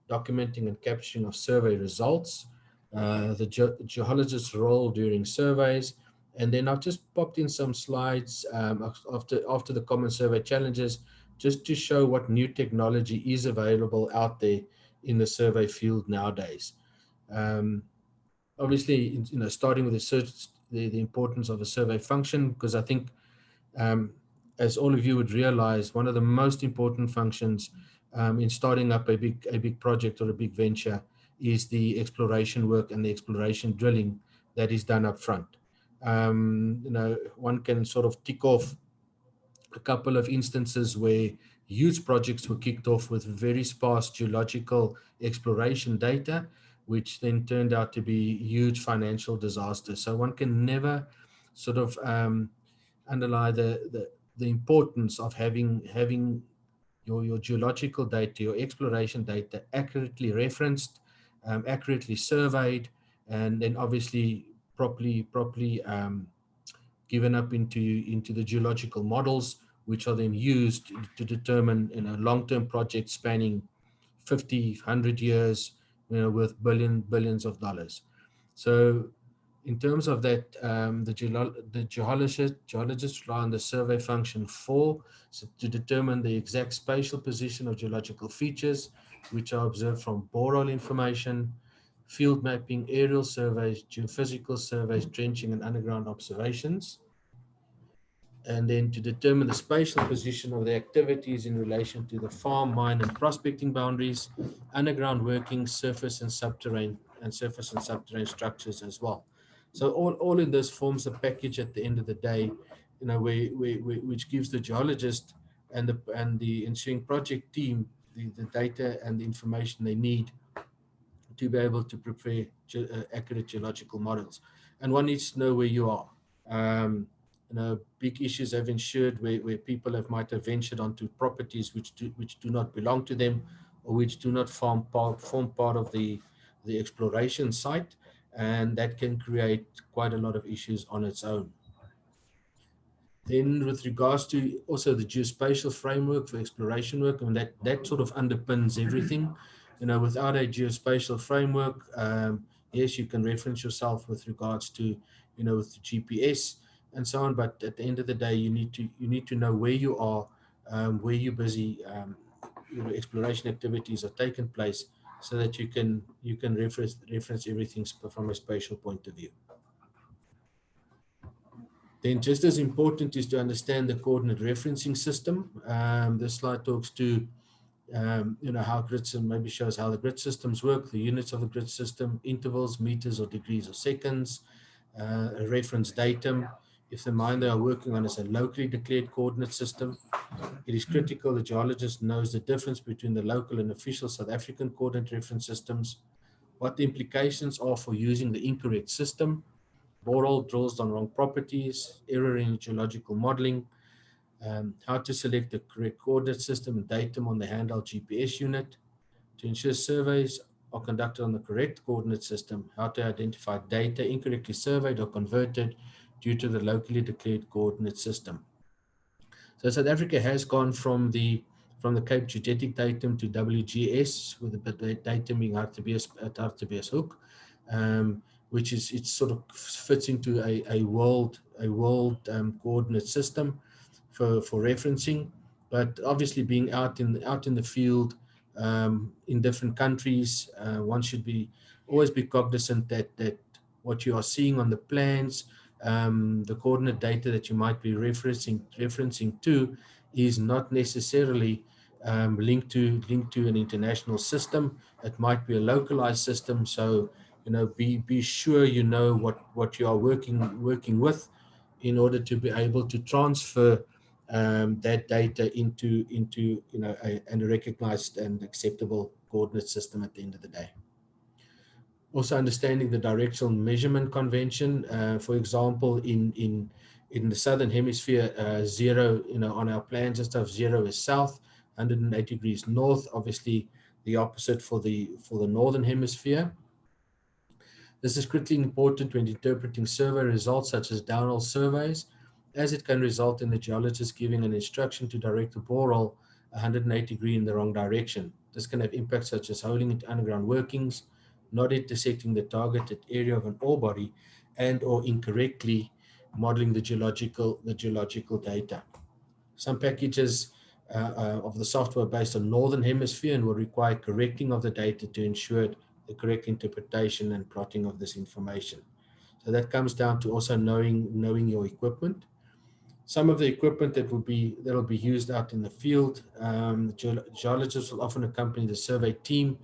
documenting and capturing of survey results, the geologist's role during surveys, and then I've just popped in some slides after the common survey challenges, just to show what new technology is available out there in the survey field nowadays. Obviously, starting with the importance of a survey function, because I think as all of you would realize, one of the most important functions in starting up a big project or a big venture is the exploration work and the exploration drilling that is done up front. One can sort of tick off a couple of instances where huge projects were kicked off with very sparse geological exploration data, which then turned out to be huge financial disasters. So one can never sort of underlie the importance of having your geological data, your exploration data accurately referenced, accurately surveyed, and then obviously properly given up into the geological models, which are then used to determine long-term projects spanning 50, 100 years, with billions of dollars. So in terms of that, the geologists rely on the survey function to determine the exact spatial position of geological features, which are observed from boreal information, field mapping, aerial surveys, geophysical surveys, drenching, and underground observations. And then to determine the spatial position of the activities in relation to the farm, mine, and prospecting boundaries, underground workings, surface and subterranean structures as well. So all in this forms a package at the end of the day, which gives the geologist and the ensuing project team the data and the information they need to be able to prepare accurate geological models. And one needs to know where you are. Big issues have ensued where people might have ventured onto properties which do not belong to them, or which do not form part of the exploration site, and that can create quite a lot of issues on its own. Then with regards to also the geospatial framework for exploration work, and that sort of underpins everything. Without a geospatial framework, yes, you can reference yourself with regards to, with the GPS and so on, but at the end of the day, you need to know where you are, where you're busy, exploration activities are taking place, so that you can reference everything from a spatial point of view. Then just as important is to understand the coordinate referencing system. This slide talks to, how grids, and maybe shows how the grid systems work, the units of the grid system, intervals, meters or degrees or seconds, a reference datum. If the mine they are working on is a locally declared coordinate system, it is critical the geologist knows the difference between the local and official South African coordinate reference systems, what the implications are for using the incorrect system, Boreal drills on wrong properties, error in geological modeling, how to select the correct coordinate system and datum on the handheld GPS unit, to ensure surveys are conducted on the correct coordinate system, how to identify data incorrectly surveyed or converted due to the locally declared coordinate system. So South Africa has gone from the Cape Geodetic datum to WGS, with the datum being RTBS hook, which is, it sort of fits into a world coordinate system for referencing. But obviously, being out in the field in different countries, one should always be cognizant that what you are seeing on the plans, the coordinate data that you might be referencing to, is not necessarily linked to an international system. It might be a localized system. So be sure you know what you are working with, in order to be able to transfer that data into a recognized and acceptable coordinate system at the end of the day. Also understanding the directional measurement convention. For example, in the southern hemisphere, 0, on our plans and stuff, 0 is south, 180 degrees north. Obviously, the opposite for the northern hemisphere. This is critically important when interpreting survey results such as downhole surveys, as it can result in the geologist giving an instruction to direct the borehole 180 degrees in the wrong direction. This can have impacts such as holding into underground workings, not intersecting the targeted area of an ore body, and or incorrectly modeling the geological data. Some packages of the software based on northern hemisphere and will require correcting of the data to ensure the correct interpretation and plotting of this information. So that comes down to also knowing your equipment. Some of the equipment that'll be used out in the field. Geologists will often accompany the survey team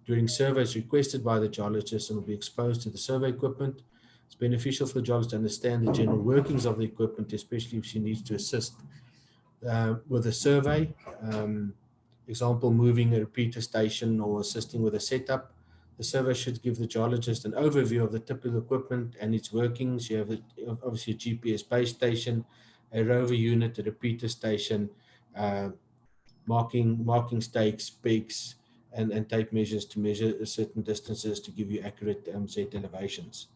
during surveys requested by the geologist and will be exposed to the survey equipment. It's beneficial for the geologist to understand the general workings of the equipment, especially if she needs to assist with a survey. Example, moving a repeater station or assisting with a setup. The survey should give the geologist an overview of the typical equipment and its workings. You have obviously a GPS base station, a rover unit, a repeater station, marking stakes, peaks, and tape measures to measure certain distances to give you accurate Z elevations.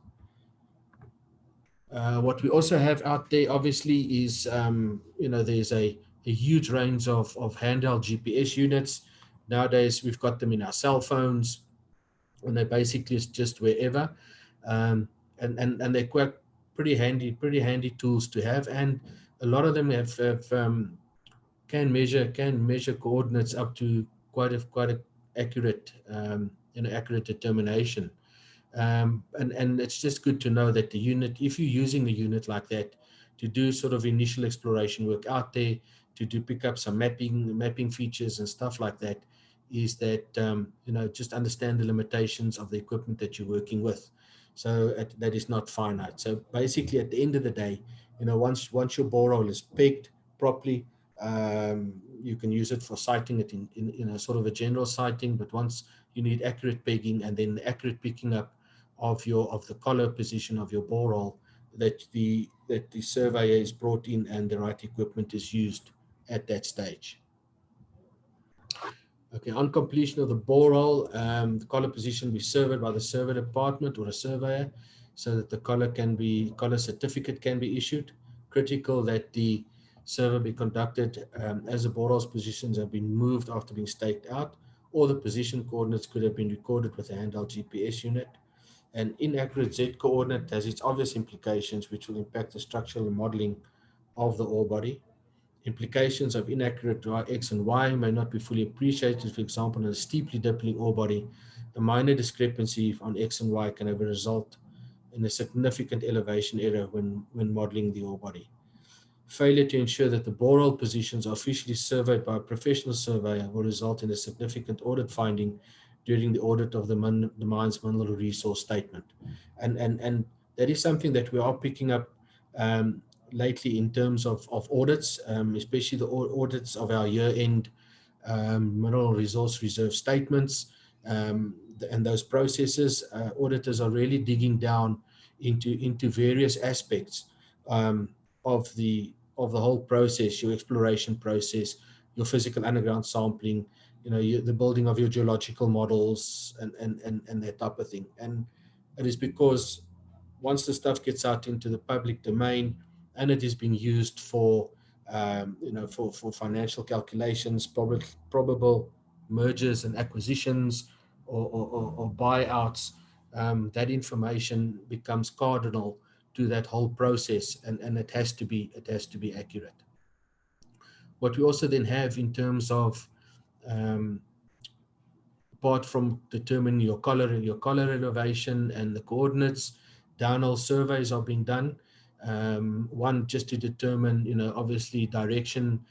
What we also have out there, obviously, is there's a huge range of handheld GPS units. Nowadays, we've got them in our cell phones, and they're basically just wherever, and they're quite pretty handy tools to have, and a lot of them can measure coordinates up to quite a accurate accurate determination. And it's just good to know that the unit, if you're using a unit like that to do sort of initial exploration work out there, to pick up some mapping features and stuff like that, is that just understand the limitations of the equipment that you're working with. So that is not finite. So basically, at the end of the day, once your borehole is pegged properly, you can use it for siting it in a sort of a general siting. But once you need accurate pegging and then the accurate picking up of the collar position of your borehole, that the surveyor is brought in and the right equipment is used at that stage. Okay, on completion of the borehole, the collar position will be surveyed by the survey department or a surveyor, so that the collar certificate can be issued. Critical that the survey be conducted as the borehole's positions have been moved after being staked out, or the position coordinates could have been recorded with a handheld GPS unit. An inaccurate Z coordinate has its obvious implications, which will impact the structural modeling of the ore body. Implications of inaccurate X and Y may not be fully appreciated. For example, in a steeply dipping ore body, a minor discrepancy on X and Y can have a result in a significant elevation error when modeling the ore body. Failure to ensure that the borehole positions are officially surveyed by a professional surveyor will result in a significant audit finding during the audit of the mine's mineral resource statement. And that is something that we are picking up lately in terms of audits, especially the audits of our year-end mineral resource reserve statements and those processes. Auditors are really digging down into various aspects of the whole process, your exploration process, your physical underground sampling, the building of your geological models and that type of thing. And it is because once the stuff gets out into the public domain and it is being used for financial calculations, probable mergers and acquisitions or buyouts, that information becomes cardinal to that whole process, and it has to be accurate. What we also then have in terms of apart from determining your collar elevation and the coordinates, downhole surveys are being done. One, just to determine, obviously direction,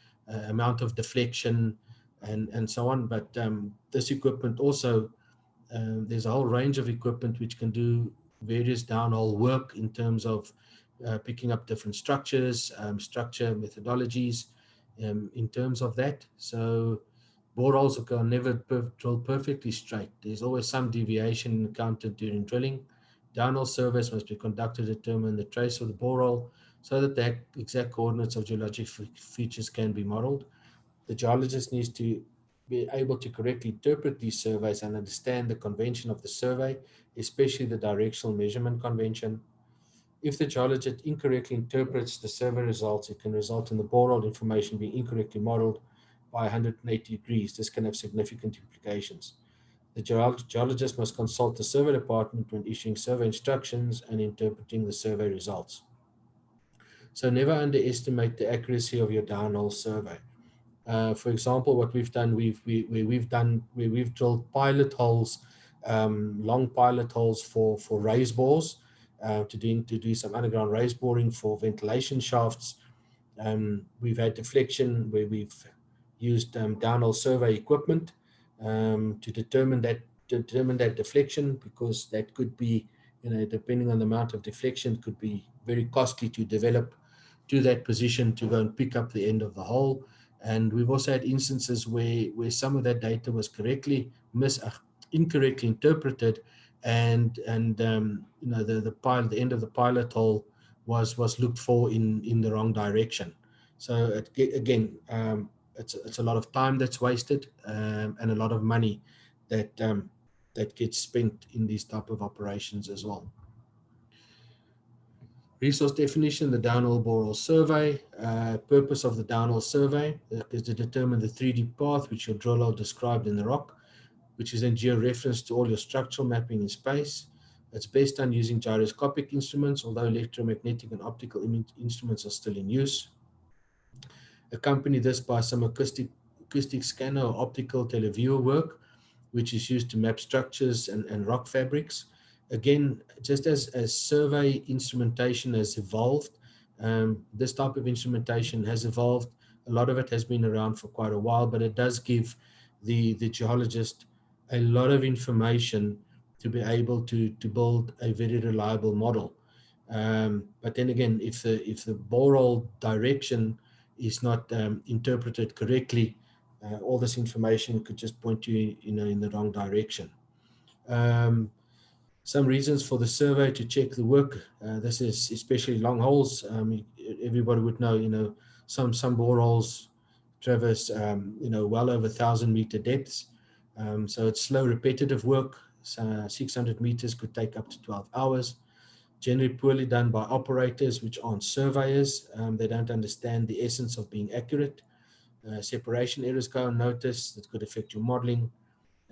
amount of deflection, and so on. But this equipment also, there's a whole range of equipment which can do various downhole work in terms of picking up different structures, structure methodologies in terms of that. So boreholes are never drill perfectly straight. There's always some deviation encountered during drilling. Downhole surveys must be conducted to determine the trace of the borehole so that the exact coordinates of geologic features can be modeled. The geologist needs to be able to correctly interpret these surveys and understand the convention of the survey, especially the directional measurement convention. If the geologist incorrectly interprets the survey results, it can result in the borehole information being incorrectly modeled by 180 degrees. This can have significant implications. The geologist must consult the survey department when issuing survey instructions and interpreting the survey results. So never underestimate the accuracy of your downhole survey. For example, what we've done, we've drilled pilot holes, long pilot holes for raise bores, to do some underground raise boring for ventilation shafts. We've had deflection where we've used downhole survey equipment to determine that deflection, because that could be, depending on the amount of deflection, could be very costly to develop to that position to go and pick up the end of the hole. And we've also had instances where some of that data was incorrectly interpreted, and the end of the pilot hole was looked for in the wrong direction. So again, it's a lot of time that's wasted, and a lot of money that gets spent in these type of operations as well. Resource definition, the downhole borehole survey. Purpose of the downhole survey is to determine the 3D path which your drill hole described in the rock, which is then geo-referenced to all your structural mapping in space. It's best done using gyroscopic instruments, although electromagnetic and optical instruments are still in use. Accompany this by some acoustic scanner or optical televiewer work, which is used to map structures and rock fabrics. Again, just as survey instrumentation has evolved, this type of instrumentation has evolved. A lot of it has been around for quite a while, but it does give the geologist a lot of information to be able to build a very reliable model. But then again, if the borehole direction is not interpreted correctly, all this information could just point you, in the wrong direction. Some reasons for the survey to check the work. This is especially long holes. Everybody would know, some boreholes traverse, well over 1,000-meter depths. So it's slow, repetitive work. 600 meters could take up to 12 hours. Generally poorly done by operators, which aren't surveyors. They don't understand the essence of being accurate. Separation errors go unnoticed that could affect your modeling.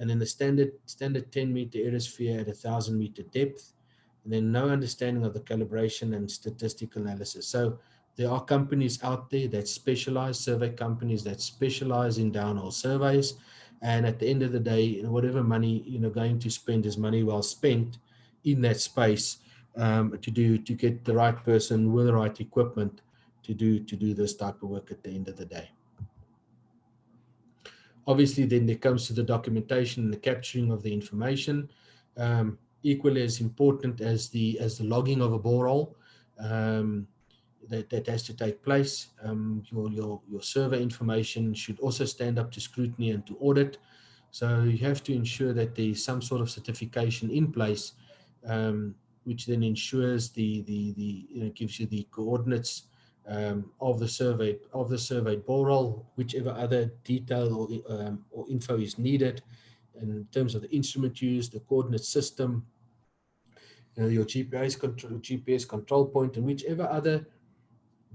And then the standard 10-meter aerosphere at 1,000-meter depth. And then no understanding of the calibration and statistical analysis. So there are companies out there that specialize, survey companies that specialize in downhole surveys. And at the end of the day, whatever money going to spend is money well spent in that space, to get the right person with the right equipment to do this type of work at the end of the day. Obviously, then it comes to the documentation and the capturing of the information. Equally as important as the logging of a borehole, that has to take place. Your survey information should also stand up to scrutiny and to audit. So you have to ensure that there is some sort of certification in place, which then ensures gives you the coordinates of the surveyed borehole, whichever other detail or info is needed in terms of the instrument used, the coordinate system, your GPS control point, and whichever other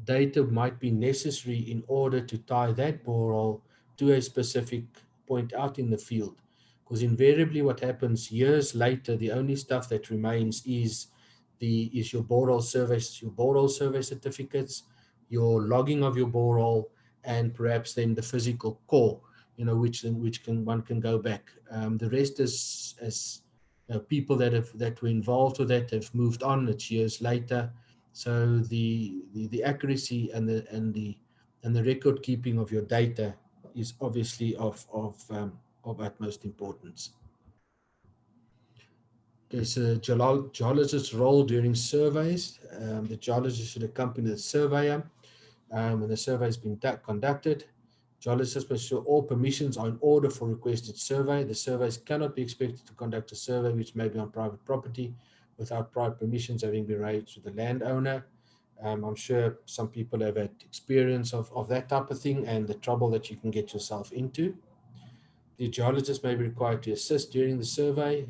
data might be necessary in order to tie that borehole to a specific point out in the field. Because invariably what happens years later, the only stuff that remains is your borehole survey certificates, your logging of your borehole, and perhaps then the physical core, which one can go back. The rest is as people that were involved with that have moved on. It's years later. So the accuracy and the record keeping of your data is obviously of utmost importance. There's a geologist's role during surveys. The geologist should accompany the surveyor when the survey has been conducted. Geologists must ensure all permissions are in order for requested survey. The surveys cannot be expected to conduct a survey which may be on private property without prior permissions having been raised with the landowner. I'm sure some people have had experience of that type of thing and the trouble that you can get yourself into. The geologist may be required to assist during the survey.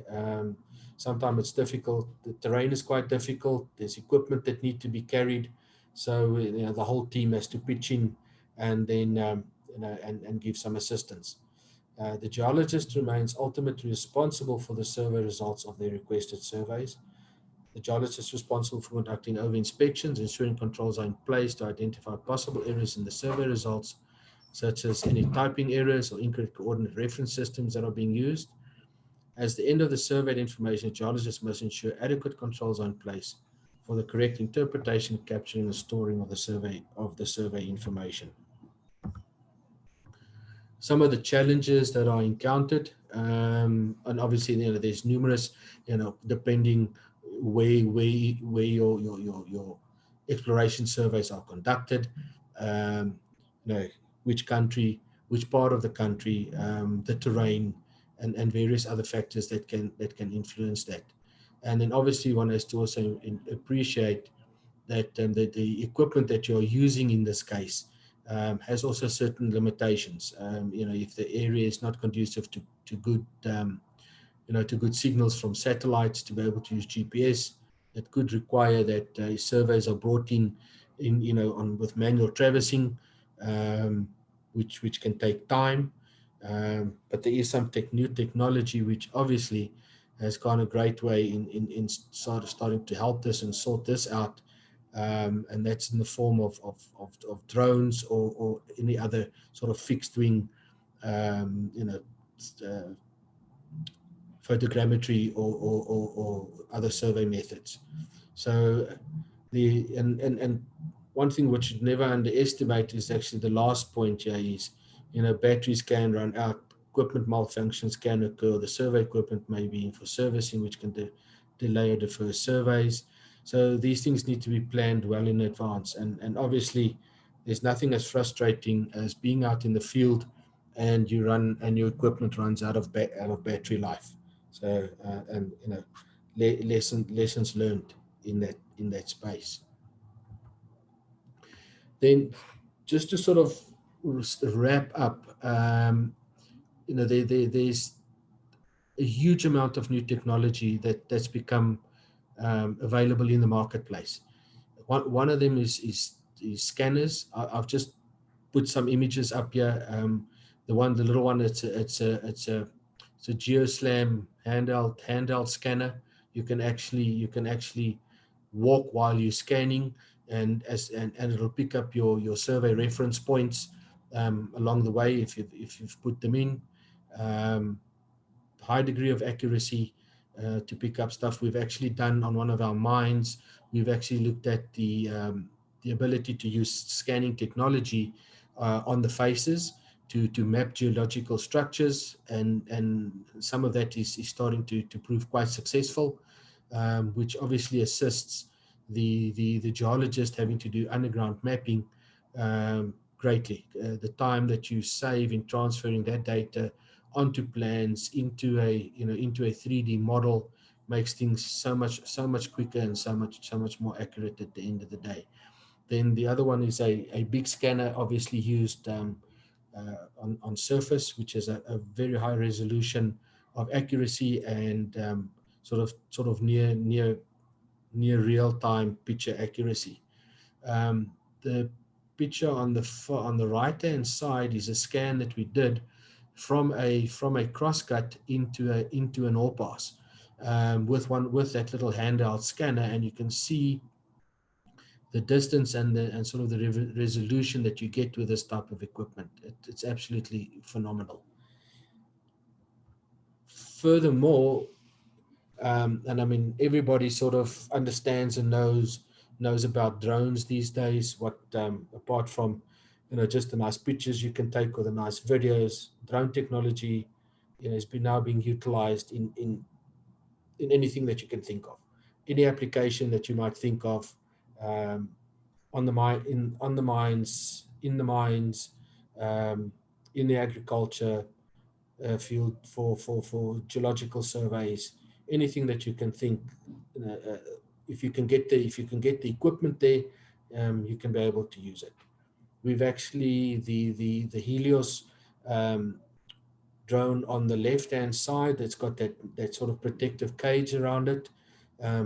Sometimes it's difficult. The terrain is quite difficult. There's equipment that need to be carried. So the whole team has to pitch in and then and give some assistance. The geologist remains ultimately responsible for the survey results of their requested surveys. The geologist is responsible for conducting over-inspections, ensuring controls are in place to identify possible errors in the survey results, such as any typing errors or incorrect coordinate reference systems that are being used. As the end of the surveyed information, geologists must ensure adequate controls are in place for the correct interpretation, capturing, and storing of the survey information. Some of the challenges that are encountered, and obviously, there's numerous, depending where your exploration surveys are conducted, which country, which part of the country, the terrain, and various other factors that can influence that. And then obviously one has to also appreciate that the equipment that you're using in this case has also certain limitations. If the area is not conducive to good, to good signals from satellites to be able to use GPS, it could require that surveys are brought in with manual traversing, which can take time. But there is some new technology which obviously has gone a great way in sort of starting to help this and sort this out. And that's in the form of drones or any other sort of fixed wing, photogrammetry or other survey methods. So and one thing which should never underestimate is actually the last point here is, batteries can run out, equipment malfunctions can occur, the survey equipment may be in for servicing, which can delay or defer surveys. So these things need to be planned well in advance. And obviously, there's nothing as frustrating as being out in the field and your equipment runs out of battery life. So lessons learned in that space. Then, just to sort of wrap up, there's a huge amount of new technology that's become available in the marketplace. One of them is scanners. I've just put some images up here. The little one, it's a GeoSlam handheld scanner. You can actually walk while you're scanning, and it'll pick up your survey reference points along the way if you've put them in. High degree of accuracy to pick up stuff. We've actually done on one of our mines. We've actually looked at the ability to use scanning technology on the faces to map geological structures, and some of that is starting to prove quite successful, which obviously assists the geologist having to do underground mapping greatly. The time that you save in transferring that data onto plans, into a 3D model, makes things so much quicker and so much more accurate at the end of the day. Then the other one is a big scanner, obviously used on surface, which is a very high resolution of accuracy and sort of near real-time picture accuracy. The picture on the right-hand side is a scan that we did from a crosscut into an ore pass with that little handheld scanner, and you can see the distance and sort of the resolution that you get with this type of equipment. It's absolutely phenomenal. Furthermore, and I mean, everybody sort of understands and knows about drones these days. What apart from just the nice pictures you can take or the nice videos, drone technology is now being utilized in anything that you can think of, any application that you might think of, on the mines, in the agriculture field, for geological surveys, anything that you can think. If you can get the equipment there, you can be able to use it. We've actually the Helios drone on the left-hand side that's got that sort of protective cage around it.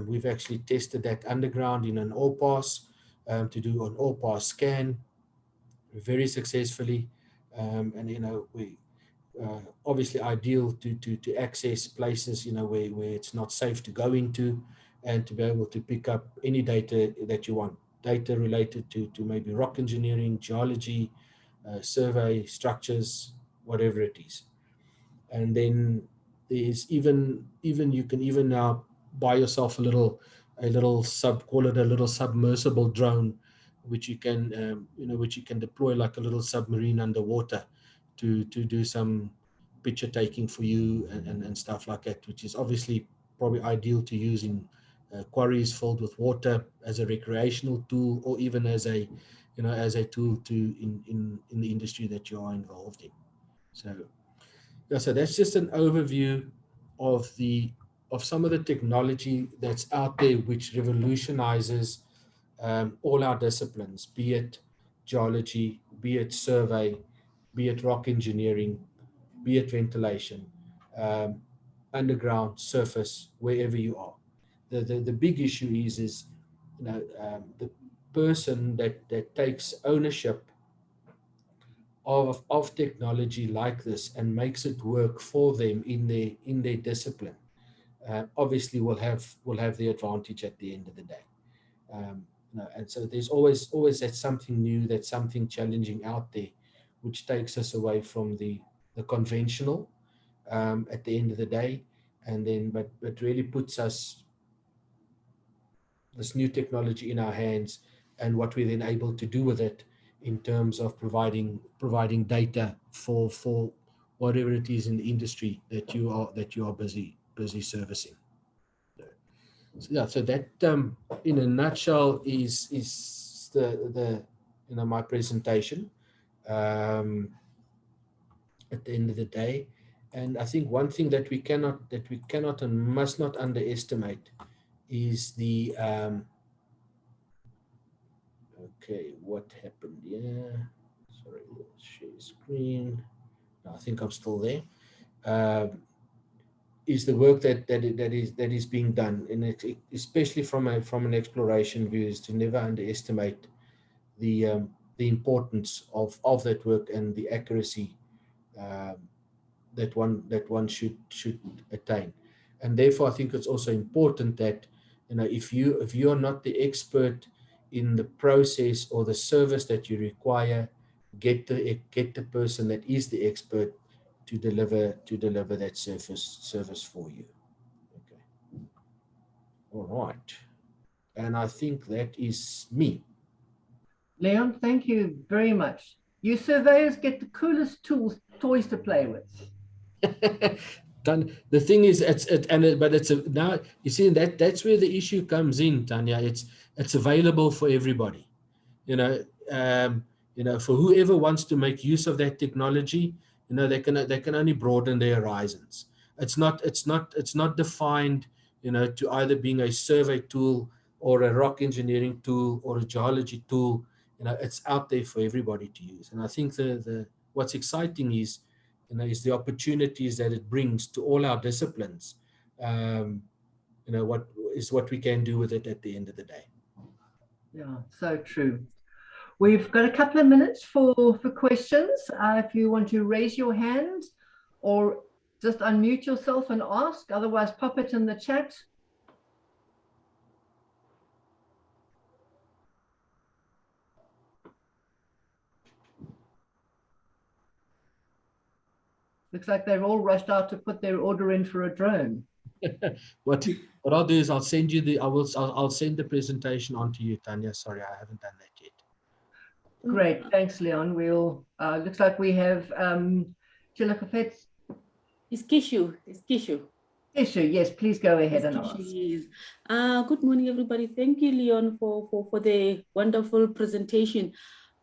We've actually tested that underground in an ore pass to do an ore pass scan very successfully, and we obviously ideal to access places where it's not safe to go into, and to be able to pick up any data that you want, data related to maybe rock engineering, geology, survey, structures, whatever it is. And then there's even you can even now buy yourself a little call it a little submersible drone, which you can which you can deploy like a little submarine underwater to do some picture taking for you and stuff like that, which is obviously probably ideal to use in quarries filled with water as a recreational tool, or even as a as a tool to in the industry that you are involved in. So yeah, so that's just an overview of some of the technology that's out there, which revolutionizes all our disciplines, be it geology, be it survey, be it rock engineering, be it ventilation, underground, surface, wherever you are. The big issue is the person that takes ownership of technology like this and makes it work for them in their discipline, obviously will have the advantage at the end of the day. And so there's always that something new, that something challenging out there, which takes us away from the conventional at the end of the day, and then but really puts us this new technology in our hands, and what we're then able to do with it in terms of providing data for whatever it is in the industry that you are busy servicing. So yeah, so that in a nutshell is the my presentation at the end of the day. And I think one thing that we cannot and must not underestimate is the okay, what happened? Yeah, sorry, let's share screen. No, I think I'm still there. Is the work that is being done, and especially from an exploration view, is to never underestimate the importance of that work and the accuracy that one should attain. And therefore, I think it's also important that if you are not the expert in the process or the service that you require, get the person that is the expert to deliver that service for you. Okay. All right. And I think that is me. Leon, thank you very much. You surveyors get the coolest toys to play with. Done. The thing is, now you see that's where the issue comes in, Tanya. It's available for everybody. For whoever wants to make use of that technology, they can only broaden their horizons. It's not defined, to either being a survey tool or a rock engineering tool or a geology tool. It's out there for everybody to use. And I think what's exciting is the opportunities that it brings to all our disciplines. What we can do with it at the end of the day. Yeah, so true. We've got a couple of minutes for questions. If you want to raise your hand or just unmute yourself and ask, otherwise pop it in the chat. Looks like they've all rushed out to put their order in for a drone. What I'll do is I'll send you I'll send the presentation on to you, Tanya. Sorry, I haven't done that yet. Great, thanks, Leon. We'll looks like we have Geological. It's Kishu. Kishu, yes, please go ahead and ask. Yes. Good morning, everybody. Thank you, Leon, for the wonderful presentation.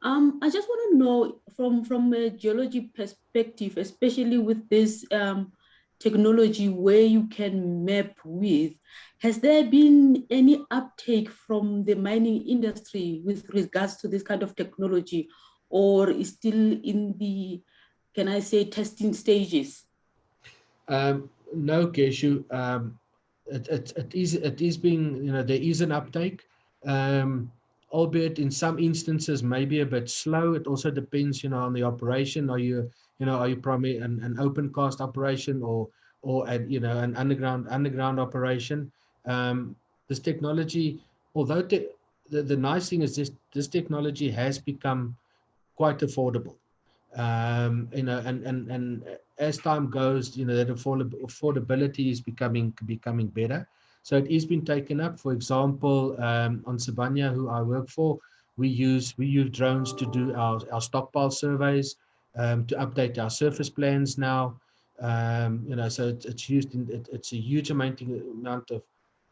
I just want to know from a geology perspective, especially with this technology where you can map with, has there been any uptake from the mining industry with regards to this kind of technology, or is still in the, can I say, testing stages? No, Keshu. It is being, there is an uptake, albeit in some instances maybe a bit slow. It also depends, on the operation. Are you probably an open cast operation or an underground operation? This technology, although the nice thing is this technology has become quite affordable. And as time goes, that affordability is becoming better. So it is been taken up. For example, on Sibanya, who I work for, we use drones to do our stockpile surveys, to update our surface plans now. So it's used in it's a huge amount of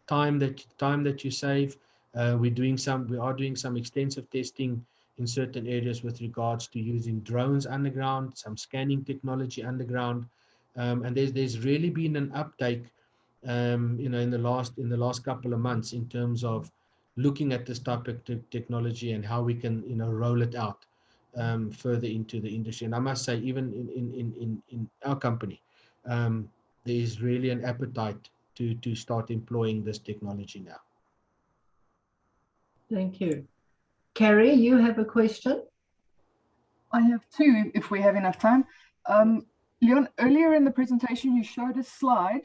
time that you save. We are doing some extensive testing in certain areas with regards to using drones underground, some scanning technology underground, and there's really been an uptake, in the last couple of months in terms of looking at this type of technology and how we can roll it out further into the industry. And I must say, even in our company, there is really an appetite to start employing this technology now. Thank you. Carrie, you have a question? I have two, if we have enough time. Leon, earlier in the presentation, you showed a slide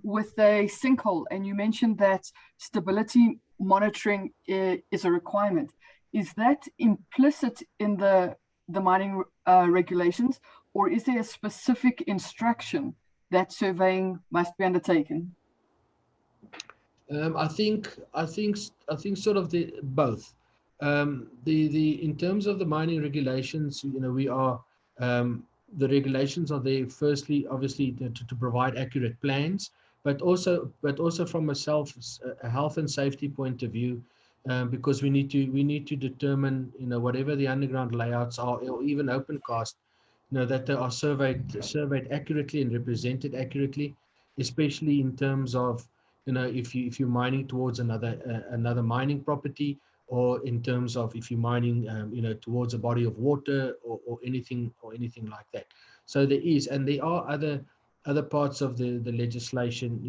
with a sinkhole, and you mentioned that stability monitoring is a requirement. Is that implicit in the mining regulations, or is there a specific instruction that surveying must be undertaken? I think sort of both. In terms of the mining regulations, we are the regulations are there firstly, obviously, to provide accurate plans, but also from a health and safety point of view, because we need to determine whatever the underground layouts are, or even open cast, that they are surveyed accurately and represented accurately, especially in terms of if you're mining towards another mining property, or in terms of if you're mining towards a body of water, or anything like that. So there are other parts of the legislation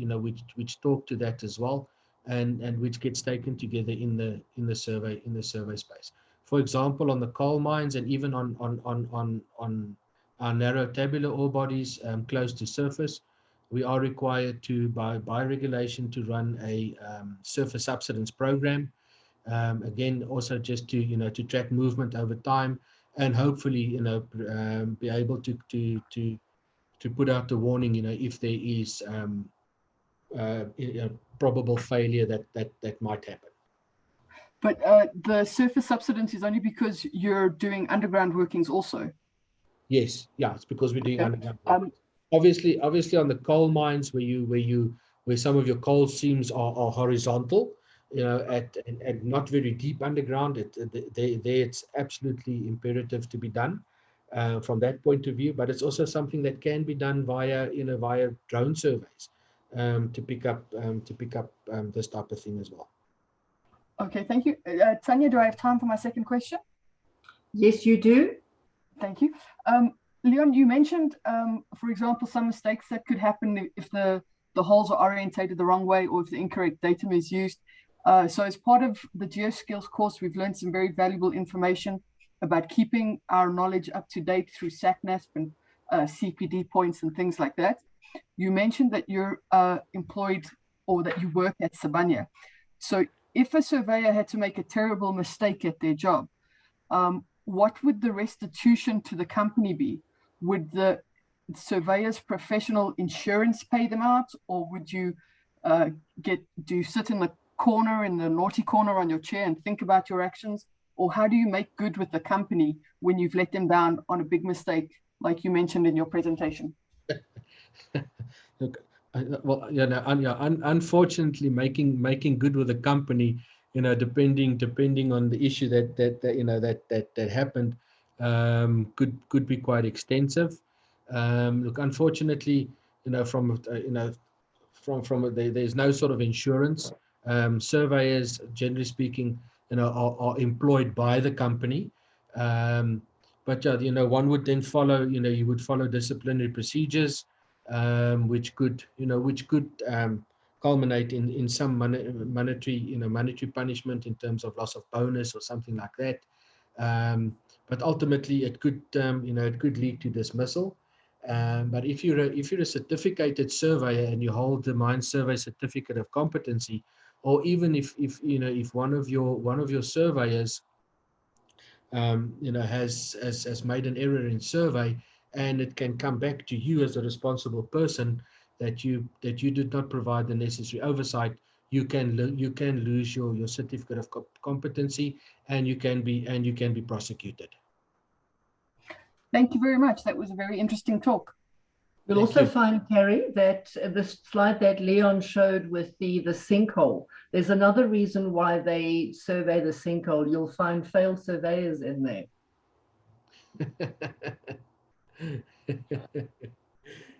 which talk to that as well, and which gets taken together in the survey space. For example, on the coal mines, and even on our narrow tabular ore bodies close to surface, we are required to, by regulation, to run a surface subsidence program. Again, also just to track movement over time, and hopefully be able to put out the warning if there is probable failure that might happen. But the surface subsidence is only because you're doing underground workings also. Yes, yeah, it's because we're doing Okay. underground workings. Obviously on the coal mines where some of your coal seams are horizontal, at not very deep underground, it's absolutely imperative to be done from that point of view. But it's also something that can be done via drone surveys to pick up this type of thing as well. Okay, thank you. Tanya, do I have time for my second question? Yes, you do. Thank you. Leon, you mentioned, for example, some mistakes that could happen if the holes are orientated the wrong way, or if the incorrect datum is used. So as part of the Geoskills course, we've learned some very valuable information about keeping our knowledge up to date through SATNASP and CPD points and things like that. You mentioned that you're employed, or that you work at Sibanya. So if a surveyor had to make a terrible mistake at their job, what would the restitution to the company be? Would the surveyor's professional insurance pay them out, or would you do you sit in the corner, in the naughty corner on your chair, and think about your actions? Or how do you make good with the company when you've let them down on a big mistake, like you mentioned in your presentation? Look, unfortunately, making good with the company, depending on the issue that happened, could be quite extensive. Look, unfortunately, there's no sort of insurance. Surveyors, generally speaking, are employed by the company. But one would then follow, you would follow disciplinary procedures, which could culminate in some monetary punishment in terms of loss of bonus or something like that. But ultimately, it could lead to dismissal. But if you're a certificated surveyor and you hold the mine survey certificate of competency, or even if one of your surveyors has made an error in survey, and it can come back to you as a responsible person, that you did not provide the necessary oversight, you can lose your certificate of competency, and you can be prosecuted. Thank you very much. That was a very interesting talk. You'll also find, Carrie, that the slide that Leon showed with the sinkhole, there's another reason why they survey the sinkhole. You'll find failed surveyors in there.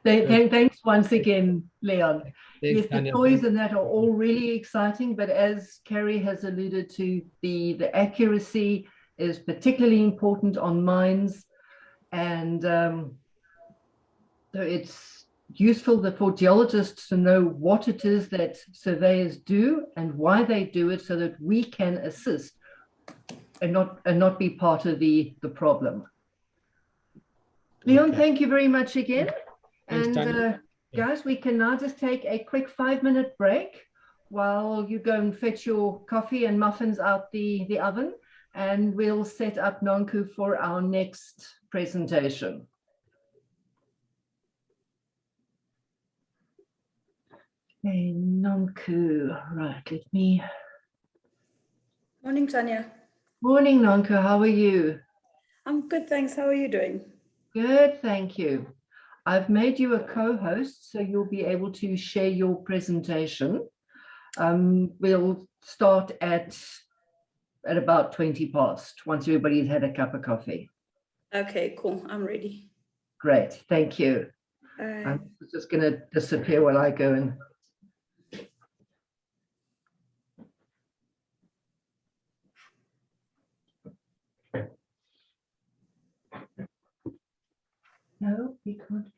Thanks once again, Leon. Thanks, yes, Tanya. the toys and that are all really exciting, but as Carrie has alluded to, the accuracy is particularly important on mines, and so it's useful for geologists to know what it is that surveyors do and why they do it, so that we can assist and not be part of the problem. Leon, Okay. thank you very much again. Thanks, And Tanya. guys, we can now just take a quick 5-minute break while you go and fetch your coffee and muffins out the oven, and we'll set up Nonku for our next presentation. Okay, Nonku, right, let me. Morning, Tanya. Morning, Nonku, how are you? I'm good, thanks. How are you doing? Good, thank you. I've made you a co-host, so you'll be able to share your presentation. We'll start at about 20 past, once everybody's had a cup of coffee. Okay, cool. I'm ready. Great, thank you. I'm just going to disappear while I go and. No, we can't.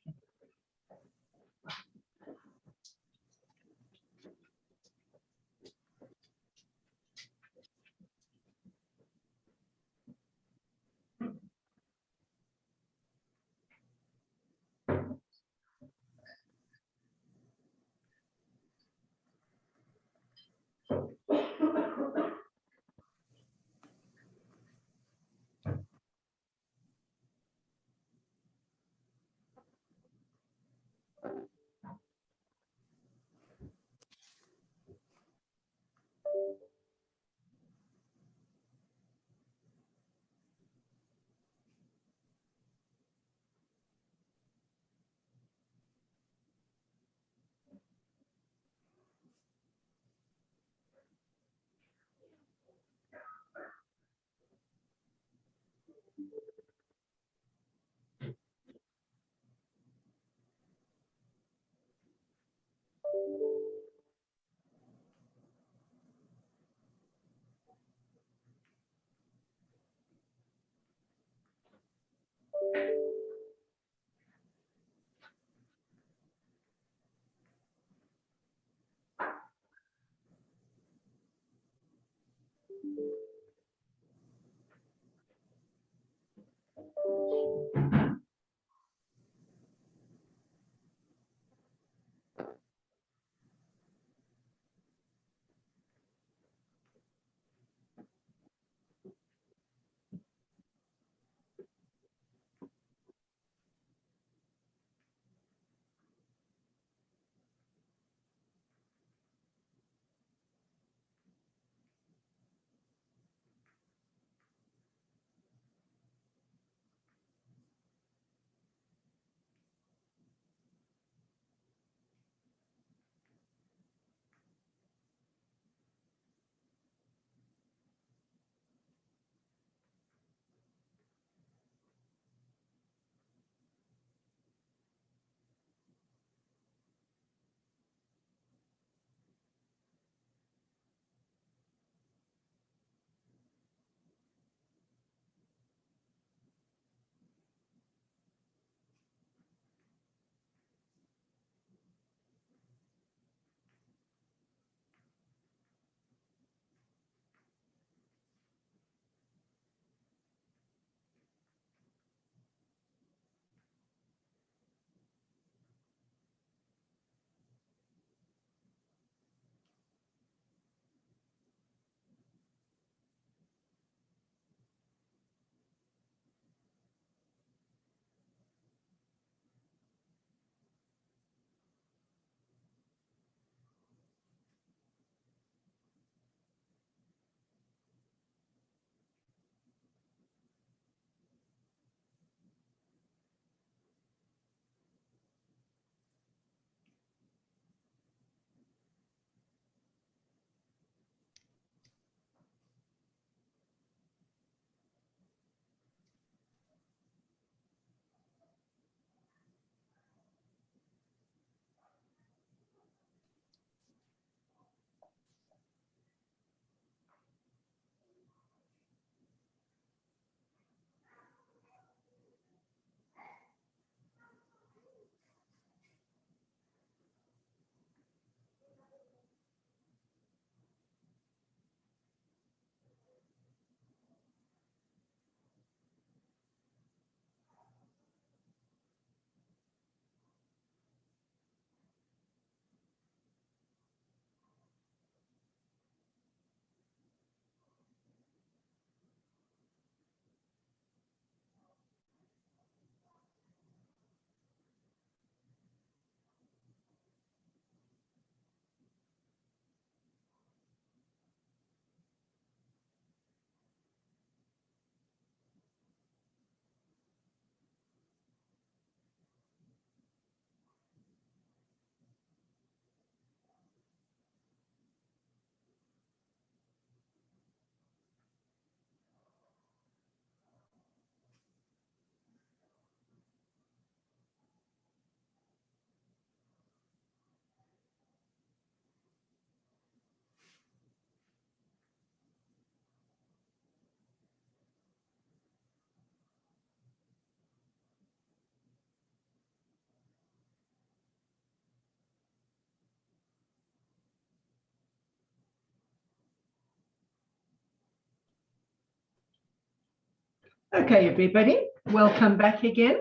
Okay, everybody, welcome back again.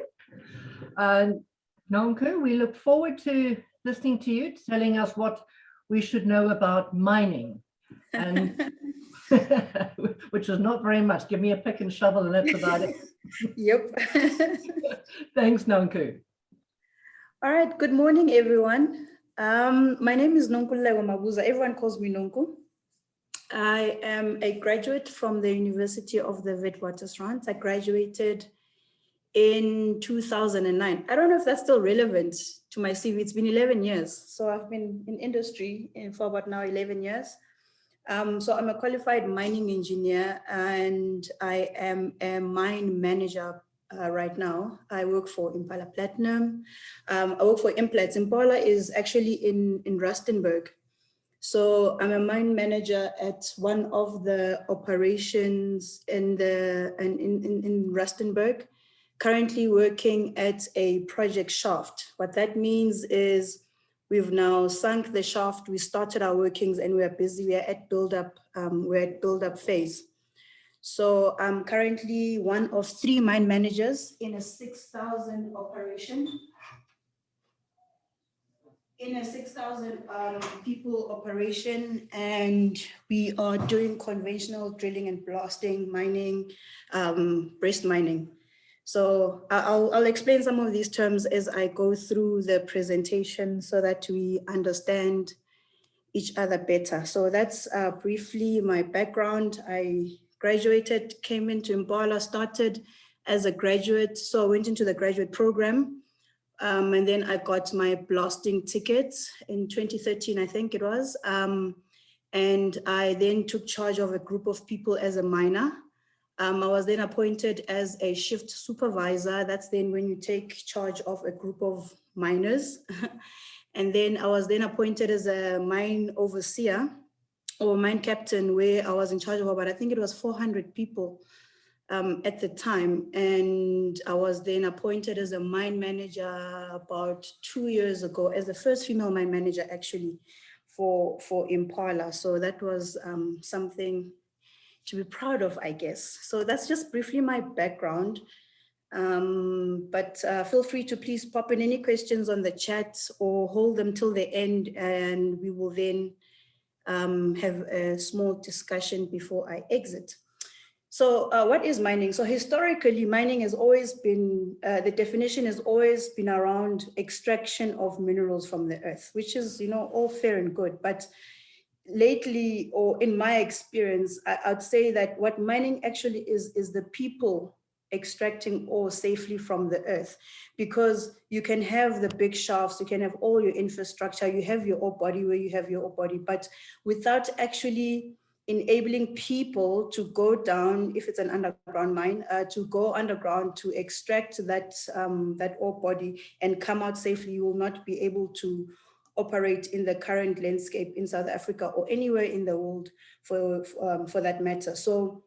Nonku, we look forward to listening to you, telling us what we should know about mining, and which is not very much. Give me a pick and shovel and that's about it. Yep. Thanks, Nonku. All right, good morning, everyone. My name is Nonkululeko Mabuza. Everyone calls me Nonku. I am a graduate from the University of the Witwatersrand. I graduated in 2009. I don't know if that's still relevant to my CV. It's been 11 years. So I've been in industry for about now 11 years. So I'm a qualified mining engineer and I am a mine manager right now. I work for Impala Platinum. I work for Implats. Impala is actually in Rustenburg. So I'm a mine manager at one of the operations in Rustenburg, currently working at a project shaft. What that means is we've now sunk the shaft, we started our workings and we are busy, we're at build-up phase. So I'm currently one of 3 mine managers in a 6,000 operation. In a 6,000 people operation, and we are doing conventional drilling and blasting, mining, breast mining. So I'll explain some of these terms as I go through the presentation so that we understand each other better. So that's briefly my background. I graduated, came into Impala, started as a graduate. So I went into the graduate program. And then I got my blasting ticket in 2013, I think it was. And I then took charge of a group of people as a miner. I was then appointed as a shift supervisor. That's then when you take charge of a group of miners. And then I was then appointed as a mine overseer or mine captain, where I was in charge of about, I think it was 400 people at the time. And I was then appointed as a mine manager about 2 years ago, as the first female mine manager actually for Impala. So that was something to be proud of, I guess. So that's just briefly my background. But feel free to please pop in any questions on the chat or hold them till the end, and we will then have a small discussion before I exit. So what is mining? So historically, mining has always been, the definition has always been around extraction of minerals from the earth, which is, you know, all fair and good. But lately, or in my experience, I'd say that what mining actually is the people extracting ore safely from the earth, because you can have the big shafts, you can have all your infrastructure, you have your ore body where you have your ore body, but without actually enabling people to go down, if it's an underground mine, to go underground to extract that, that ore body and come out safely, you will not be able to operate in the current landscape in South Africa or anywhere in the world for that matter. So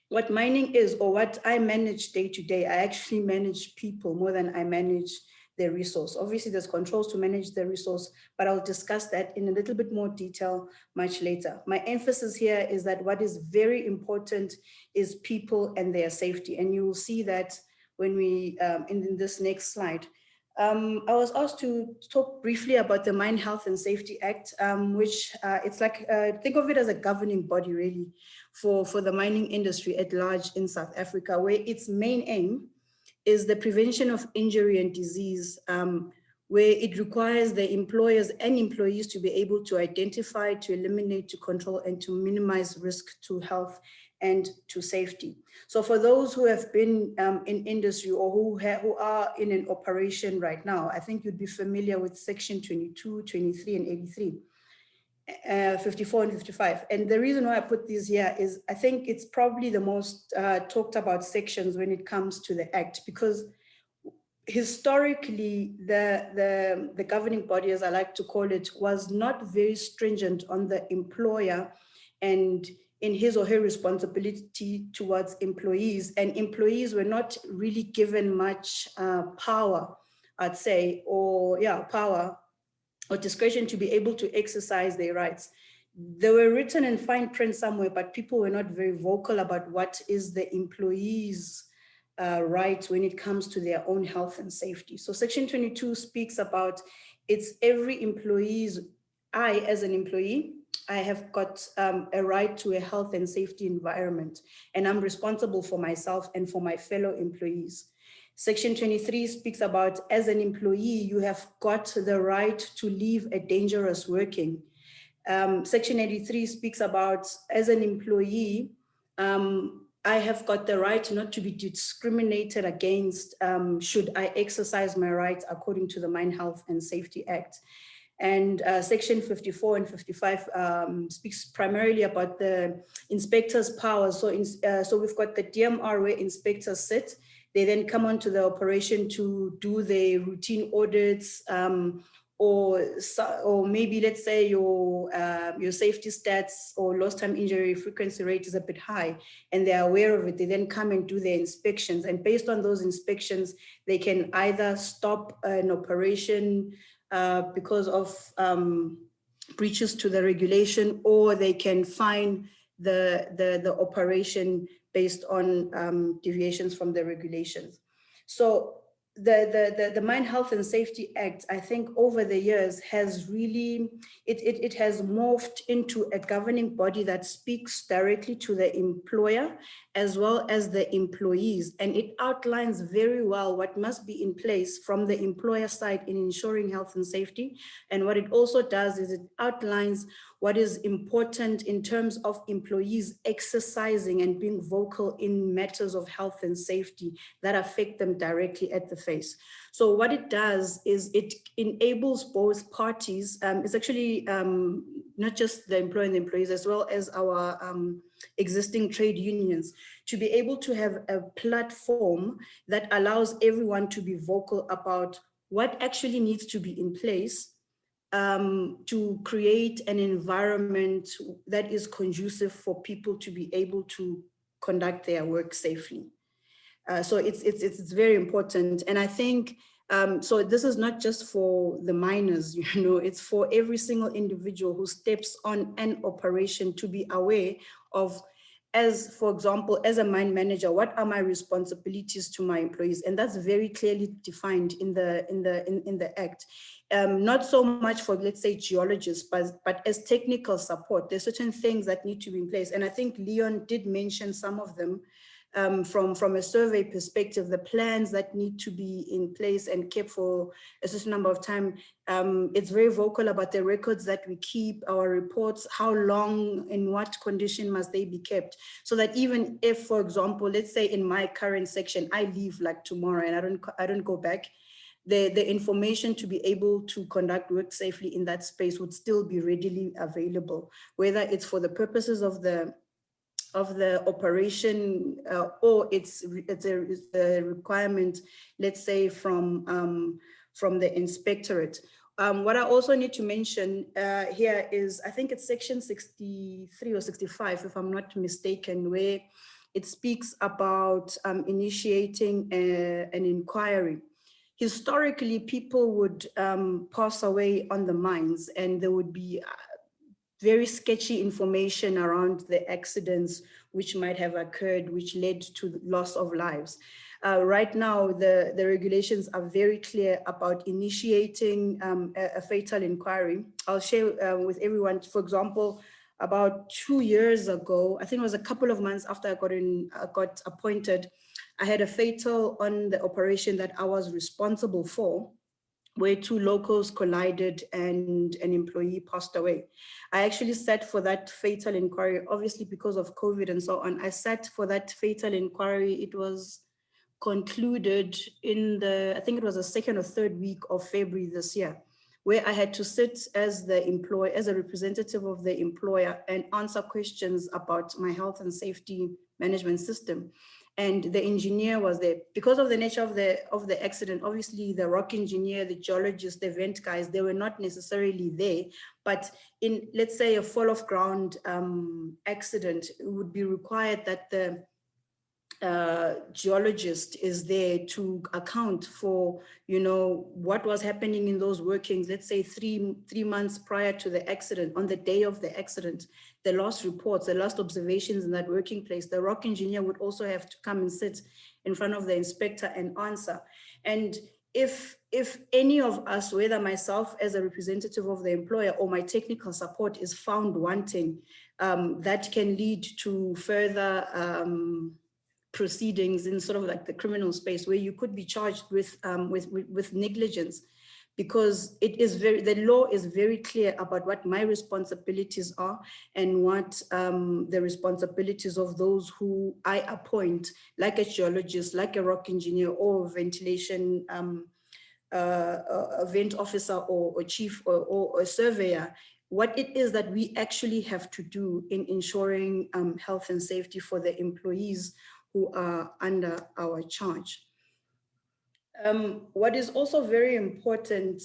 what mining is, or what I manage day to day, I actually manage people more than I manage the resource. Obviously there's controls to manage the resource, but I'll discuss that in a little bit more detail much later. My emphasis here is that what is very important is people and their safety. And you will see that when we, in this next slide. I was asked to talk briefly about the Mine Health and Safety Act, which it's like, think of it as a governing body really for the mining industry at large in South Africa, where its main aim is the prevention of injury and disease, where it requires the employers and employees to be able to identify, to eliminate, to control, and to minimize risk to health and to safety. So for those who have been in industry or who are in an operation right now, I think you'd be familiar with section 22, 23, and 83. 54 and 55. And the reason why I put these here is I think it's probably the most talked about sections when it comes to the Act, because historically the governing body, as I like to call it, was not very stringent on the employer and in his or her responsibility towards employees, and employees were not really given much power, I'd say, or power or discretion to be able to exercise their rights. They were written in fine print somewhere, but people were not very vocal about what is the employee's rights when it comes to their own health and safety. So Section 22 speaks about it's every employee's, I as an employee, I have got a right to a health and safety environment, and I'm responsible for myself and for my fellow employees. Section 23 speaks about as an employee, you have got the right to leave a dangerous working. Section 83 speaks about as an employee, I have got the right not to be discriminated against should I exercise my rights according to the Mine Health and Safety Act. And Section 54 and 55 speaks primarily about the inspector's powers. So we've got the DMR where inspectors sit. They then come onto the operation to do the routine audits, or maybe let's say your safety stats or lost time injury frequency rate is a bit high and they're aware of it. They then come and do their inspections, and based on those inspections, they can either stop an operation because of breaches to the regulation, or they can fine the operation based on deviations from the regulations. So the Mine Health and Safety Act, I think over the years has really, it has morphed into a governing body that speaks directly to the employer as well as the employees. And it outlines very well what must be in place from the employer side in ensuring health and safety. And what it also does is it outlines what is important in terms of employees exercising and being vocal in matters of health and safety that affect them directly at the face. So what it does is it enables both parties, it's actually not just the employer and the employees, as well as our existing trade unions, to be able to have a platform that allows everyone to be vocal about what actually needs to be in place to create an environment that is conducive for people to be able to conduct their work safely. So it's very important. And I think, so this is not just for the miners, you know, it's for every single individual who steps on an operation to be aware of, as for example, as a mine manager, what are my responsibilities to my employees? And that's very clearly defined in the Act. Not so much for, let's say, geologists, but as technical support. There's certain things that need to be in place. And I think Leon did mention some of them. From a survey perspective, the plans that need to be in place and kept for a certain number of time. It's very vocal about the records that we keep, our reports, how long, in what condition must they be kept, so that even if, for example, let's say in my current section, I leave like tomorrow and I don't go back, the information to be able to conduct work safely in that space would still be readily available, whether it's for the purposes of the operation or it's a requirement, let's say from the inspectorate. What I also need to mention here is, I think it's section 63 or 65, if I'm not mistaken, where it speaks about initiating an inquiry. Historically, people would pass away on the mines, and there would be very sketchy information around the accidents which might have occurred, which led to the loss of lives. Right now, the regulations are very clear about initiating a fatal inquiry. I'll share with everyone, for example, about 2 years ago, I think it was a couple of months after I got appointed, I had a fatal on the operation that I was responsible for, where 2 locals collided and an employee passed away. I actually sat for that fatal inquiry, obviously because of COVID and so on. I sat for that fatal inquiry. It was concluded in I think it was the 2nd or 3rd week of February this year, where I had to sit as a representative of the employer and answer questions about my health and safety management system. And the engineer was there. Because of the nature of the accident, obviously the rock engineer, the geologist, the vent guys, they were not necessarily there. But in, let's say, a fall of ground accident, it would be required that the geologist is there to account for, you know, what was happening in those workings, let's say three months prior to the accident, on the day of the accident. the last reports, the last observations in that working place, the rock engineer would also have to come and sit in front of the inspector and answer. And if any of us, whether myself as a representative of the employer or my technical support is found wanting, that can lead to further proceedings in sort of like the criminal space, where you could be charged with negligence, because it is the law is very clear about what my responsibilities are and what the responsibilities of those who I appoint, like a geologist, like a rock engineer, or ventilation a vent officer, or chief, or a surveyor, what it is that we actually have to do in ensuring health and safety for the employees who are under our charge. What is also very important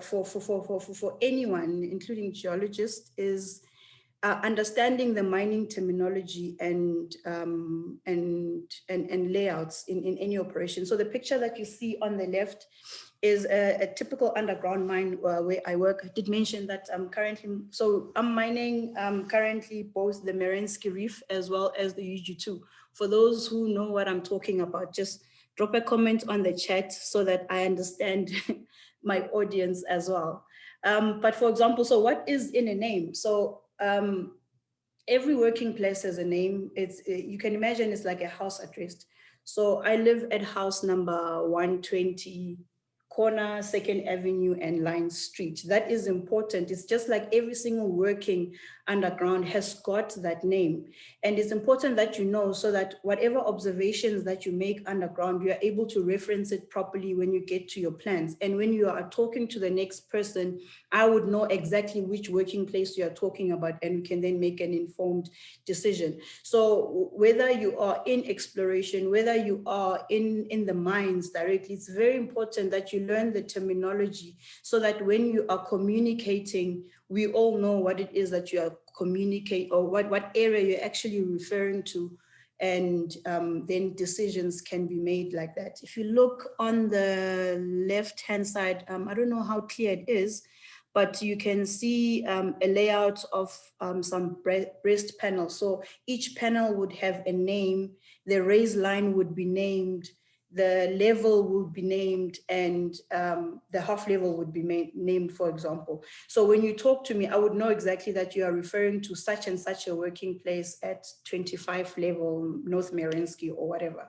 for anyone, including geologists, is understanding the mining terminology and layouts in any operation. So the picture that you see on the left is a typical underground mine where I work. I did mention that I'm mining currently both the Merensky Reef as well as the UG2. For those who know what I'm talking about, just drop a comment on the chat so that I understand my audience as well. But for example, so what is in a name? So every working place has a name. You can imagine it's like a house address. So I live at house number 120, corner 2nd Avenue and Line Street. That is important. It's just like every single working underground has got that name. And it's important that you know, so that whatever observations that you make underground, you are able to reference it properly when you get to your plans. And when you are talking to the next person, I would know exactly which working place you are talking about, and we can then make an informed decision. So whether you are in exploration, whether you are in the mines directly, it's very important that you learn the terminology, so that when you are communicating, we all know what it is that you are communicating, or what area you're actually referring to, and then decisions can be made like that. If you look on the left-hand side, I don't know how clear it is, but you can see a layout of some breast panels. So each panel would have a name, the raised line would be named, the level would be named, and the half level would be named, for example. So when you talk to me, I would know exactly that you are referring to such and such a working place at 25 level, North Merensky or whatever.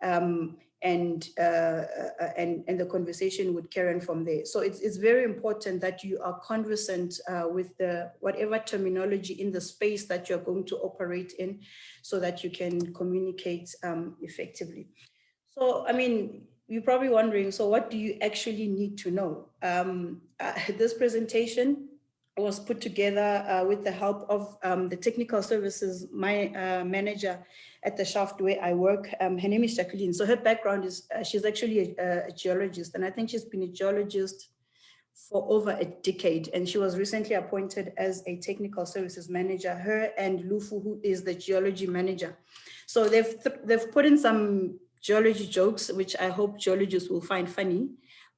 And the conversation would carry on from there. So it's very important that you are conversant with whatever terminology in the space that you're going to operate in, so that you can communicate effectively. So, I mean, you're probably wondering, so what do you actually need to know? This presentation was put together with the help of the technical services, my manager at the shaft where I work. Her name is Jacqueline. So her background is, she's actually a geologist, and I think she's been a geologist for over a decade, and she was recently appointed as a technical services manager, her and Lufu, who is the geology manager. So they've put in some geology jokes, which I hope geologists will find funny.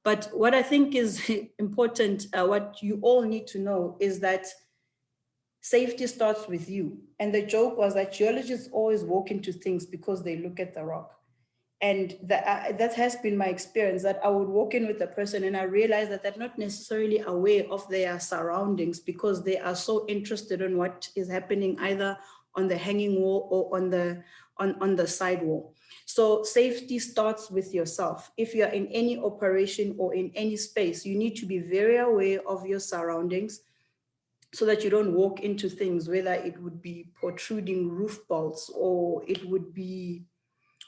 But what I think is important, what you all need to know, is that safety starts with you. And the joke was that geologists always walk into things because they look at the rock. And that has been my experience, that I would walk in with a person and I realize that they're not necessarily aware of their surroundings, because they are so interested in what is happening either on the hanging wall or on the side wall. So safety starts with yourself. If you're in any operation or in any space, you need to be very aware of your surroundings, so that you don't walk into things, whether it would be protruding roof bolts, or it would be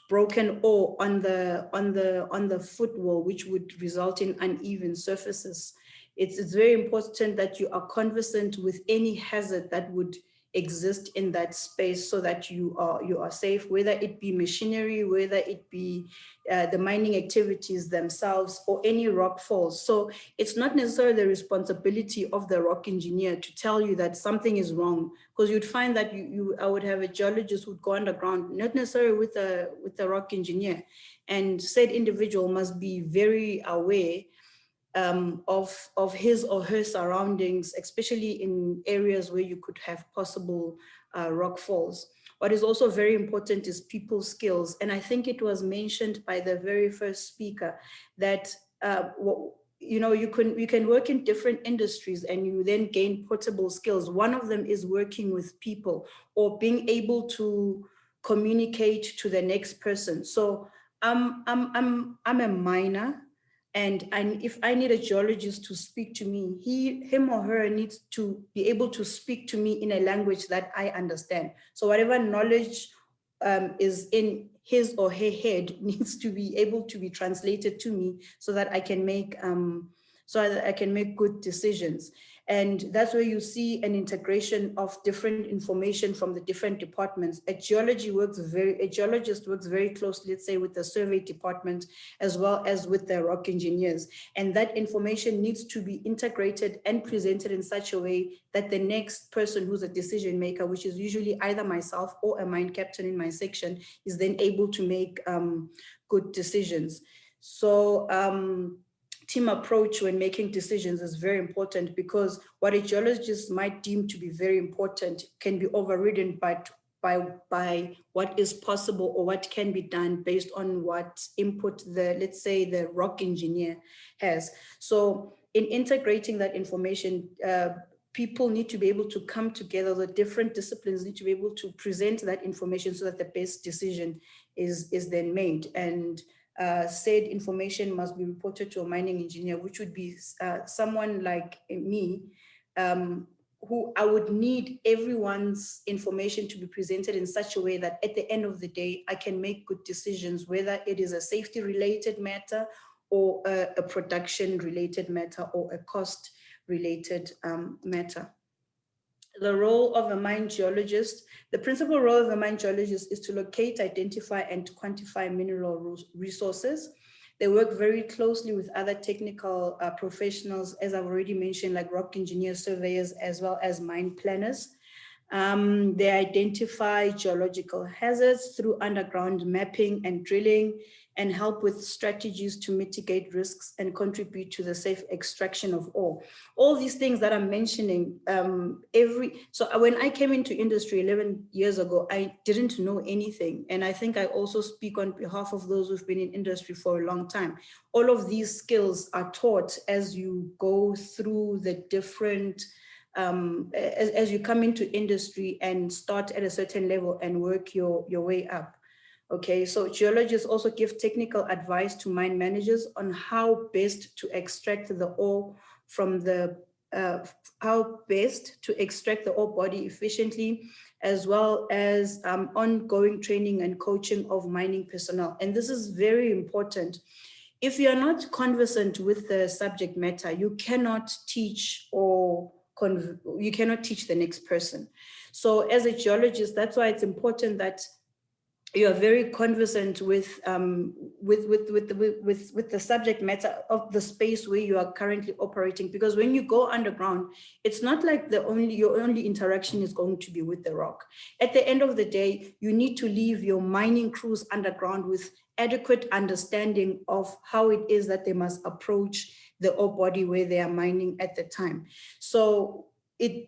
broken ore on the footwall, which would result in uneven surfaces. It's very important that you are conversant with any hazard that would exist in that space, so that you are safe, whether it be machinery, whether it be the mining activities themselves, or any rock falls. So it's not necessarily the responsibility of the rock engineer to tell you that something is wrong, because you'd find that I would have a geologist who'd go underground, not necessarily with the rock engineer, and said individual must be very aware of his or her surroundings, especially in areas where you could have possible rock falls. What is also very important is people skills. And I think it was mentioned by the very first speaker that you know, you can work in different industries and you then gain portable skills. One of them is working with people or being able to communicate to the next person. So I'm a miner, and if I need a geologist to speak to me, him or her needs to be able to speak to me in a language that I understand. So whatever knowledge is in his or her head needs to be able to be translated to me so that I can make good decisions. And that's where you see an integration of different information from the different departments. A geologist works very closely, let's say, with the survey department, as well as with the rock engineers. And that information needs to be integrated and presented in such a way that the next person who's a decision maker, which is usually either myself or a mine captain in my section, is then able to make good decisions. So, team approach when making decisions is very important, because what a geologist might deem to be very important can be overridden by what is possible or what can be done based on what input let's say the rock engineer has. So in integrating that information, people need to be able to come together, the different disciplines need to be able to present that information so that the best decision is then made. And said information must be reported to a mining engineer, which would be someone like me, who I would need everyone's information to be presented in such a way that at the end of the day, I can make good decisions, whether it is a safety related matter or a production related matter or a cost related matter. The role of a mine geologist, the principal role of a mine geologist is to locate, identify, and quantify mineral resources. They work very closely with other technical professionals, as I've already mentioned, like rock engineers, surveyors, as well as mine planners. They identify geological hazards through underground mapping and drilling, and help with strategies to mitigate risks and contribute to the safe extraction of ore. All these things that I'm mentioning, so when I came into industry 11 years ago, I didn't know anything. And I think I also speak on behalf of those who've been in industry for a long time. All of these skills are taught as you go through the different, as you come into industry and start at a certain level and work your way up. Okay, so geologists also give technical advice to mine managers on how best to extract the ore from the, how best to extract the ore body efficiently, as well as ongoing training and coaching of mining personnel. And this is very important. If you are not conversant with the subject matter, you cannot teach you cannot teach the next person. So as a geologist, that's why it's important that you are very conversant with the subject matter of the space where you are currently operating. Because when you go underground, it's not like your only interaction is going to be with the rock. At the end of the day, you need to leave your mining crews underground with adequate understanding of how it is that they must approach the ore body where they are mining at the time. So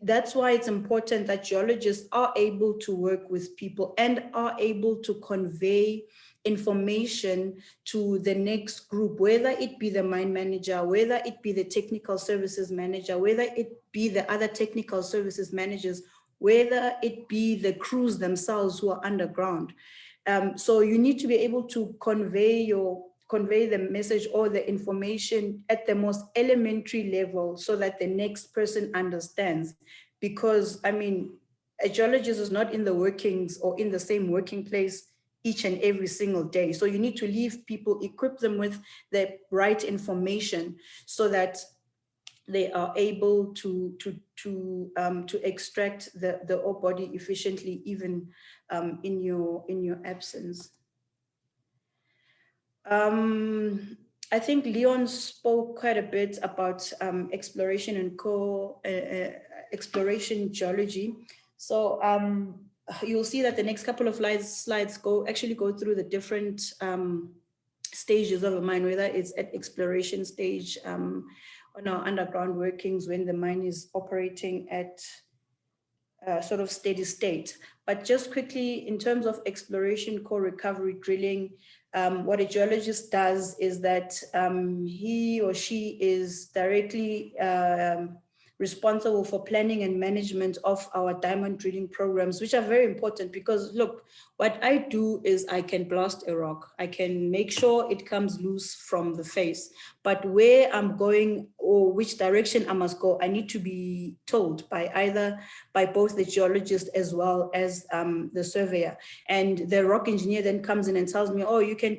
that's why it's important that geologists are able to work with people and are able to convey information to the next group, whether it be the mine manager, whether it be the technical services manager, whether it be the other technical services managers, whether it be the crews themselves who are underground. So you need to be able to convey the message or the information at the most elementary level so that the next person understands. Because, I mean, a geologist is not in the workings or in the same working place each and every single day. So you need to leave people, equip them with the right information so that they are able to extract the ore body efficiently, even in your absence. I think Leon spoke quite a bit about exploration and exploration geology. So you'll see that the next couple of slides actually go through the different stages of a mine, whether it's at exploration stage, on our underground workings when the mine is operating at sort of steady state. But just quickly, in terms of exploration, core recovery drilling, what a geologist does is that he or she is directly responsible for planning and management of our diamond drilling programs, which are very important because look, what I do is I can blast a rock. I can make sure it comes loose from the face, but where I'm going or which direction I must go, I need to be told by both the geologist as well as the surveyor. And the rock engineer then comes in and tells me, oh, you can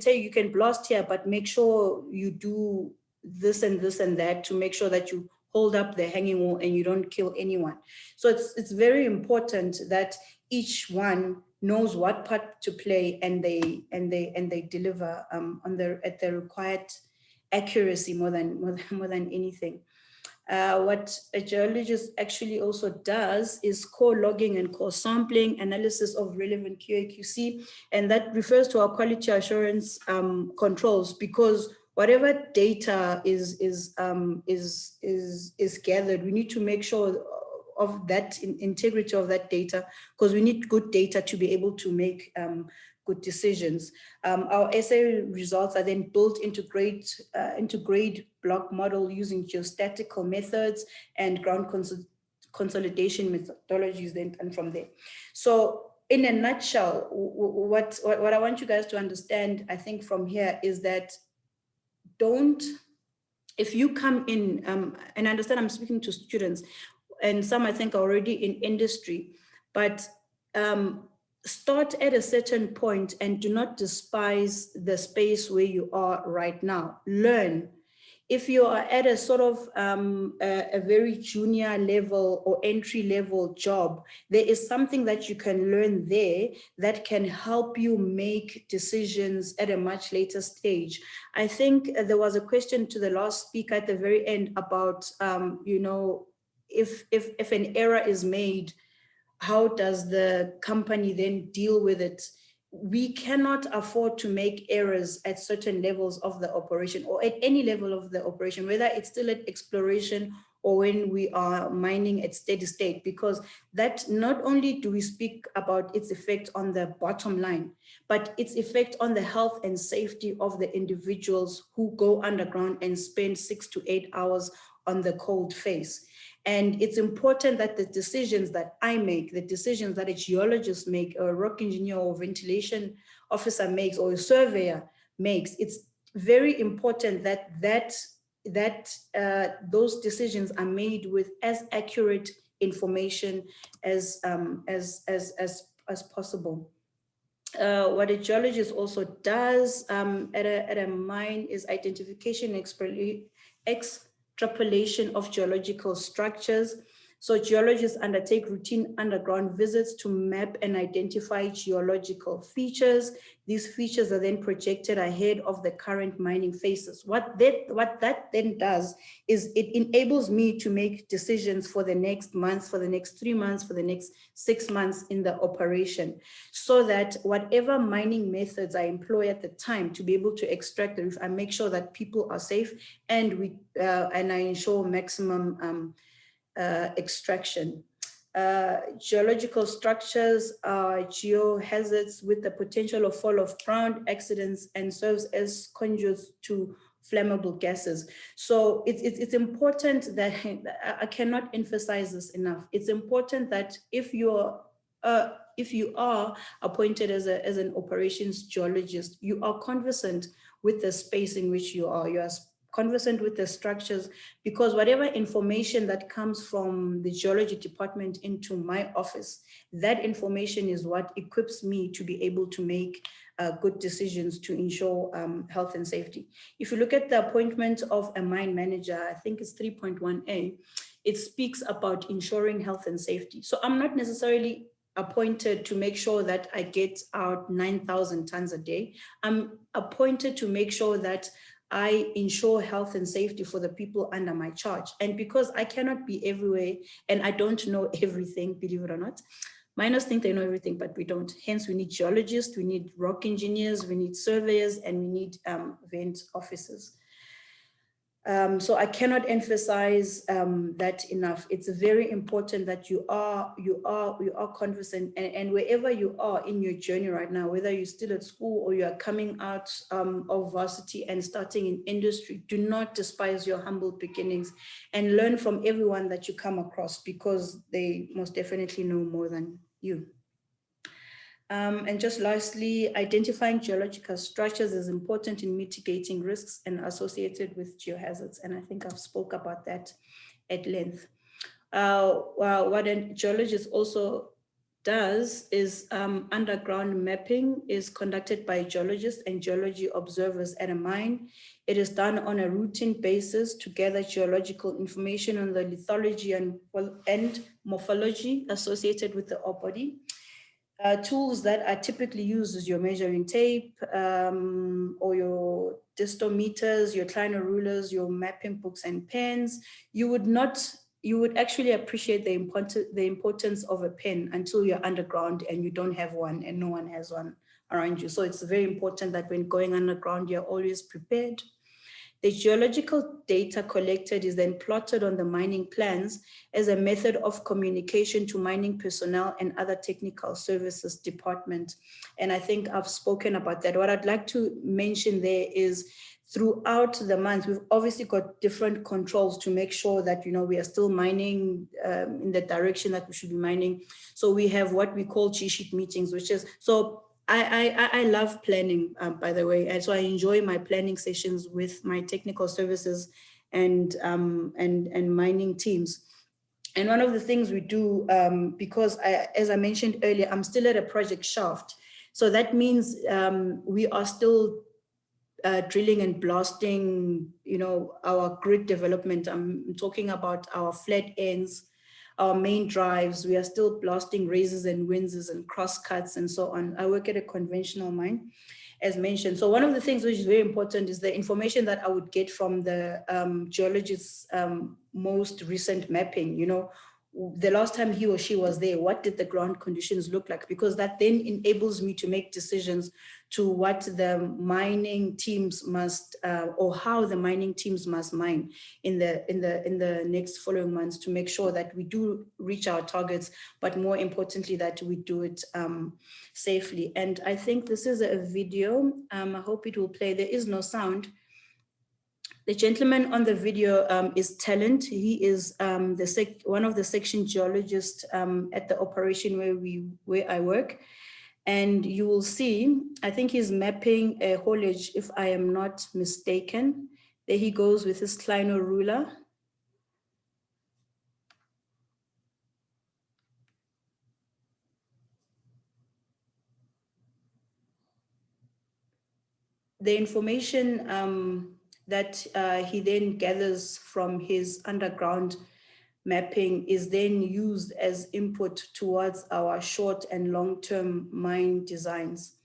blast here, but make sure you do this and this and that to make sure that you hold up the hanging wall and you don't kill anyone. So it's very important that each one knows what part to play and they deliver at the required accuracy more than anything. What a geologist actually also does is core logging and core sampling, analysis of relevant QA/QC, and that refers to our quality assurance controls, because whatever data is gathered, we need to make sure of that integrity of that data, because we need good data to be able to make good decisions. Our assay results are then built into grade block model using geostatical methods and ground consolidation methodologies then, and from there. So in a nutshell, what I want you guys to understand, I think from here, is that if you come in, and I understand I'm speaking to students, and some I think are already in industry, but start at a certain point and do not despise the space where you are right now. Learn. If you are at a sort of a very junior level or entry level job, there is something that you can learn there that can help you make decisions at a much later stage. I think there was a question to the last speaker at the very end about, you know, if an error is made, how does the company then deal with it? We cannot afford to make errors at certain levels of the operation or at any level of the operation, whether it's still at exploration or when we are mining at steady state, because that not only do we speak about its effect on the bottom line, but its effect on the health and safety of the individuals who go underground and spend 6 to 8 hours on the cold face. And it's important that the decisions that I make, the decisions that a geologist make, or a rock engineer or ventilation officer makes, or a surveyor makes, it's very important that those decisions are made with as accurate information as possible. What a geologist also does at a mine is identification and extrapolation of geological structures. So geologists undertake routine underground visits to map and identify geological features. These features are then projected ahead of the current mining phases. What that then does is it enables me to make decisions for the next month, for the next 3 months, for the next 6 months in the operation, so that whatever mining methods I employ at the time to be able to extract the reef, I make sure that people are safe and I ensure maximum extraction. Geological structures are geohazards with the potential of fall of ground, accidents, and serves as conduits to flammable gases. So it's important that I cannot emphasize this enough. It's important that if you are appointed as an operations geologist, you are conversant with the space in which you are. You are conversant with the structures, because whatever information that comes from the geology department into my office, that information is what equips me to be able to make good decisions to ensure health and safety. If you look at the appointment of a mine manager, I think it's 3.1a, it speaks about ensuring health and safety. So I'm not necessarily appointed to make sure that I get out 9,000 tons a day. I'm appointed to make sure that I ensure health and safety for the people under my charge. And because I cannot be everywhere and I don't know everything, believe it or not, Miners think they know everything, but we don't. Hence, we need geologists, we need rock engineers, we need surveyors, and we need vent officers. So I cannot emphasize that enough. It's very important that you are conversant, and wherever you are in your journey right now, whether you're still at school or you are coming out of varsity and starting in industry, do not despise your humble beginnings and learn from everyone that you come across, because they most definitely know more than you. And just lastly, identifying geological structures is important in mitigating risks and associated with geohazards. And I think I've spoke about that at length. What a geologist also does is underground mapping is conducted by geologists and geology observers at a mine. It is done on a routine basis to gather geological information on the lithology and morphology associated with the ore body. Tools that are typically used is your measuring tape or your distometers, your Kleiner rulers, your mapping books and pens. You would actually appreciate the importance of a pen until you're underground and you don't have one and no one has one around you. So it's very important that when going underground, you're always prepared. The geological data collected is then plotted on the mining plans as a method of communication to mining personnel and other technical services department. And I think I've spoken about that. What I'd like to mention there is throughout the month, we've obviously got different controls to make sure that, you know, we are still mining in the direction that we should be mining. So we have what we call G-sheet meetings, which is, so I love planning, by the way, and so I enjoy my planning sessions with my technical services and mining teams. And one of the things we do, because as I mentioned earlier, I'm still at a project shaft. So that means we are still drilling and blasting, you know, our grid development. I'm talking about our flat ends, our main drives. We are still blasting raises and winzes and crosscuts and so on. I work at a conventional mine, as mentioned. So one of the things which is very important is the information that I would get from the geologist's most recent mapping. You know, the last time he or she was there, what did the ground conditions look like? Because that then enables me to make decisions to what the mining teams must, or how the mining teams must mine in the next following months, to make sure that we do reach our targets, but more importantly, that we do it safely. And I think this is a video. I hope it will play. There is no sound. The gentleman on the video is Talent. He is one of the section geologists at the operation where I work. And you will see, I think he's mapping a haulage, if I am not mistaken. There he goes with his Kleiner ruler. The information that he then gathers from his underground mapping is then used as input towards our short and long-term mine designs.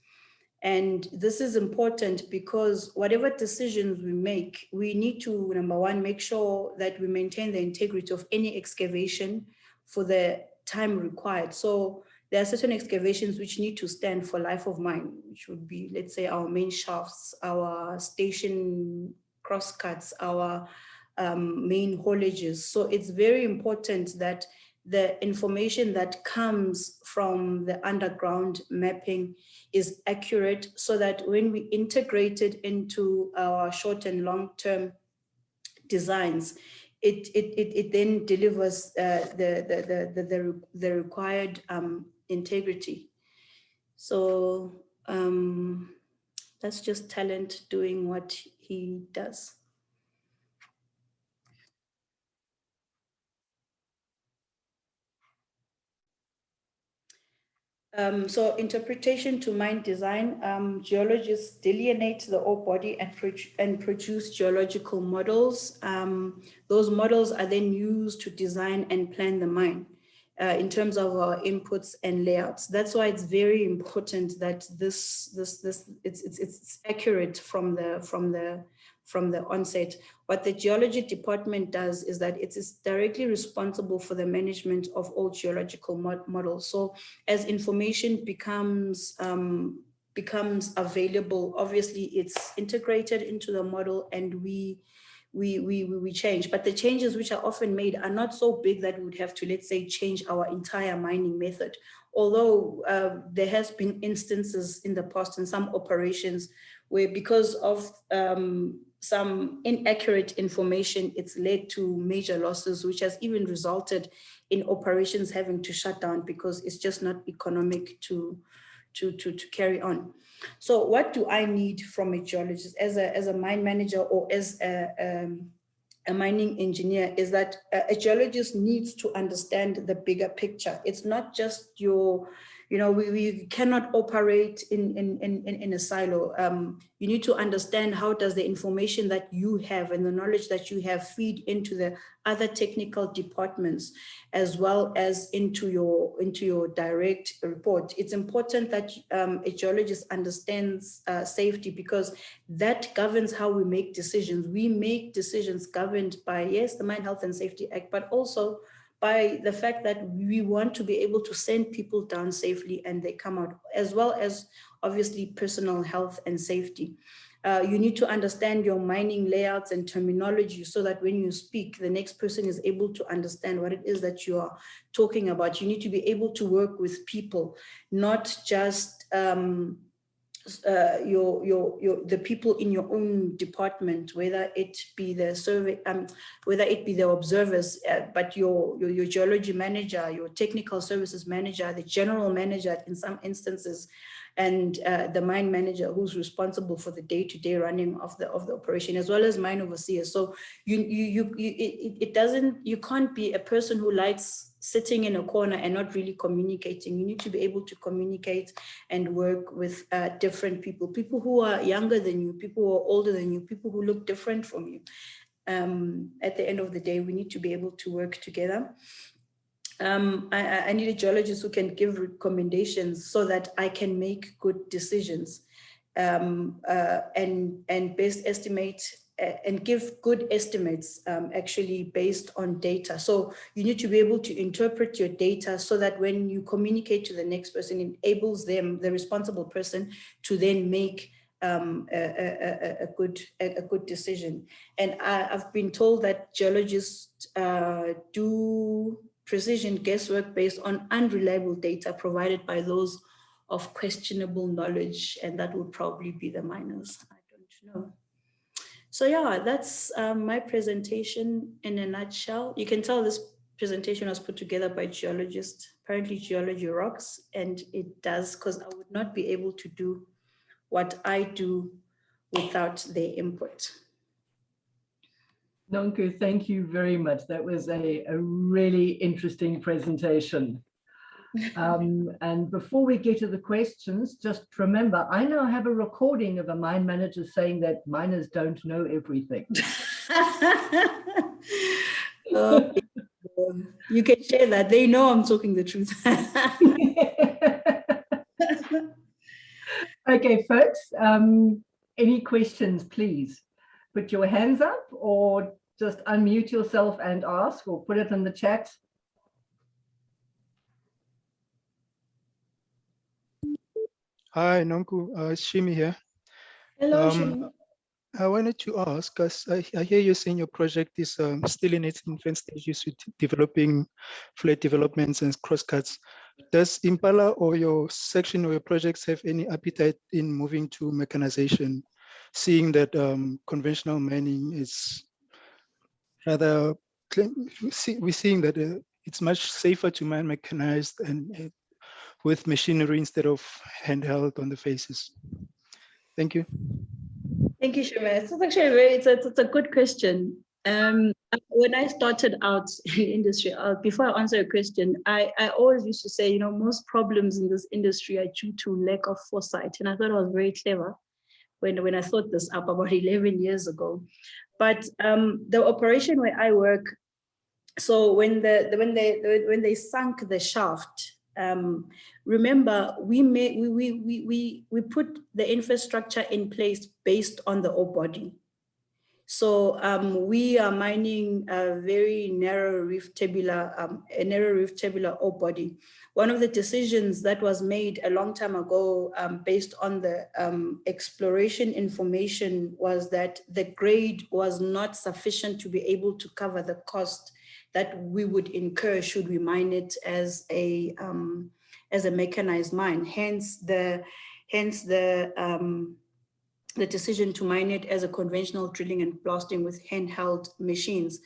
And this is important because whatever decisions we make, we need to, number one, make sure that we maintain the integrity of any excavation for the time required. So there are certain excavations which need to stand for life of mine, which would be, let's say, our main shafts, our station crosscuts, our main haulages. So it's very important that the information that comes from the underground mapping is accurate, so that when we integrate it into our short and long-term designs, it then delivers the required integrity. So that's just Talent doing what he does. So interpretation to mine design, geologists delineate the ore body and produce geological models. Those models are then used to design and plan the mine in terms of our inputs and layouts. That's why it's very important that it's accurate from from the onset. What the geology department does is that it is directly responsible for the management of all geological models. So as information becomes available, obviously it's integrated into the model and we change, but the changes which are often made are not so big that we would have to, let's say, change our entire mining method. Although there has been instances in the past in some operations where because of some inaccurate information, it's led to major losses, which has even resulted in operations having to shut down because it's just not economic to carry on. So what do I need from a geologist as a mine manager or as a mining engineer is that a geologist needs to understand the bigger picture. It's not just your, we cannot operate in a silo. You need to understand how does the information that you have and the knowledge that you have feed into the other technical departments as well as into your direct report. It's important that a geologist understands safety because that governs how we make decisions. We make decisions governed by, yes, the Mine Health and Safety Act, but also by the fact that we want to be able to send people down safely and they come out, as well as obviously personal health and safety. You need to understand your mining layouts and terminology so that when you speak, the next person is able to understand what it is that you are talking about. You need to be able to work with people, not just the people in your own department, whether it be the survey, whether it be the observers, but your geology manager, your technical services manager, the general manager in some instances, and the mine manager who's responsible for the day-to-day running of the operation, as well as mine overseers. So you can't be a person who likes sitting in a corner and not really communicating. You need to be able to communicate and work with different people who are younger than you, people who are older than you, people who look different from you. At the end of the day, we need to be able to work together. I need a geologist who can give recommendations so that I can make good decisions and best estimate and give good estimates actually based on data. So you need to be able to interpret your data so that when you communicate to the next person, it enables them, the responsible person, to then make a good decision. And I've been told that geologists do precision guesswork based on unreliable data provided by those of questionable knowledge, and that would probably be the miners. I don't know. So yeah, that's my presentation in a nutshell. You can tell this presentation was put together by geologists. Apparently geology rocks, and it does, because I would not be able to do what I do without their input. Nonku, thank you very much. That was a really interesting presentation. And before we get to the questions, just remember, I now have a recording of a mine manager saying that miners don't know everything. You can share that. They know I'm talking the truth. Okay, folks, any questions, please? Put your hands up or just unmute yourself and ask, or put it in the chat. Hi, Nonku. It's Shimi here. Hello, Shimi. I wanted to ask, because I hear you saying your project is still in its infant stages with developing flat developments and crosscuts. Does Impala or your section or your projects have any appetite in moving to mechanization, seeing that conventional mining is rather, we're seeing that it's much safer to mine mechanized and with machinery instead of handheld on the faces? Thank you. Thank you, Shima. It's actually it's a good question. When I started out in the industry, before I answer a question, I always used to say, most problems in this industry are due to lack of foresight. And I thought I was very clever when I thought this up about 11 years ago. But the operation where I work, so when they sunk the shaft, remember, we put the infrastructure in place based on the ore body. So we are mining a very narrow reef tabular, ore body. One of the decisions that was made a long time ago based on the exploration information was that the grade was not sufficient to be able to cover the cost that we would incur should we mine it as a mechanized mine. Hence the decision to mine it as a conventional drilling and blasting with handheld machines.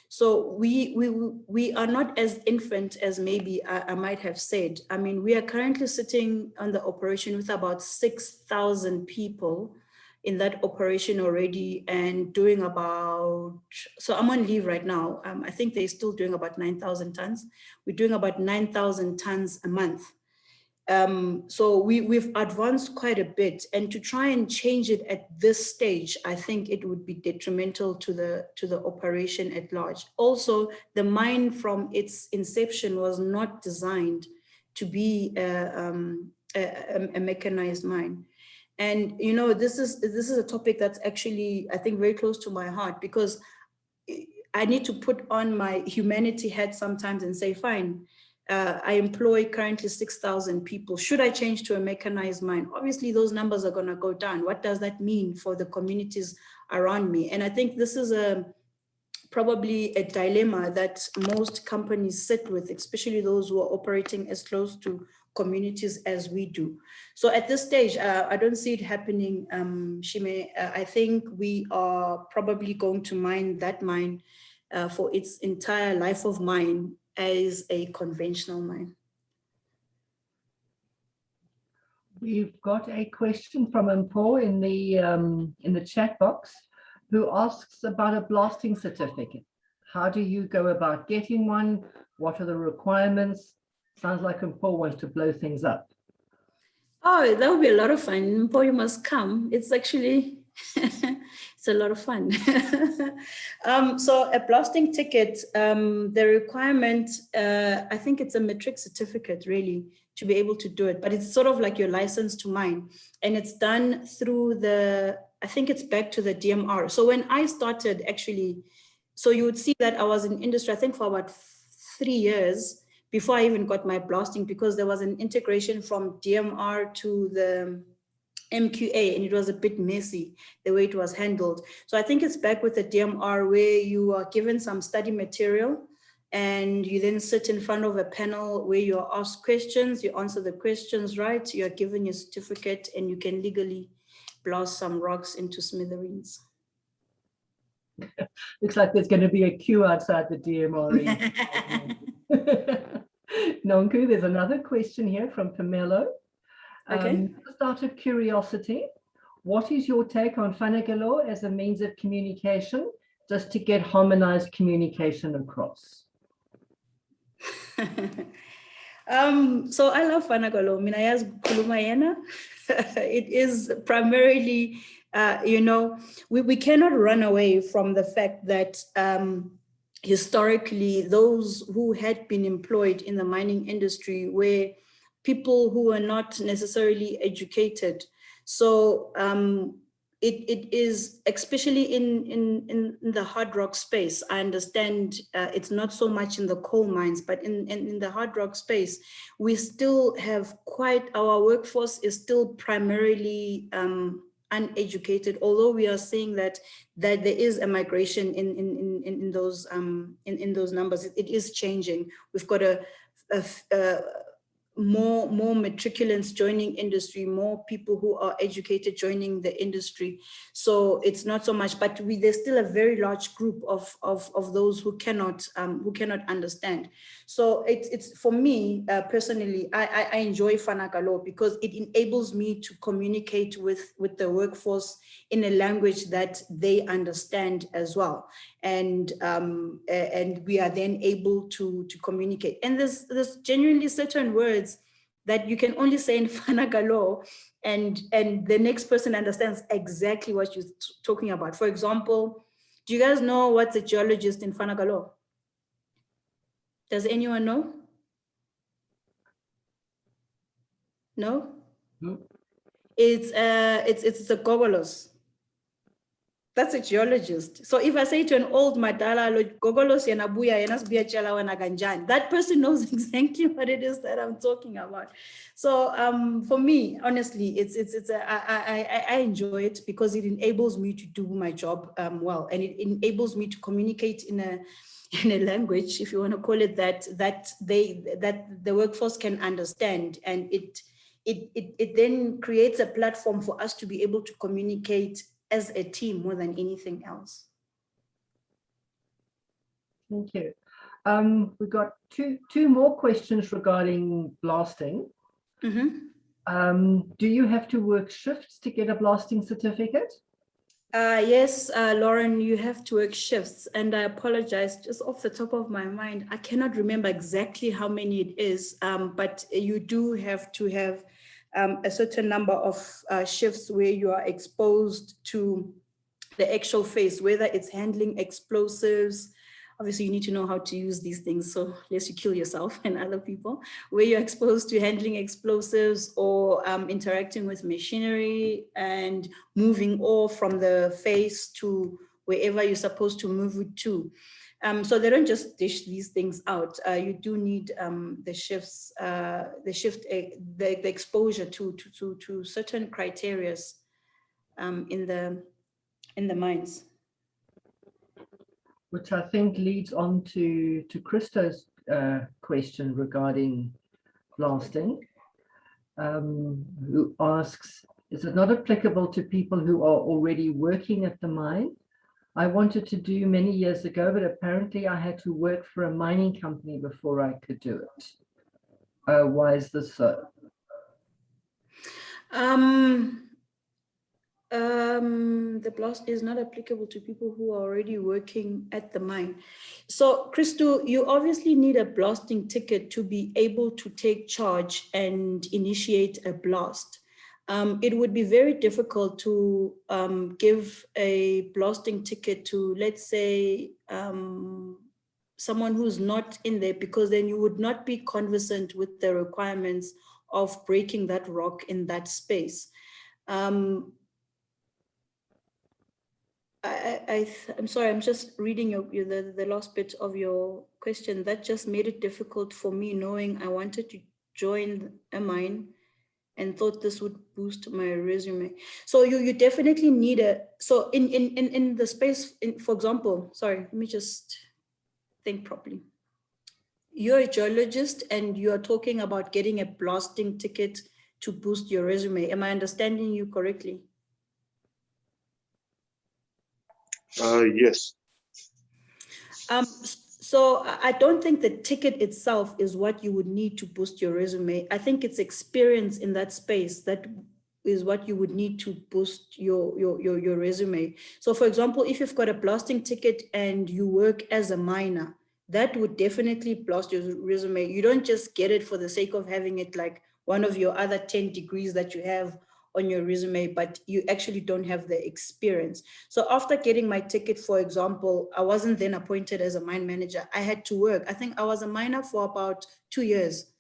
So we are not as infant as maybe I might have said. I mean, we are currently sitting on the operation with about 6,000 people in that operation already and doing about, so I'm on leave right now. I think they're still doing about 9,000 tons. We're doing about 9,000 tons a month. So we've advanced quite a bit, and to try and change it at this stage, I think it would be detrimental to the operation at large. Also, the mine from its inception was not designed to be a mechanized mine. And you know, this is a topic that's actually, I think, very close to my heart, because I need to put on my humanity hat sometimes and say, fine, I employ currently 6,000 people. Should I change to a mechanized mine? Obviously, those numbers are going to go down. What does that mean for the communities around me? And I think this is probably a dilemma that most companies sit with, especially those who are operating as close to communities as we do. So at this stage, I don't see it happening, Shime. I think we are probably going to mine that mine for its entire life of mine as a conventional mine. We've got a question from Mpo in the chat box, who asks about a blasting certificate. How do you go about getting one? What are the requirements? Sounds like Mpo wants to blow things up. Oh, that would be a lot of fun. Mpo, you must come. It's actually, it's a lot of fun. So a blasting ticket, the requirement, I think it's a metric certificate really to be able to do it, but it's sort of like your license to mine. And it's done through I think it's back to the DMR. So when I started actually, so you would see that I was in industry, I think for about 3 years before I even got my blasting, because there was an integration from DMR to the MQA, and it was a bit messy the way it was handled. So I think it's back with the DMR, where you are given some study material and you then sit in front of a panel where you are asked questions, you answer the questions right, you are given your certificate, and you can legally blast some rocks into smithereens. Looks like there's going to be a queue outside the DMRE. Nonku, there's another question here from Pamelo. Okay. Just out of curiosity, what is your take on Fanagalo as a means of communication, just to get harmonized communication across? So I love Fanagalo. Minaya's Kulumayana. It is primarily, you know, we cannot run away from the fact that historically, those who had been employed in the mining industry were people who were not necessarily educated. So it is, especially in the hard rock space, I understand it's not so much in the coal mines, but in the hard rock space, we still have our workforce is still primarily uneducated, although we are seeing that there is a migration in those numbers. It is changing. We've got more matriculants joining industry, more people who are educated joining the industry. So it's not so much, but there's still a very large group of those who cannot understand. So it's for me personally, I enjoy Fanagalo because it enables me to communicate with the workforce in a language that they understand as well, and we are then able to communicate. And there's genuinely certain words that you can only say in Fanagalo, and the next person understands exactly what you're talking about. For example, do you guys know what's a geologist in Fanagalo? Does anyone know? No? No. It's the gogolos. That's a geologist. So if I say to an old madala, that person knows exactly what it is that I'm talking about. So for me, honestly, I enjoy it because it enables me to do my job well, and it enables me to communicate in a language, if you want to call it that, that the workforce can understand, and it then creates a platform for us to be able to communicate as a team more than anything else. Thank you. We've got two more questions regarding blasting. Mm-hmm. Do you have to work shifts to get a blasting certificate? Yes, Lauren, you have to work shifts, and I apologize, just off the top of my mind, I cannot remember exactly how many it is, but you do have to have a certain number of shifts where you are exposed to the actual phase, whether it's handling explosives. Obviously, you need to know how to use these things, so lest you kill yourself and other people, where you're exposed to handling explosives or interacting with machinery and moving ore from the face to wherever you're supposed to move it to. So they don't just dish these things out. You do need the shifts, the exposure to certain criteria in the mines. Which I think leads on to Christo's question regarding blasting, who asks, is it not applicable to people who are already working at the mine? I wanted to do many years ago, but apparently I had to work for a mining company before I could do it. Why is this so? The blast is not applicable to people who are already working at the mine. So, Christo, you obviously need a blasting ticket to be able to take charge and initiate a blast. It would be very difficult to give a blasting ticket to, let's say, someone who's not in there, because then you would not be conversant with the requirements of breaking that rock in that space. I'm sorry, I'm just reading the last bit of your question. That just made it difficult for me, knowing I wanted to join a mine and thought this would boost my resume. So you definitely need so in the space, for example, sorry, let me just think properly. You're a geologist and you're talking about getting a blasting ticket to boost your resume. Am I understanding you correctly? Yes. So I don't think the ticket itself is what you would need to boost your resume. I think it's experience in that space that is what you would need to boost your resume. So for example, if you've got a blasting ticket and you work as a miner, that would definitely blast your resume. You don't just get it for the sake of having it like one of your other 10 degrees that you have on your resume, but you actually don't have the experience. So after getting my ticket, for example, I wasn't then appointed as a mine manager. I had to work. I think I was a miner for about 2 years,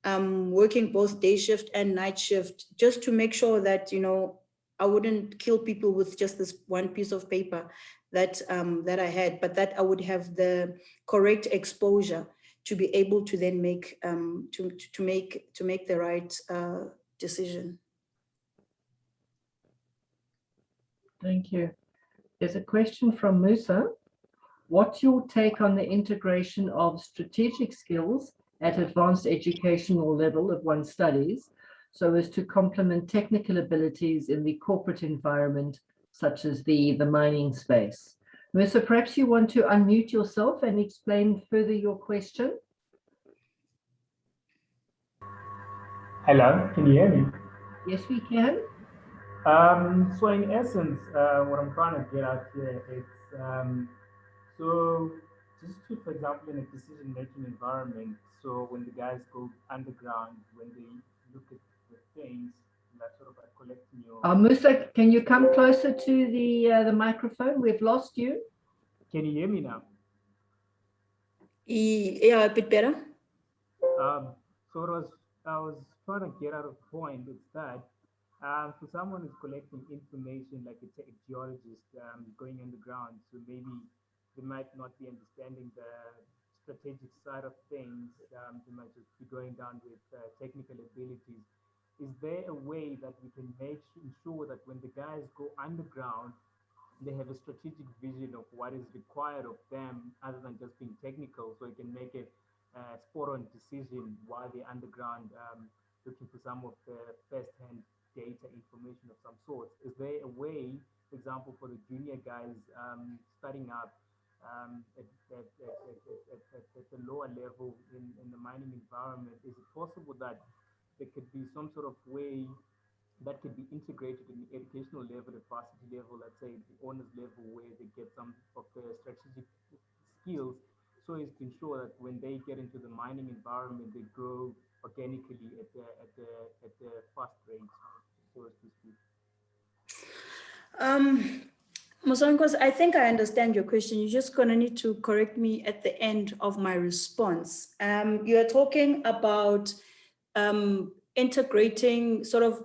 working both day shift and night shift, just to make sure that, you know, I wouldn't kill people with just this one piece of paper that, that I had, but that I would have the correct exposure to be able to then make, to make the right decision. Thank you. There's a question from Musa. What's your take on the integration of strategic skills at advanced educational level of one's studies so as to complement technical abilities in the corporate environment, such as the mining space? Musa, perhaps you want to unmute yourself and explain further your question. Hello, can you hear me? Yes, we can. So in essence, what I'm trying to get at here is, so just to, for example, in a decision-making environment, so when the guys go underground, when they look at the things, that sort of like collecting your... Musa, can you come closer to the microphone? We've lost you. Can you hear me now? Yeah, a bit better. So what I was trying to get at a point is that For someone who's collecting information like a geologist going underground, so maybe they might not be understanding the strategic side of things. They might just be going down with technical abilities. Is there a way that we can ensure that when the guys go underground, they have a strategic vision of what is required of them other than just being technical, so they can make a spot-on decision while they're underground looking for some of the first-hand data information of some sort? Is there a way, for example, for the junior guys starting up at the lower level in the mining environment, is it possible that there could be some sort of way that could be integrated in the educational level, the varsity level, let's say the honors level, where they get some of the strategic skills, so as to ensure that when they get into the mining environment, they grow organically at the fast rates, so as to speak. Musankos, I think I understand your question. You're just going to need to correct me at the end of my response. You are talking about integrating sort of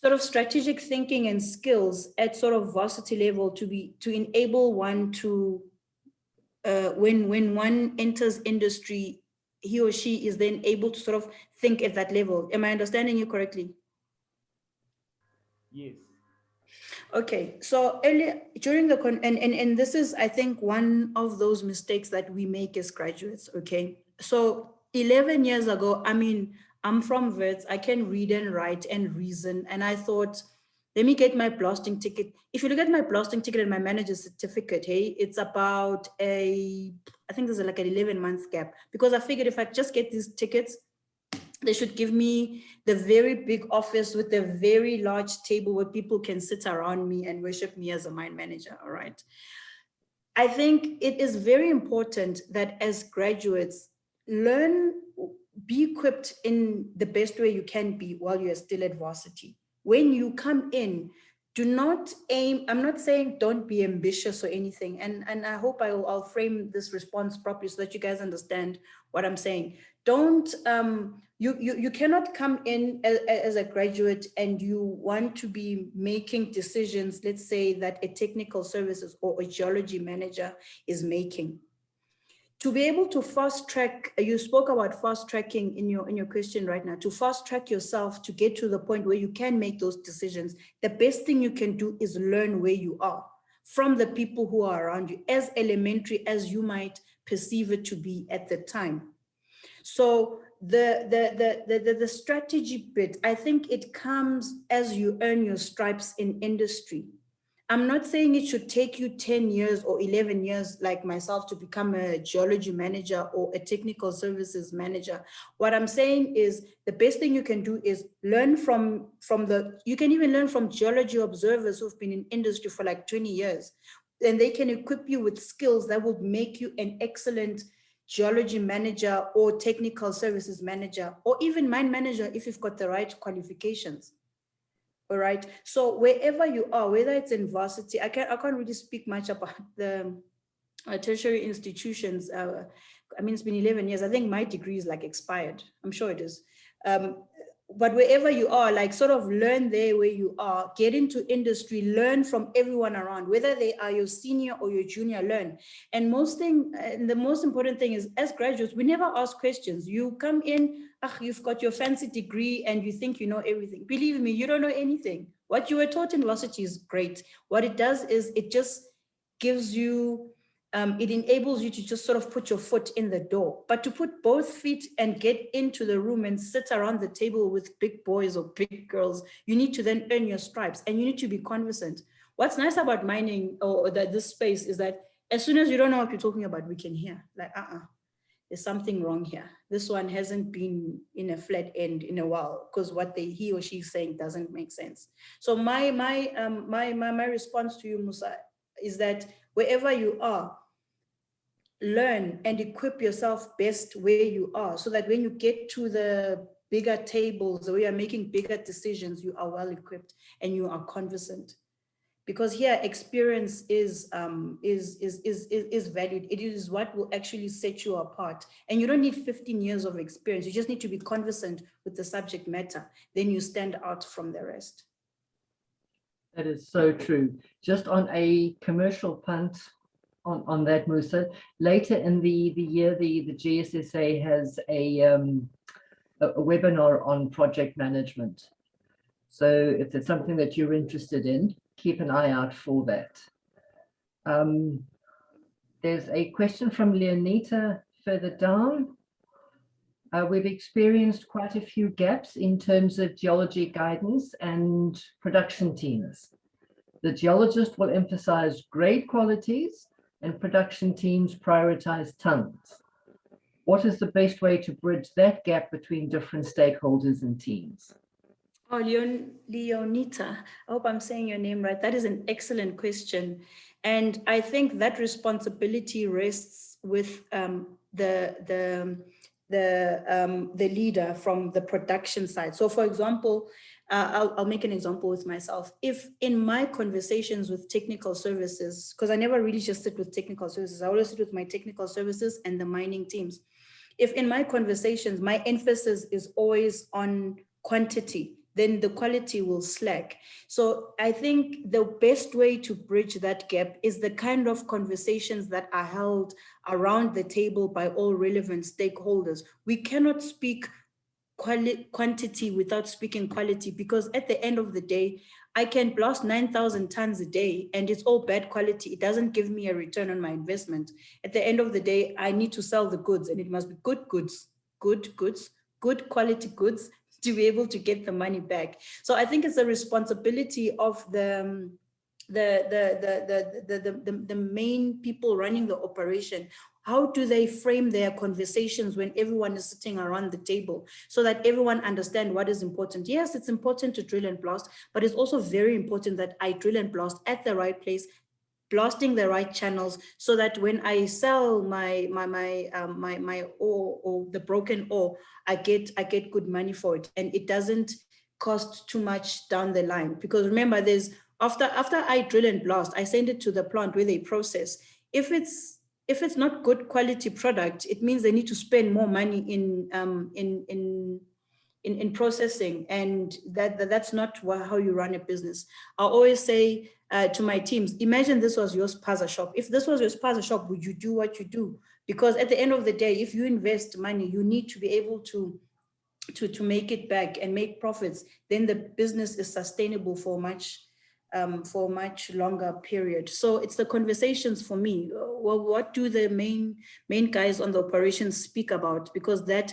sort of strategic thinking and skills at sort of varsity level to enable one to when one enters industry, he or she is then able to sort of think at that level. Am I understanding you correctly? Yes. Okay, so earlier during the and this is, I think, one of those mistakes that we make as graduates. Okay, so 11 years ago, I mean, I'm from Wits, I can read and write and reason, and I thought, let me get my blasting ticket. If you look at my blasting ticket and my manager's certificate, hey, it's about I think there's like an 11-month gap, because I figured if I just get these tickets, they should give me the very big office with a very large table where people can sit around me and worship me as a mine manager, all right? I think it is very important that as graduates, be equipped in the best way you can be while you're still at varsity. When you come in, do not aim, I'm not saying don't be ambitious or anything, and I hope I'll frame this response properly so that you guys understand what I'm saying. Don't, you cannot come in as a graduate and you want to be making decisions, let's say that a technical services or a geology manager is making. To be able to fast track, you spoke about fast tracking in your question right now, to fast track yourself to get to the point where you can make those decisions, the best thing you can do is learn where you are from the people who are around you, as elementary as you might perceive it to be at the time. So the strategy bit, I think it comes as you earn your stripes in industry. I'm not saying it should take you 10 years or 11 years like myself to become a geology manager or a technical services manager. What I'm saying is the best thing you can do is learn from you can even learn from geology observers who've been in industry for like 20 years. And they can equip you with skills that would make you an excellent geology manager or technical services manager, or even mine manager if you've got the right qualifications. All right. So wherever you are, whether it's in varsity, I can't really speak much about the tertiary institutions. I mean, it's been 11 years. I think my degree is like expired. I'm sure it is. But wherever you are, like sort of learn there where you are, get into industry, learn from everyone around, whether they are your senior or your junior, learn. And the most important thing is, as graduates, we never ask questions. You come in, you've got your fancy degree and you think you know everything. Believe me, you don't know anything. What you were taught in varsity is great. What it does is it just gives you, it enables you to just sort of put your foot in the door, but to put both feet and get into the room and sit around the table with big boys or big girls, you need to then earn your stripes and you need to be conversant. What's nice about mining or this space is that as soon as you don't know what you're talking about, we can hear like, there's something wrong here. This one hasn't been in a flat end in a while because what he or she's saying doesn't make sense. So my response to you, Musa, is that wherever you are, learn and equip yourself best where you are, so that when you get to the bigger tables where you're making bigger decisions, you are well equipped and you are conversant. because here experience is valued. It is what will actually set you apart. And you don't need 15 years of experience. You just need to be conversant with the subject matter. Then you stand out from the rest. That is so true. Just on a commercial punt on that, Musa, later in the year, the GSSA has a webinar on project management. So if it's something that you're interested in, keep an eye out for that. There's a question from Leonita further down. We've experienced quite a few gaps in terms of geology guidance and production teams. The geologist will emphasize grade qualities and production teams prioritize tons. What is the best way to bridge that gap between different stakeholders and teams? Oh, Leonita, I hope I'm saying your name right. That is an excellent question. And I think that responsibility rests with the leader from the production side. So for example, I'll make an example with myself. If in my conversations with technical services, because I never really just sit with technical services, I always sit with my technical services and the mining teams. If in my conversations, my emphasis is always on quantity, then the quality will slack. So I think the best way to bridge that gap is the kind of conversations that are held around the table by all relevant stakeholders. We cannot speak quantity without speaking quality, because at the end of the day, I can blast 9,000 tons a day and it's all bad quality. It doesn't give me a return on my investment. At the end of the day, I need to sell the goods, and it must be good goods, good quality goods, to be able to get the money back. So I think it's a responsibility of the main people running the operation. How do they frame their conversations when everyone is sitting around the table, so that everyone understands what is important? Yes, it's important to drill and blast, but it's also very important that I drill and blast at the right place, blasting the right channels, so that when I sell my ore, or the broken ore, I get good money for it, and it doesn't cost too much down the line. Because remember, there's after I drill and blast, I send it to the plant where they process. If it's not good quality product, it means they need to spend more money in processing, and that's not how you run a business. I always say to my teams, imagine this was your spaza shop. If this was your spaza shop, would you do what you do? Because at the end of the day, if you invest money, you need to be able to make it back and make profits. Then the business is sustainable for much longer period. So it's the conversations for me. Well, what do the main guys on the operations speak about? Because that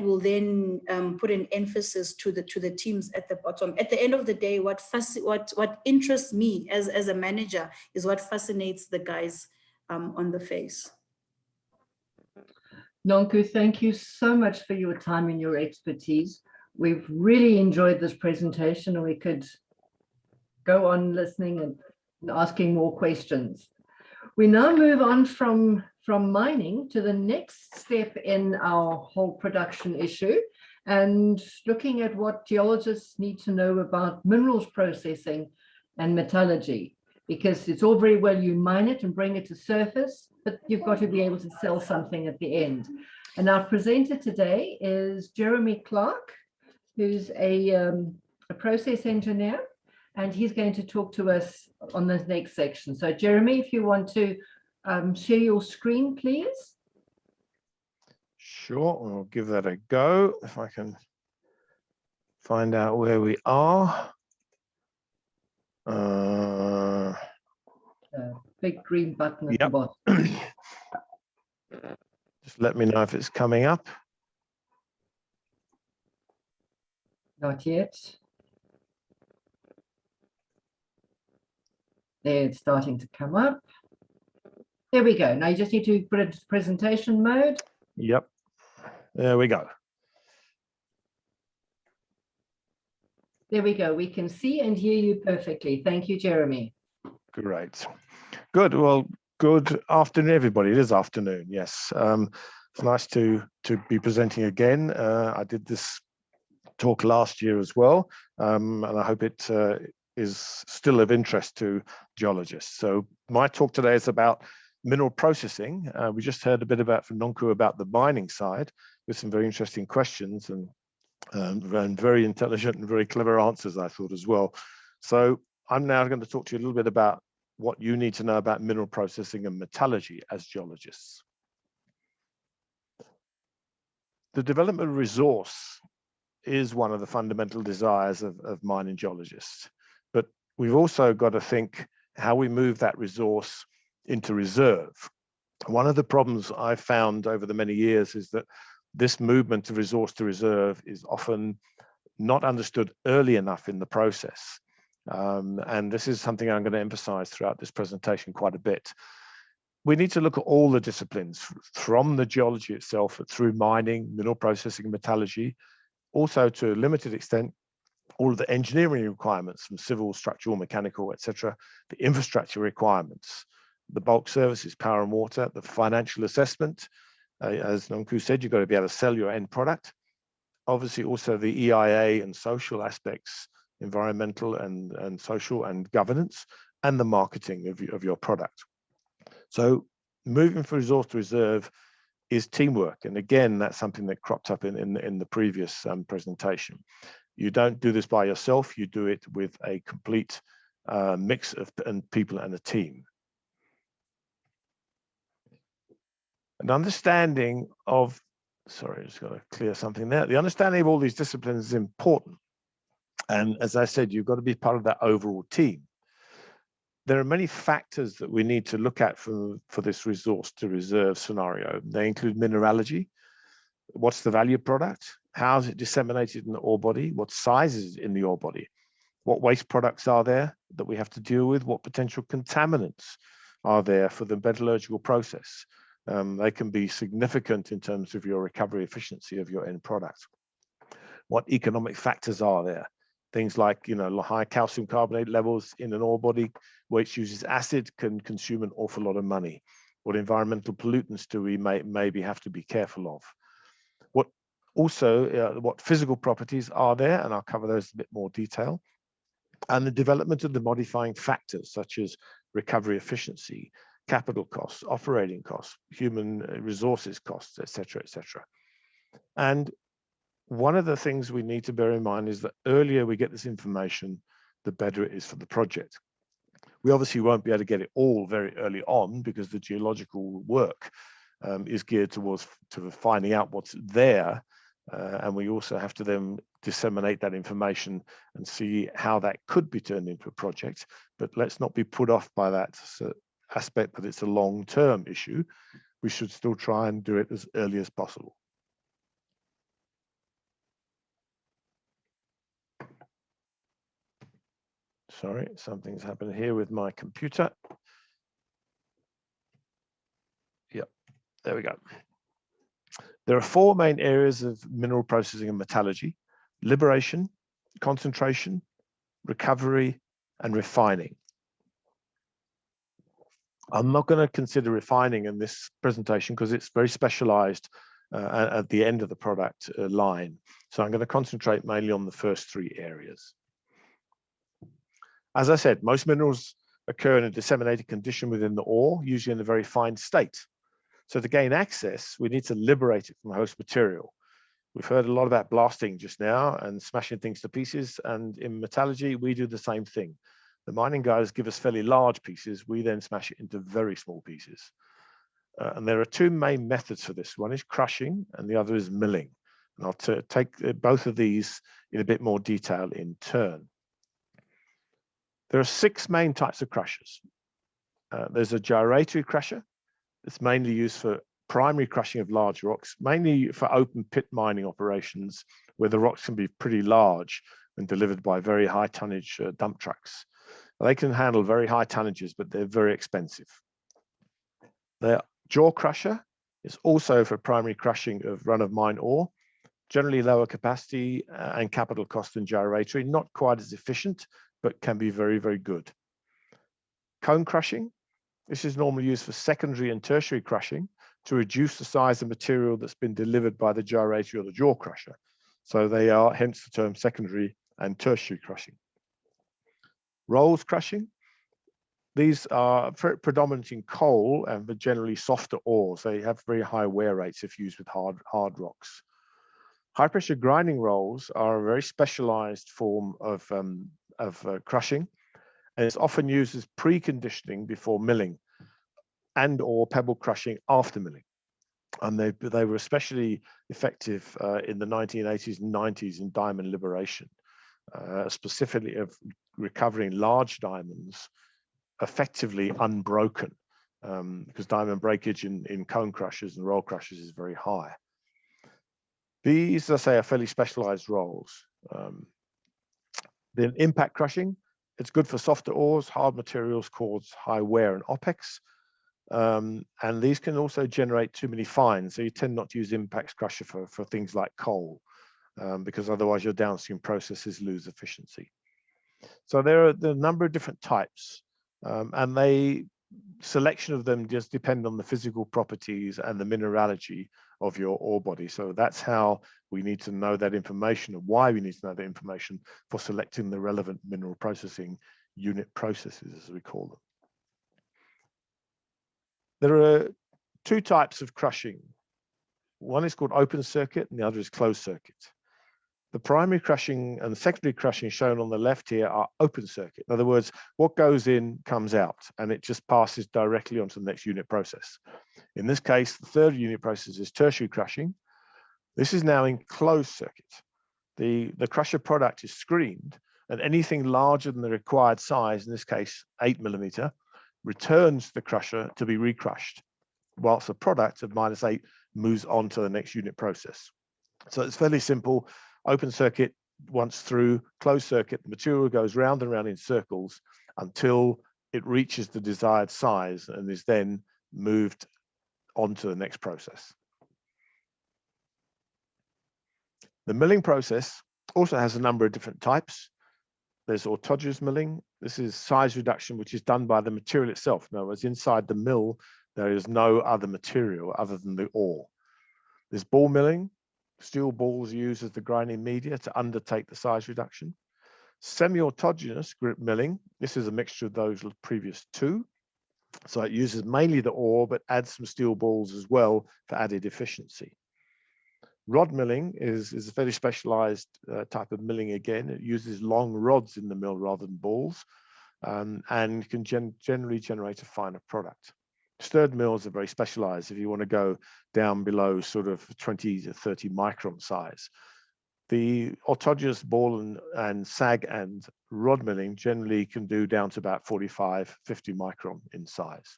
will then put an emphasis to the teams at the bottom. At the end of the day, what interests me as a manager is what fascinates the guys on the face. Nonku, thank you so much for your time and your expertise. We've really enjoyed this presentation, and we could go on listening and asking more questions. We now move on from mining to the next step in our whole production issue, and looking at what geologists need to know about minerals processing and metallurgy, because it's all very well you mine it and bring it to surface, but you've got to be able to sell something at the end. And our presenter today is Jeremy Clark, who's a process engineer, and he's going to talk to us on this next section. So Jeremy, if you want to share your screen, please. Sure, I'll give that a go if I can find out where we are. Big green button at the bottom. Just let me know if it's coming up. Not yet. There, it's starting to come up. There we go. Now you just need to put it in presentation mode. Yep, there we go. There we go. We can see and hear you perfectly. Thank you, Jeremy. Great. Good. Well, good afternoon, everybody. It is afternoon. Yes. It's nice to be presenting again. I did this talk last year as well, and I hope it is still of interest to geologists. So my talk today is about mineral processing. We just heard a bit about from Nonku about the mining side with some very interesting questions and very intelligent and very clever answers, I thought, as well. So I'm now going to talk to you a little bit about what you need to know about mineral processing and metallurgy as geologists. The development of resource is one of the fundamental desires of mining geologists. But we've also got to think how we move that resource into reserve. One of the problems I've found over the many years is that this movement of resource to reserve is often not understood early enough in the process. And this is something I'm going to emphasize throughout this presentation quite a bit. We need to look at all the disciplines from the geology itself through mining, mineral processing, metallurgy, also to a limited extent, all of the engineering requirements from civil, structural, mechanical, etc., the infrastructure requirements, the bulk services, power and water, the financial assessment. As Nonku said, you've got to be able to sell your end product. Obviously, also the EIA and social aspects, environmental and social and governance, and the marketing of your product. So moving from resource to reserve is teamwork. And again, that's something that cropped up in the previous presentation. You don't do this by yourself, you do it with a complete mix of people and a team. An understanding of, sorry, I just got to clear something there. The understanding of all these disciplines is important. And as I said, you've got to be part of that overall team. There are many factors that we need to look at for this resource to reserve scenario. They include mineralogy. What's the value product? How is it disseminated in the ore body? What size is it in the ore body? What waste products are there that we have to deal with? What potential contaminants are there for the metallurgical process? They can be significant in terms of your recovery efficiency of your end product. What economic factors are there? Things like, high calcium carbonate levels in an ore body, which uses acid, can consume an awful lot of money. What environmental pollutants do we maybe have to be careful of? What physical properties are there? And I'll cover those in a bit more detail. And the development of the modifying factors, such as recovery efficiency, capital costs, operating costs, human resources costs, etc., etc. And one of the things we need to bear in mind is that earlier we get this information, the better it is for the project. We obviously won't be able to get it all very early on because the geological work is geared towards finding out what's there. And we also have to then disseminate that information and see how that could be turned into a project. But let's not be put off by that aspect that it's a long-term issue. We should still try and do it as early as possible. Sorry, something's happened here with my computer. Yep, there we go. There are four main areas of mineral processing and metallurgy: liberation, concentration, recovery, and refining. I'm not going to consider refining in this presentation because it's very specialized at the end of the product line. So I'm going to concentrate mainly on the first three areas. As I said, most minerals occur in a disseminated condition within the ore, usually in a very fine state. So to gain access, we need to liberate it from host material. We've heard a lot about blasting just now and smashing things to pieces. And in metallurgy, we do the same thing. The mining guys give us fairly large pieces. We then smash it into very small pieces. And there are two main methods for this. One is crushing and the other is milling. And I'll take both of these in a bit more detail in turn. There are six main types of crushers. There's a gyratory crusher. It's mainly used for primary crushing of large rocks, mainly for open pit mining operations where the rocks can be pretty large and delivered by very high tonnage dump trucks. They can handle very high tonnages, but they're very expensive. The jaw crusher is also for primary crushing of run-of-mine ore, generally lower capacity and capital cost than gyratory, not quite as efficient, but can be very, very good. Cone crushing, this is normally used for secondary and tertiary crushing to reduce the size of material that's been delivered by the gyratory or the jaw crusher. So they are hence the term secondary and tertiary crushing. Rolls crushing. These are predominant in coal and but generally softer ores. They have very high wear rates if used with hard rocks. High pressure grinding rolls are a very specialized form of crushing, and it's often used as preconditioning before milling and or pebble crushing after milling. And they were especially effective in the 1980s and 90s in diamond liberation, specifically of recovering large diamonds effectively unbroken, because diamond breakage in cone crushers and roll crushers is very high. These, as I say, are fairly specialized rolls. Then impact crushing, it's good for softer ores. Hard materials cause high wear and OPEX. And these can also generate too many fines. So you tend not to use impact crusher for things like coal, because otherwise your downstream processes lose efficiency. So there are a number of different types, and selection of them just depend on the physical properties and the mineralogy of your ore body. So that's how we need to know that information, and why we need to know that information for selecting the relevant mineral processing unit processes, as we call them. There are two types of crushing. One is called open circuit and the other is closed circuit. The primary crushing and the secondary crushing shown on the left here are open circuit. In other words, what goes in comes out, and it just passes directly onto the next unit process. In this case, the third unit process is tertiary crushing. This is now in closed circuit. The crusher product is screened, and anything larger than the required size, in this case 8mm, returns to the crusher to be recrushed, whilst the product of -8 moves on to the next unit process. So it's fairly simple. Open circuit, once through, closed circuit, the material goes round and round in circles until it reaches the desired size and is then moved on to the next process. The milling process also has a number of different types. There's autogenous milling. This is size reduction, which is done by the material itself. In other words, inside the mill, there is no other material other than the ore. There's ball milling. Steel balls used as the grinding media to undertake the size reduction. Semi-autogenous grip milling. This is a mixture of those previous two. So it uses mainly the ore, but adds some steel balls as well for added efficiency. Rod milling is a very specialized type of milling again. It uses long rods in the mill rather than balls, and can generally generate a finer product. Stirred mills are very specialized if you want to go down below sort of 20 to 30 micron size. The autogenous ball and sag and rod milling generally can do down to about 45, 50 micron in size.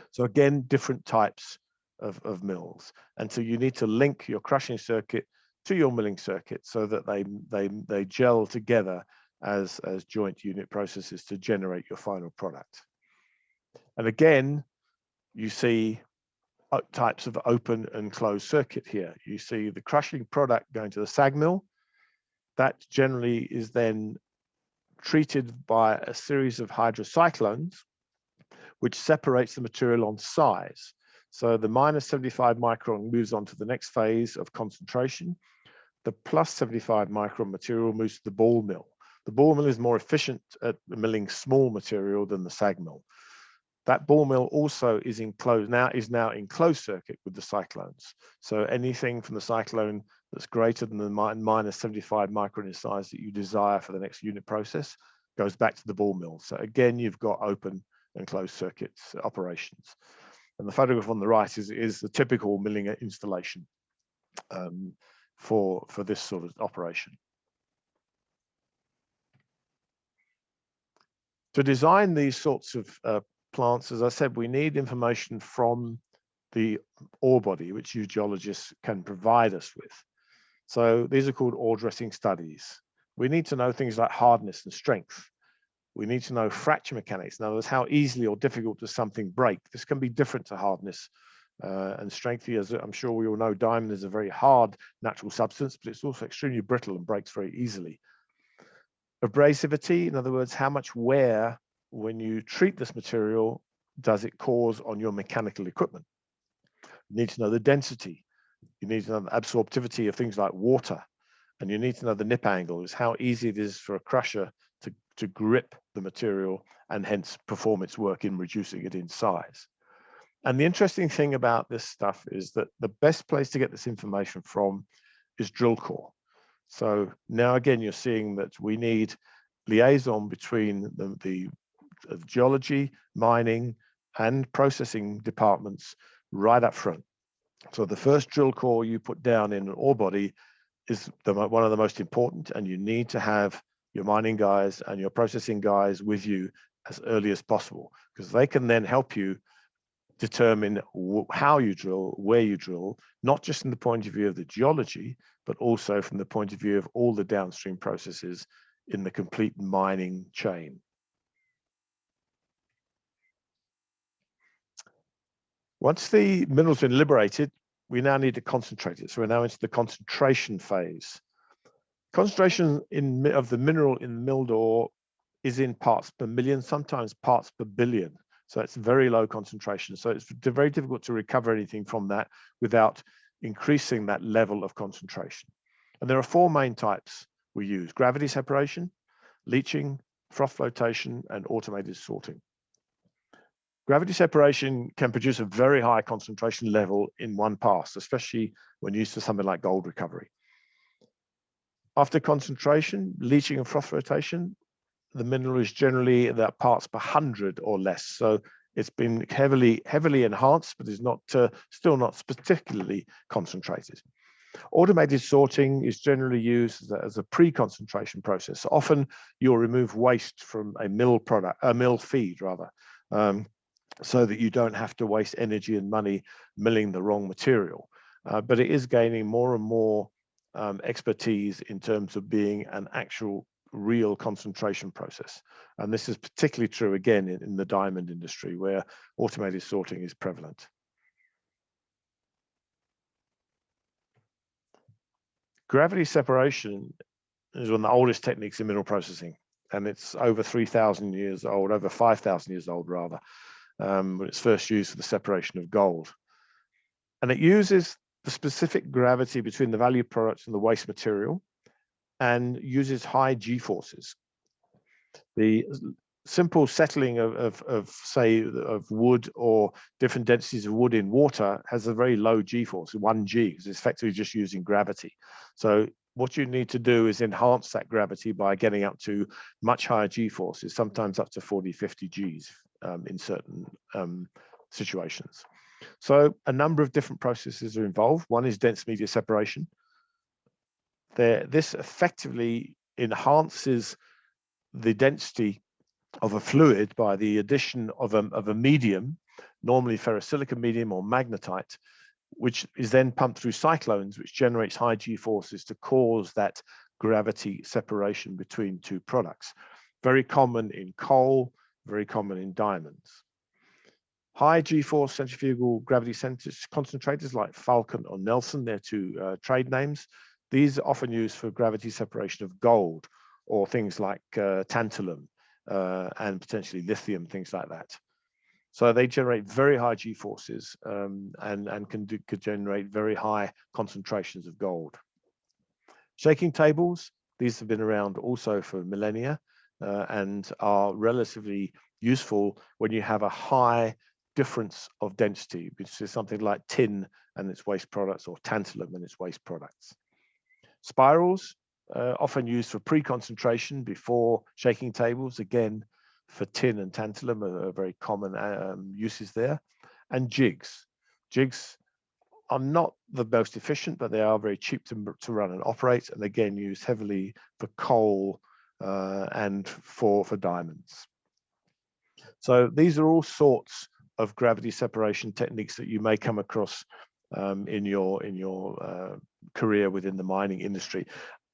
So again, different types of mills. And so you need to link your crushing circuit to your milling circuit so that they gel together as joint unit processes to generate your final product. And again, you see types of open and closed circuit here. You see the crushing product going to the sag mill. That generally is then treated by a series of hydrocyclones, which separates the material on size. So the -75 micron moves on to the next phase of concentration. The +75 micron material moves to the ball mill. The ball mill is more efficient at milling small material than the sag mill. That ball mill also is now in closed circuit with the cyclones. So anything from the cyclone that's greater than the -75 micron in size that you desire for the next unit process goes back to the ball mill. So again, you've got open and closed circuits operations. And the photograph on the right is the typical milling installation for this sort of operation. To design these sorts of plants, as I said, we need information from the ore body, which you geologists can provide us with. So these are called ore dressing studies. We need to know things like hardness and strength. We need to know fracture mechanics. In other words, how easily or difficult does something break? This can be different to hardness and strength. As I'm sure we all know, diamond is a very hard natural substance, but it's also extremely brittle and breaks very easily. Abrasivity, in other words, how much wear when you treat this material does it cause on your mechanical equipment? You need to know the density. You need to know the absorptivity of things like water. And you need to know the nip angle, is how easy it is for a crusher to grip the material and hence perform its work in reducing it in size. And the interesting thing about this stuff is that the best place to get this information from is drill core. So now again, you're seeing that we need liaison between the geology, mining, and processing departments right up front. So the first drill core you put down in an ore body is one of the most important, and you need to have your mining guys and your processing guys with you as early as possible, because they can then help you determine how you drill, where you drill, not just from the point of view of the geology, but also from the point of view of all the downstream processes in the complete mining chain. Once the mineral's been liberated, we now need to concentrate it. So we're now into the concentration phase. Concentration of the mineral in milled ore is in parts per million, sometimes parts per billion. So it's very low concentration. So it's very difficult to recover anything from that without increasing that level of concentration. And there are four main types we use: gravity separation, leaching, froth flotation, and automated sorting. Gravity separation can produce a very high concentration level in one pass, especially when used for something like gold recovery. After concentration, leaching and froth flotation, the mineral is generally that parts per 100 or less. So it's been heavily enhanced, but is not still not particularly concentrated. Automated sorting is generally used as a pre-concentration process. So often you'll remove waste from a mill feed rather, so that you don't have to waste energy and money milling the wrong material. But it is gaining more and more expertise in terms of being an actual real concentration process. And this is particularly true again in the diamond industry, where automated sorting is prevalent. Gravity separation is one of the oldest techniques in mineral processing, and it's over 3,000 years old, over 5,000 years old rather, when it's first used for the separation of gold. And it uses the specific gravity between the value products and the waste material, and uses high G forces. The simple settling of wood or different densities of wood in water has a very low G force, 1 G, because it's effectively just using gravity. So what you need to do is enhance that gravity by getting up to much higher G forces, sometimes up to 40, 50 Gs in certain situations. So a number of different processes are involved. One is dense media separation. This effectively enhances the density of a fluid by the addition of a medium, normally ferrosilicon medium or magnetite, which is then pumped through cyclones, which generates high G forces to cause that gravity separation between two products. Very common in coal, very common in diamonds. High G-force centrifugal gravity concentrators like Falcon or Nelson, they're two trade names. These are often used for gravity separation of gold or things like tantalum and potentially lithium, things like that. So they generate very high G-forces and could generate very high concentrations of gold. Shaking tables, these have been around also for millennia and are relatively useful when you have a high difference of density, which is something like tin and its waste products or tantalum and its waste products. Spirals, often used for pre-concentration before shaking tables, again, for tin and tantalum are very common uses there. And jigs. Jigs are not the most efficient, but they are very cheap to run and operate, and again used heavily for coal and for diamonds. So these are all sorts of gravity separation techniques that you may come across in your career within the mining industry.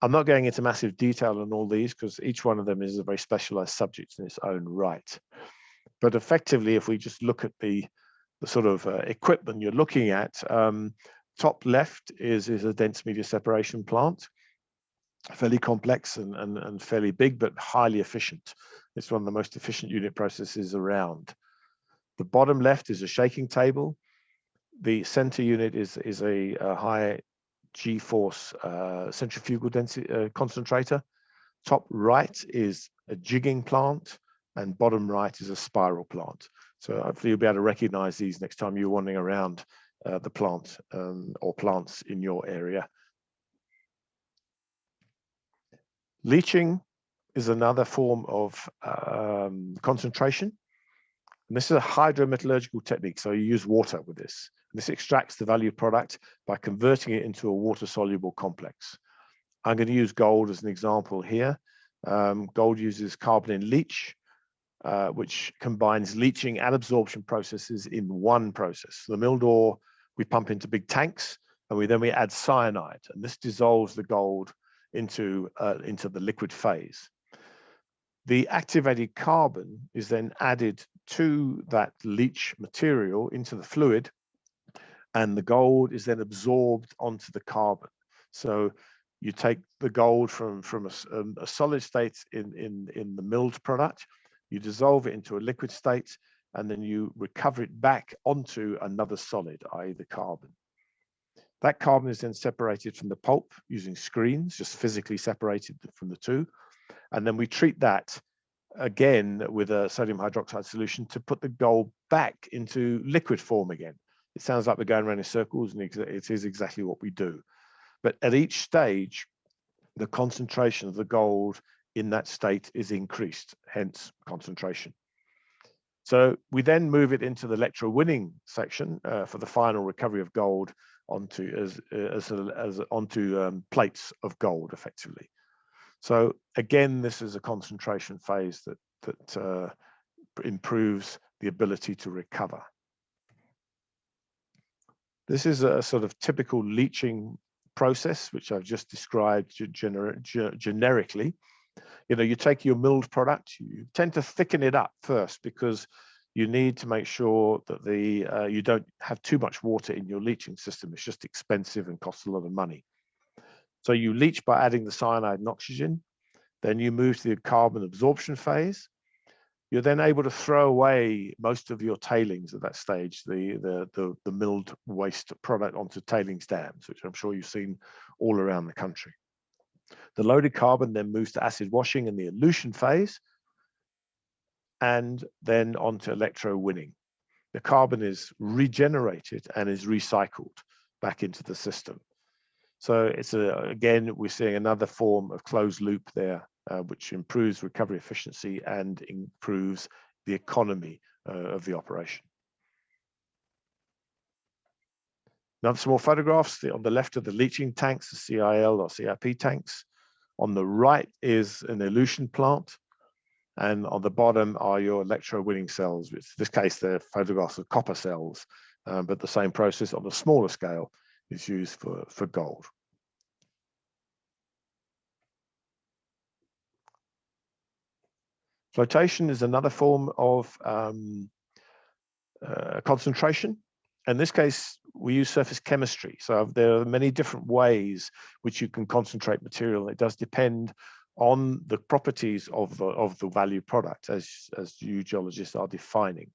I'm not going into massive detail on all these because each one of them is a very specialized subject in its own right. But effectively, if we just look at the sort of equipment you're looking at, top left is a dense media separation plant, fairly complex and fairly big, but highly efficient. It's one of the most efficient unit processes around. The bottom left is a shaking table. The center unit is a high G-force centrifugal density concentrator. Top right is a jigging plant, and bottom right is a spiral plant. So hopefully you'll be able to recognize these next time you're wandering around the plant or plants in your area. Leaching is another form of concentration. And this is a hydrometallurgical technique. So you use water with this. This extracts the value product by converting it into a water-soluble complex. I'm going to use gold as an example here. Gold uses carbon in leach, which combines leaching and absorption processes in one process. The milled ore we pump into big tanks, and we add cyanide, and this dissolves the gold into the liquid phase. The activated carbon is then added to that leach material into the fluid, and the gold is then absorbed onto the carbon. So you take the gold from a solid state in the milled product, you dissolve it into a liquid state, and then you recover it back onto another solid, i.e. the carbon. That carbon is then separated from the pulp using screens, just physically separated from the two. And then we treat that again with a sodium hydroxide solution to put the gold back into liquid form again. It sounds like we're going around in circles, and it is exactly what we do. But at each stage, the concentration of the gold in that state is increased, hence concentration. So we then move it into the electrowinning section for the final recovery of gold onto plates of gold, effectively. So again, this is a concentration phase that improves the ability to recover. This is a sort of typical leaching process, which I've just described generically. You know, you take your milled product, you tend to thicken it up first because you need to make sure that you don't have too much water in your leaching system. It's just expensive and costs a lot of money. So you leach by adding the cyanide and oxygen. Then you move to the carbon absorption phase. You're then able to throw away most of your tailings at that stage, the milled waste product, onto tailings dams, which I'm sure you've seen all around the country. The loaded carbon then moves to acid washing in the elution phase, and then onto electrowinning. The carbon is regenerated and is recycled back into the system. So it's again, we're seeing another form of closed loop there, which improves recovery efficiency and improves the economy of the operation. Now, some more photographs. On the left are the leaching tanks, the CIL or CIP tanks. On the right is an elution plant. And on the bottom are your electrowinning cells, which in this case, they're photographs of copper cells, but the same process on a smaller scale is used for gold. Flotation is another form of concentration. In this case, we use surface chemistry. So there are many different ways which you can concentrate material. It does depend on the properties of the value product, as you geologists are defining.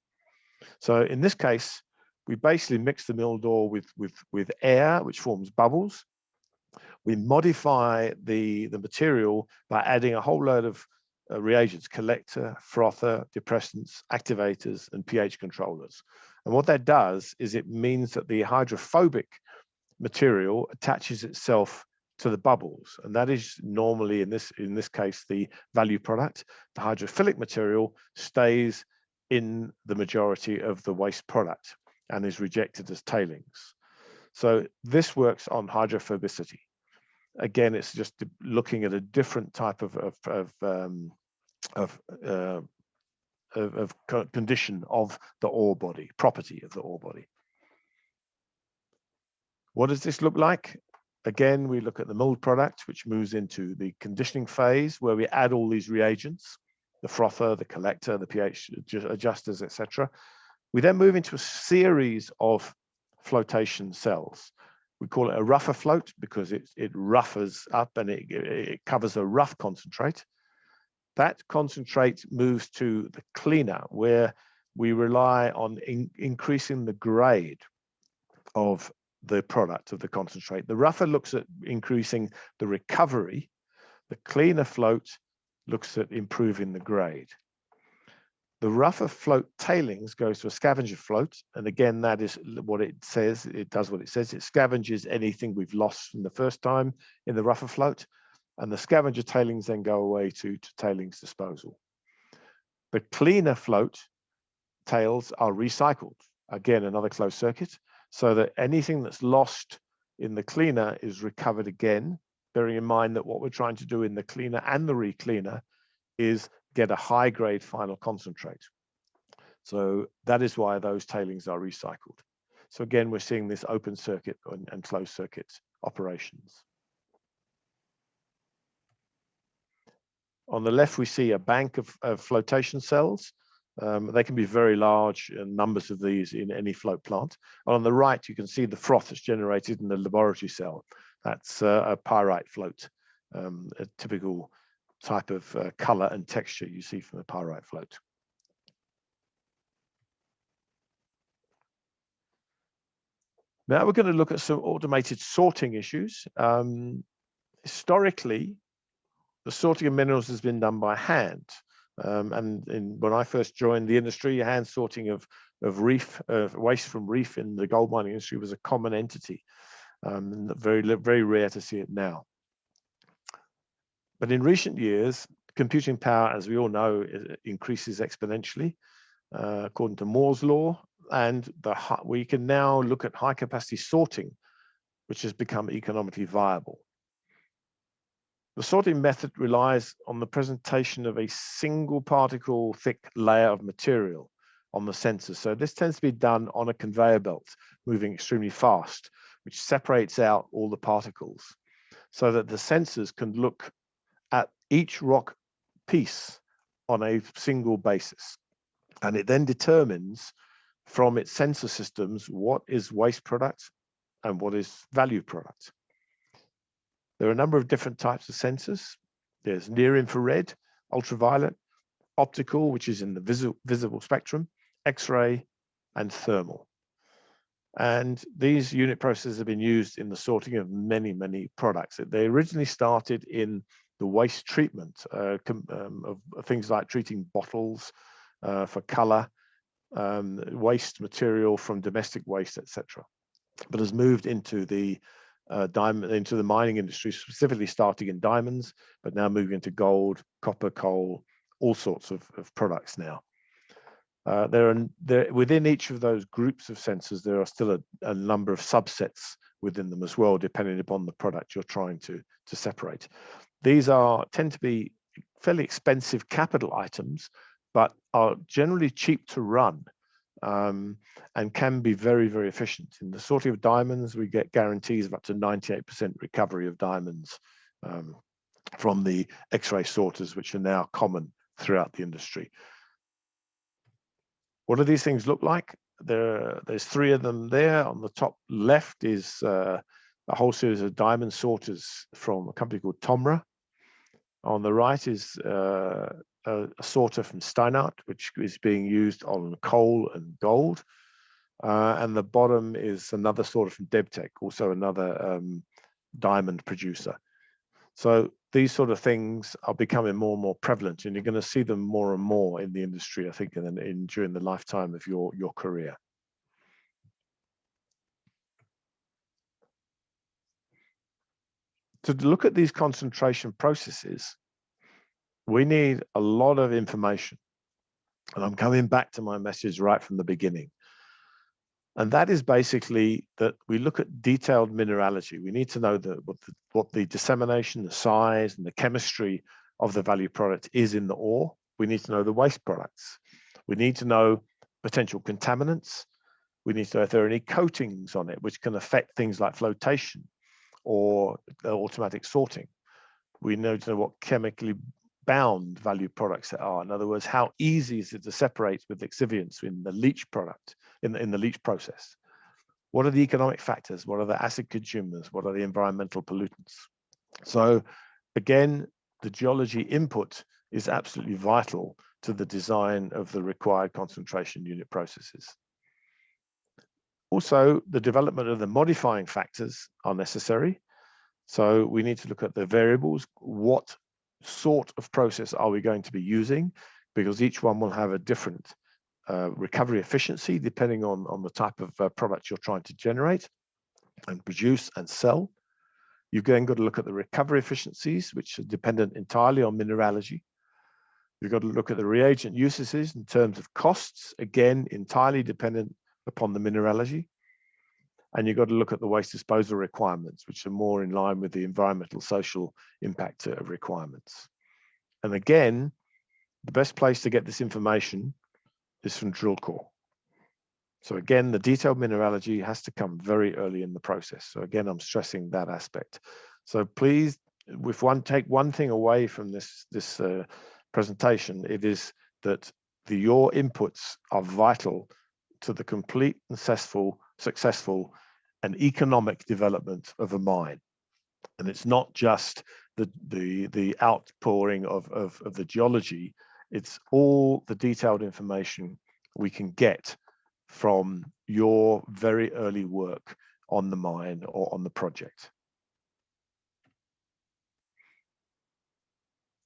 So in this case, we basically mix the milled ore with air, which forms bubbles. We modify the material by adding a whole load of reagents: collector, frother, depressants, activators, and pH controllers. And what that does is it means that the hydrophobic material attaches itself to the bubbles, and that is normally in this case the value product. The hydrophilic material stays in the majority of the waste product and is rejected as tailings. So this works on hydrophobicity. Again, it's just looking at a different type of condition of the ore body, property of the ore body. What does this look like? Again, we look at the milled product, which moves into the conditioning phase, where we add all these reagents, the frother, the collector, the pH adjusters, etc. We then move into a series of flotation cells. We call it a rougher float because it roughers up and it covers a rough concentrate. That concentrate moves to the cleaner, where we rely on increasing the grade of the product of the concentrate. The rougher looks at increasing the recovery. The cleaner float looks at improving the grade. The rougher float tailings goes to a scavenger float. And again, that is what it says. It does what it says. It scavenges anything we've lost from the first time in the rougher float. And the scavenger tailings then go away to tailings disposal. The cleaner float tails are recycled. Again, another closed circuit, so that anything that's lost in the cleaner is recovered again, bearing in mind that what we're trying to do in the cleaner and the recleaner is get a high grade final concentrate. So that is why those tailings are recycled. So again, we're seeing this open circuit and closed circuit operations. On the left, we see a bank of flotation cells. They can be very large, numbers of these in any float plant. And on the right, you can see the froth that's generated in the laboratory cell. That's a pyrite float, a typical type of color and texture you see from a pyrite float. Now we're going to look at some automated sorting issues. Historically, the sorting of minerals has been done by hand. When I first joined the industry, hand sorting of waste from reef in the gold mining industry was a common entity. Very rare to see it now. But in recent years, computing power, as we all know, increases exponentially, according to Moore's law, and we can now look at high capacity sorting, which has become economically viable. The sorting method relies on the presentation of a single particle thick layer of material on the sensors. So this tends to be done on a conveyor belt, moving extremely fast, which separates out all the particles so that the sensors can look at each rock piece on a single basis. And it then determines from its sensor systems what is waste product and what is value product. There are a number of different types of sensors. There's near infrared, ultraviolet, optical, which is in the visible spectrum, X-ray, and thermal. And these unit processes have been used in the sorting of many, many products. They originally started in the waste treatment of things like treating bottles for color, waste material from domestic waste, etc. But has moved into the mining industry, specifically starting in diamonds, but now moving into gold, copper, coal, all sorts of products now. Within each of those groups of sensors, there are still a number of subsets within them as well, depending upon the product you're trying to separate. These tend to be fairly expensive capital items, but are generally cheap to run. And can be very, very efficient. In the sorting of diamonds, we get guarantees of up to 98% recovery of diamonds from the X-ray sorters, which are now common throughout the industry. What do these things look like? There's three of them there. On the top left is a whole series of diamond sorters from a company called Tomra. On the right is a sorter from Steinart, which is being used on coal and gold. And the bottom is another sorter from Devtech, also another diamond producer. So these sort of things are becoming more and more prevalent, and you're going to see them more and more in the industry, I think, during the lifetime of your career. To look at these concentration processes, we need a lot of information. And I'm coming back to my message right from the beginning. And that is basically that we look at detailed mineralogy. We need to know what the dissemination, the size, and the chemistry of the value product is in the ore. We need to know the waste products. We need to know potential contaminants. We need to know if there are any coatings on it, which can affect things like flotation or automatic sorting. We need to know what chemically bound value products there are. In other words, how easy is it to separate with excipients in the leach product, in the leach process? What are the economic factors? What are the acid consumers? What are the environmental pollutants? So again, the geology input is absolutely vital to the design of the required concentration unit processes. Also, the development of the modifying factors are necessary. So we need to look at the variables. What sort of process are we going to be using? Because each one will have a different recovery efficiency depending on the type of product you're trying to generate and produce and sell. You've then got to look at the recovery efficiencies, which are dependent entirely on mineralogy. You've got to look at the reagent usages in terms of costs, again, entirely dependent upon the mineralogy. And you've got to look at the waste disposal requirements, which are more in line with the environmental social impact of requirements. And again, the best place to get this information is from drill core. So again, the detailed mineralogy has to come very early in the process. So again, I'm stressing that aspect. So please, if take one thing away from this presentation, it is that your inputs are vital to the complete and successful and economic development of a mine. And it's not just the outpouring of the geology, it's all the detailed information we can get from your very early work on the mine or on the project.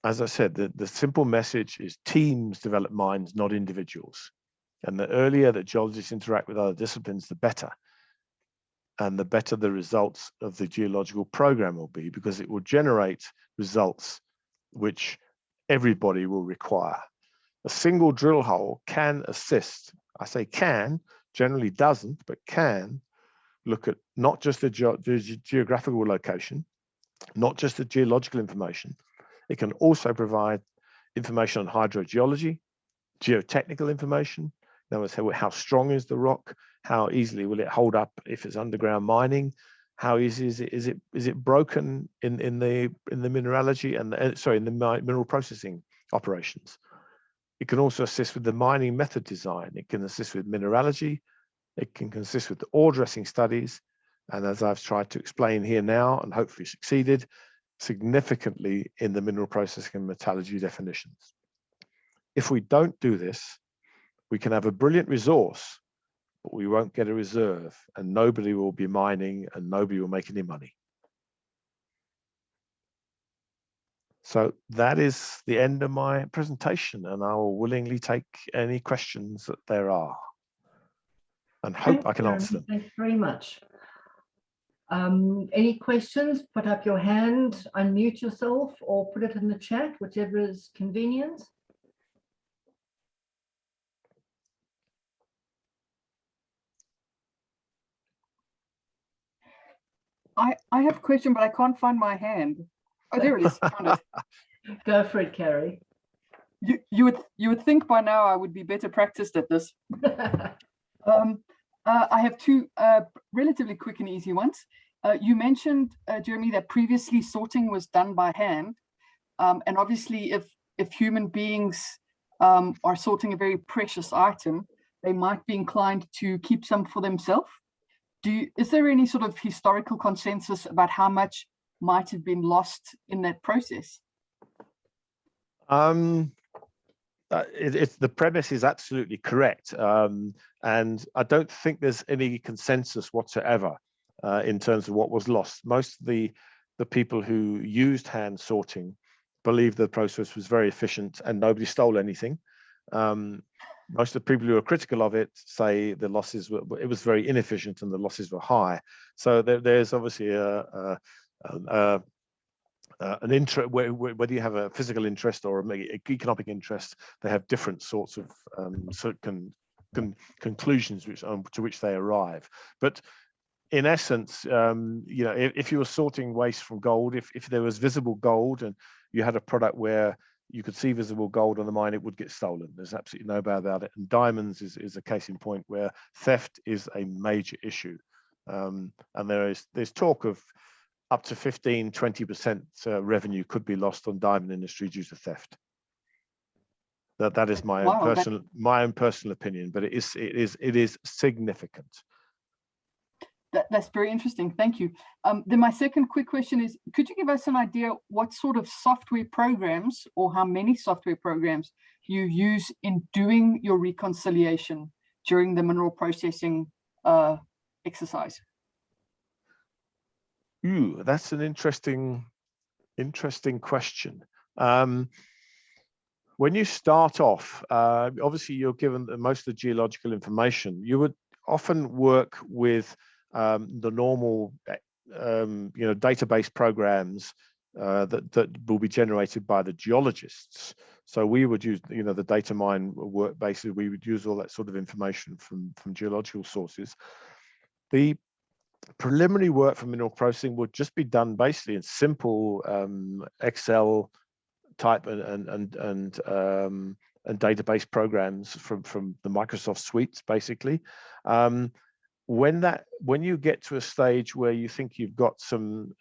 As I said, the simple message is teams develop mines, not individuals. And the earlier that geologists interact with other disciplines, the better. And the better the results of the geological program will be, because it will generate results which everybody will require. A single drill hole can assist, I say can, generally doesn't, but can look at not just the geographical location, not just the geological information. It can also provide information on hydrogeology, geotechnical information. In other words, how strong is the rock? How easily will it hold up if it's underground mining? How easy is it broken in the mineralogy and in the mineral processing operations? It can also assist with the mining method design. It can assist with mineralogy. It can assist with the ore dressing studies. And as I've tried to explain here now, and hopefully succeeded, significantly in the mineral processing and metallurgy definitions. If we don't do this, we can have a brilliant resource, but we won't get a reserve, and nobody will be mining and nobody will make any money. So that is the end of my presentation, and I will willingly take any questions that there are and hope I can answer them. Thanks very much. Any questions? Put up your hand, unmute yourself, or put it in the chat, whichever is convenient. I have a question, but I can't find my hand. Oh, there it is. Found it. Go for it, Carrie. You would think by now I would be better practiced at this. I have two relatively quick and easy ones. You mentioned, Jeremy, that previously sorting was done by hand, and obviously, if human beings are sorting a very precious item, they might be inclined to keep some for themselves. Is there any sort of historical consensus about how much might have been lost in that process? The premise is absolutely correct, and I don't think there's any consensus whatsoever in terms of what was lost. Most of the people who used hand sorting believed the process was very efficient and nobody stole anything. Most of the people who are critical of it say the losses it was very inefficient and the losses were high. So there's obviously an interest, whether you have a physical interest or an economic interest, they have different sorts of conclusions to which they arrive. But in essence, if you were sorting waste from gold, if there was visible gold and you had a product where you could see visible gold on the mine, it would get stolen. There's absolutely no doubt about it. And diamonds is a case in point where theft is a major issue. And there's talk of up to 15–20% revenue could be lost on diamond industry due to theft. That is my own personal opinion, but it is significant. That's very interesting. Thank you. Then my second quick question is, could you give us an idea what sort of software programs or how many software programs you use in doing your reconciliation during the mineral processing exercise? Ooh, that's an interesting question. When you start off, obviously you're given most of the geological information. You would often work with the normal, database programs that will be generated by the geologists. So we would use, the data mine work basically. We would use all that sort of information from geological sources. The preliminary work for mineral processing would just be done basically in simple Excel type and database programs from the Microsoft suites, basically. When you get to a stage where you think you've got some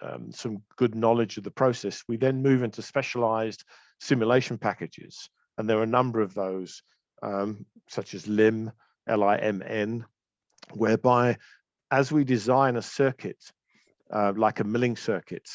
good knowledge of the process, we then move into specialized simulation packages, and there are a number of those, such as LIM, LIMN, whereby as we design a circuit, like a milling circuit,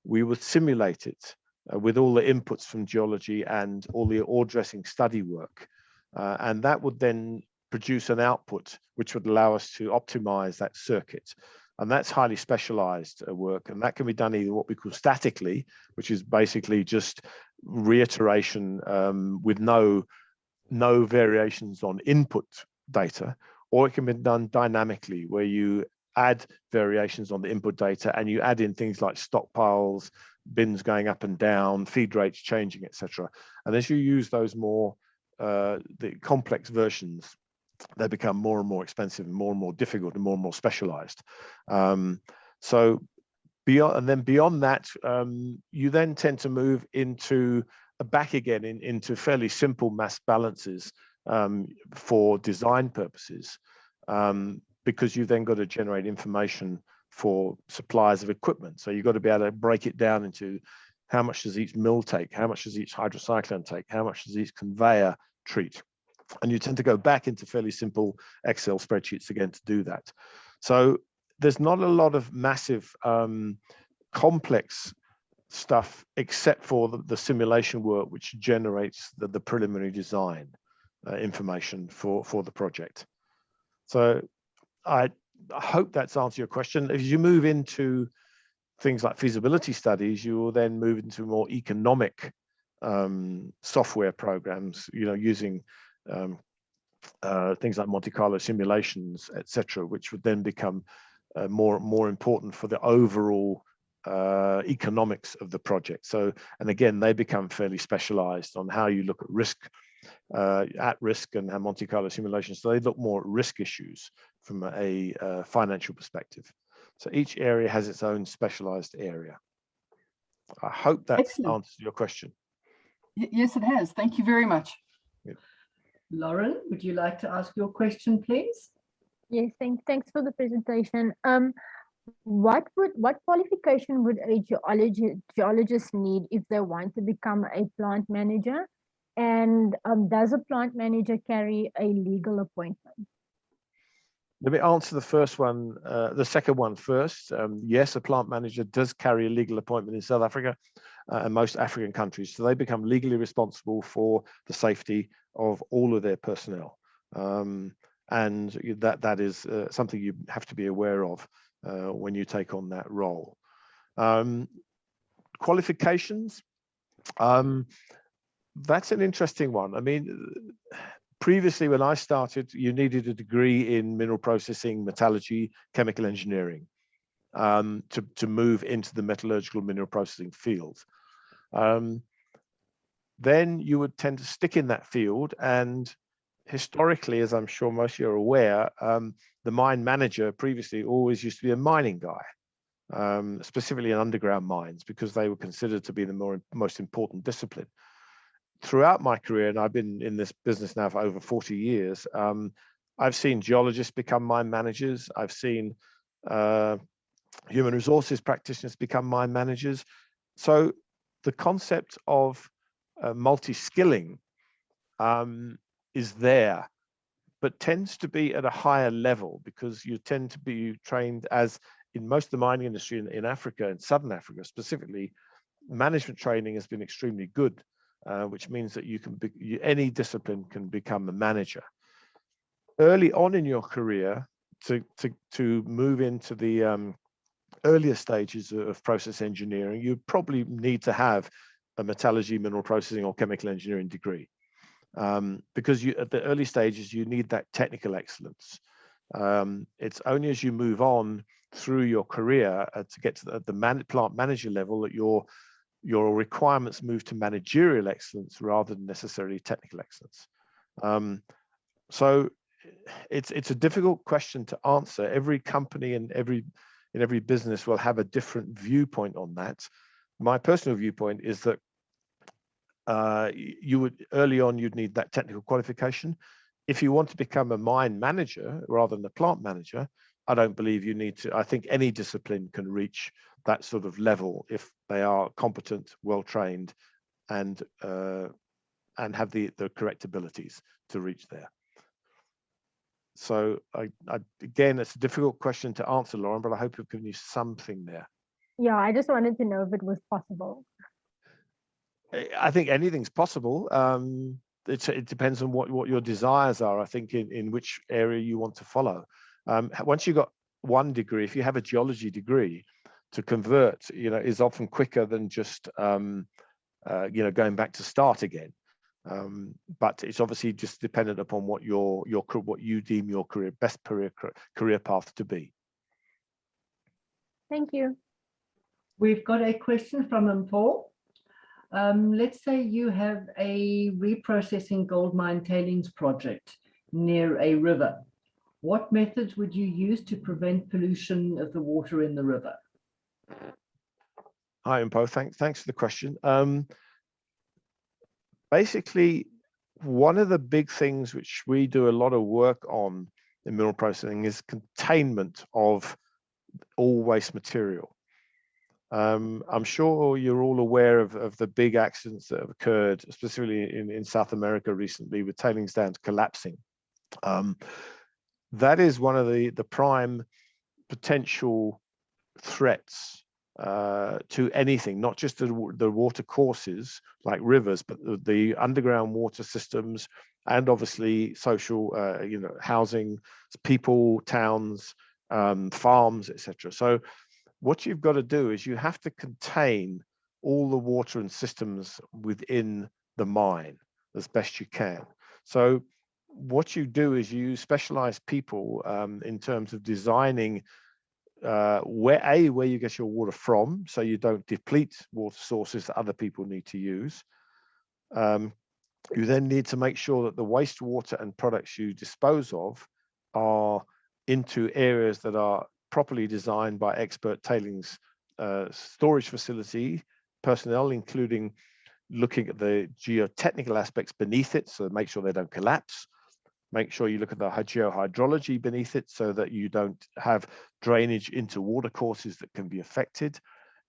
we would simulate it with all the inputs from geology and all the ore dressing study work. And that would then produce an output which would allow us to optimize that circuit. And that's highly specialized work. And that can be done either what we call statically, which is basically just reiteration with no variations on input data, or it can be done dynamically, where you add variations on the input data and you add in things like stockpiles, bins going up and down, feed rates changing, etc. And as you use those more the complex versions, they become more and more expensive and more difficult and more specialized. So beyond that, you then tend to move into back again into fairly simple mass balances for design purposes, because you've then got to generate information for suppliers of equipment. So you've got to be able to break it down into how much does each mill take, how much does each hydrocyclone take, how much does each conveyor treat. And you tend to go back into fairly simple Excel spreadsheets again to do that. So there's not a lot of massive complex stuff except for the simulation work, which generates the preliminary design information for the project. So I hope that's answered your question. As you move into things like feasibility studies, you will then move into more economic software programs, using things like Monte Carlo simulations, etc., which would then become more important for the overall economics of the project. So, and again, they become fairly specialized on how you look at risk, at risk, and how Monte Carlo simulations. So they look more at risk issues from a financial perspective. So each area has its own specialized area. I hope that answers your question. Yes, it has. Thank you very much. Yeah. Lauren, would you like to ask your question, please? Yes, thanks for the presentation. What qualification would a geologist need if they want to become a plant manager? And does a plant manager carry a legal appointment? Let me answer the second one first. Yes, a plant manager does carry a legal appointment in South Africa and most African countries. So they become legally responsible for the safety of all of their personnel. And that is something you have to be aware of when you take on that role. Qualifications, that's an interesting one. I mean, previously when I started, you needed a degree in mineral processing, metallurgy, chemical engineering to move into the metallurgical mineral processing field. Then you would tend to stick in that field, and historically, as I'm sure most of you are aware, the mine manager previously always used to be a mining guy, specifically in underground mines, because they were considered to be the most important discipline. Throughout my career, and I've been in this business now for over 40 years, I've seen geologists become mine managers. I've seen human resources practitioners become mine managers. So the concept of multi-skilling is there, but tends to be at a higher level, because you tend to be trained, as in most of the mining industry in Africa, in Southern Africa specifically, management training has been extremely good, which means that any discipline can become a manager. Early on in your career, to move into the earlier stages of process engineering, you probably need to have a metallurgy, mineral processing, or chemical engineering degree. Because at the early stages, you need that technical excellence. It's only as you move on through your career to get to the plant manager level that your requirements move to managerial excellence rather than necessarily technical excellence. So it's a difficult question to answer. Every company and every business will have a different viewpoint on that. My personal viewpoint is that you would early on you'd need that technical qualification. If you want to become a mine manager rather than a plant manager, I don't believe you need to. I think any discipline can reach that sort of level if they are competent, well trained, and have the correct abilities to reach there. So again, it's a difficult question to answer, Lauren, but I hope I've given you something there. Yeah, I just wanted to know if it was possible. I think anything's possible. It depends on what your desires are, I think, in which area you want to follow. Once you've got one degree, if you have a geology degree, to convert, is often quicker than just, going back to start again. But it's obviously just dependent upon what what you deem your best career path to be. Thank you. We've got a question from Paul. Let's say you have a reprocessing gold mine tailings project near a river. What methods would you use to prevent pollution of the water in the river? Hi, Mpo. Thanks for the question. Basically, one of the big things which we do a lot of work on in mineral processing is containment of all waste material. I'm sure you're all aware of the big accidents that have occurred, specifically in South America recently, with tailings dams collapsing. That is one of the prime potential threats to anything, not just the water courses like rivers, but the underground water systems, and obviously social, housing, people, towns, farms, etc. So what you've got to do is you have to contain all the water and systems within the mine as best you can. So what you do is you use specialized people in terms of designing where you get your water from, so you don't deplete water sources that other people need to use. You then need to make sure that the wastewater and products you dispose of are into areas that are properly designed by expert tailings storage facility personnel, including looking at the geotechnical aspects beneath it, so make sure they don't collapse. Make sure you look at the geohydrology beneath it so that you don't have drainage into water courses that can be affected.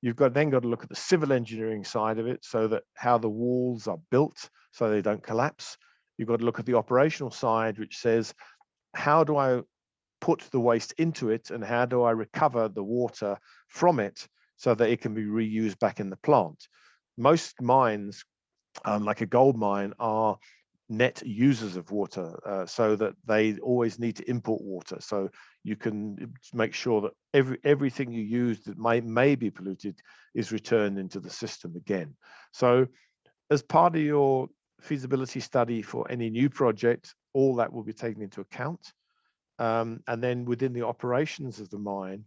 You've then got to look at the civil engineering side of it, so that how the walls are built so they don't collapse. You've got to look at the operational side, which says, how do I put the waste into it and how do I recover the water from it so that it can be reused back in the plant? Most mines, like a gold mine, are net users of water, so that they always need to import water. So you can make sure that everything you use that may be polluted is returned into the system again. So as part of your feasibility study for any new project, all that will be taken into account. And then within the operations of the mine,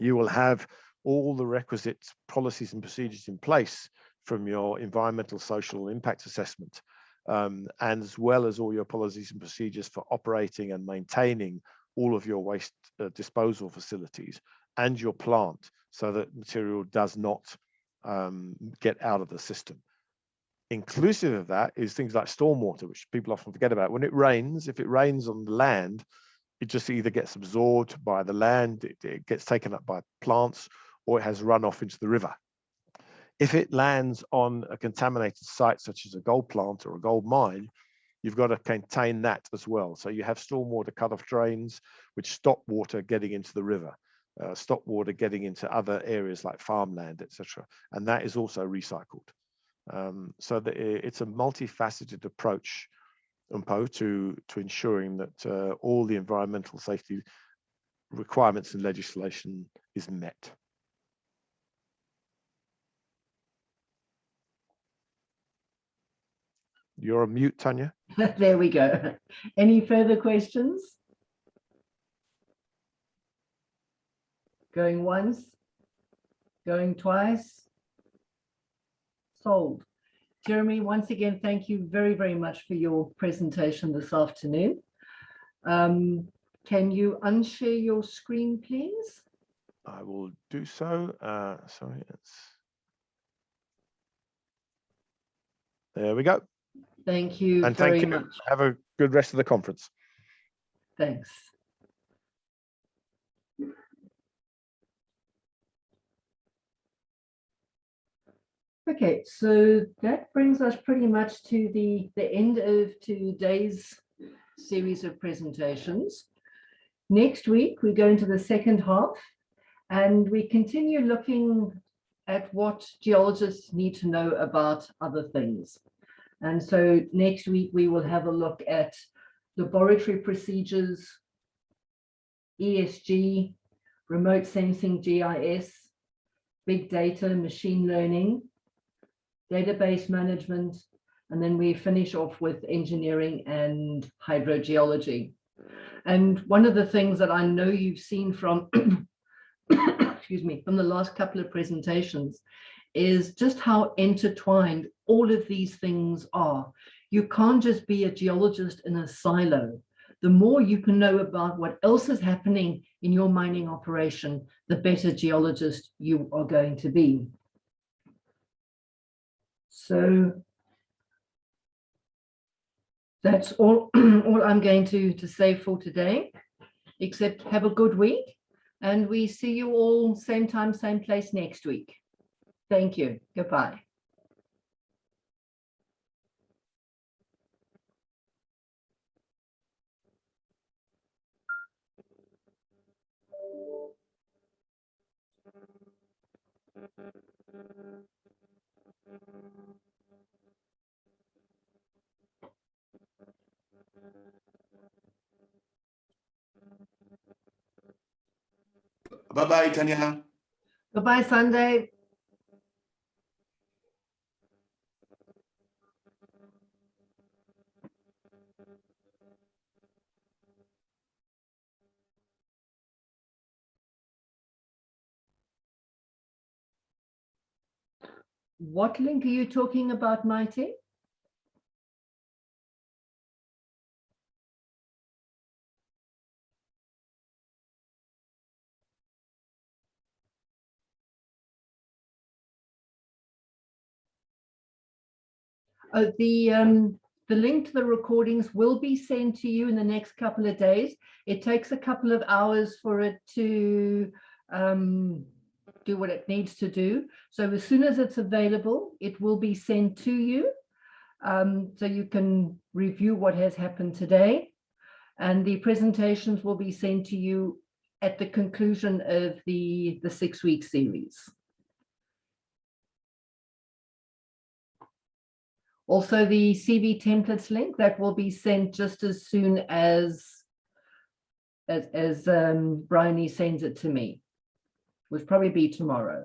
you will have all the requisite policies and procedures in place from your environmental, social impact assessment, and as well as all your policies and procedures for operating and maintaining all of your waste disposal facilities and your plant, so that material does not get out of the system. Inclusive of that is things like stormwater, which people often forget about. When it rains, if it rains on the land, it just either gets absorbed by the land, it gets taken up by plants, or it has run off into the river. If it lands on a contaminated site, such as a gold plant or a gold mine, you've got to contain that as well. So you have stormwater cut-off drains, which stop water getting into the river, stop water getting into other areas like farmland, etc. And that is also recycled. So it's a multifaceted approach, Umpo, to ensuring that all the environmental safety requirements and legislation is met. You're on mute, Tanya. There we go. Any further questions? Going once, going twice. Sold. Jeremy, once again, thank you very, very much for your presentation this afternoon. Can you unshare your screen, please? I will do so. Sorry, there we go. Thank you And very thank you. much. Have a good rest of the conference. Thanks. Okay, so that brings us pretty much to the end of today's series of presentations. Next week, we go into the second half and we continue looking at what geologists need to know about other things. And so next week, we will have a look at laboratory procedures, ESG, remote sensing GIS, big data, machine learning, database management, and then we finish off with engineering and hydrogeology. And one of the things that I know you've seen from, excuse me, from the last couple of presentations is just how intertwined all of these things are. You can't just be a geologist in a silo. The more you can know about what else is happening in your mining operation, the better geologist you are going to be. So that's all, all I'm going to say for today, except have a good week. And we see you all same time, same place next week. Thank you. Goodbye. Bye-bye, Tanya. Goodbye, Sunday. What link are you talking about, Mighty? The link to the recordings will be sent to you in the next couple of days. It takes a couple of hours for it to do what it needs to do. So as soon as it's available, it will be sent to you. So you can review what has happened today. And the presentations will be sent to you at the conclusion of the 6-week series. Also, the CV templates link that will be sent just as soon as Bryony sends it to me, which will probably be tomorrow.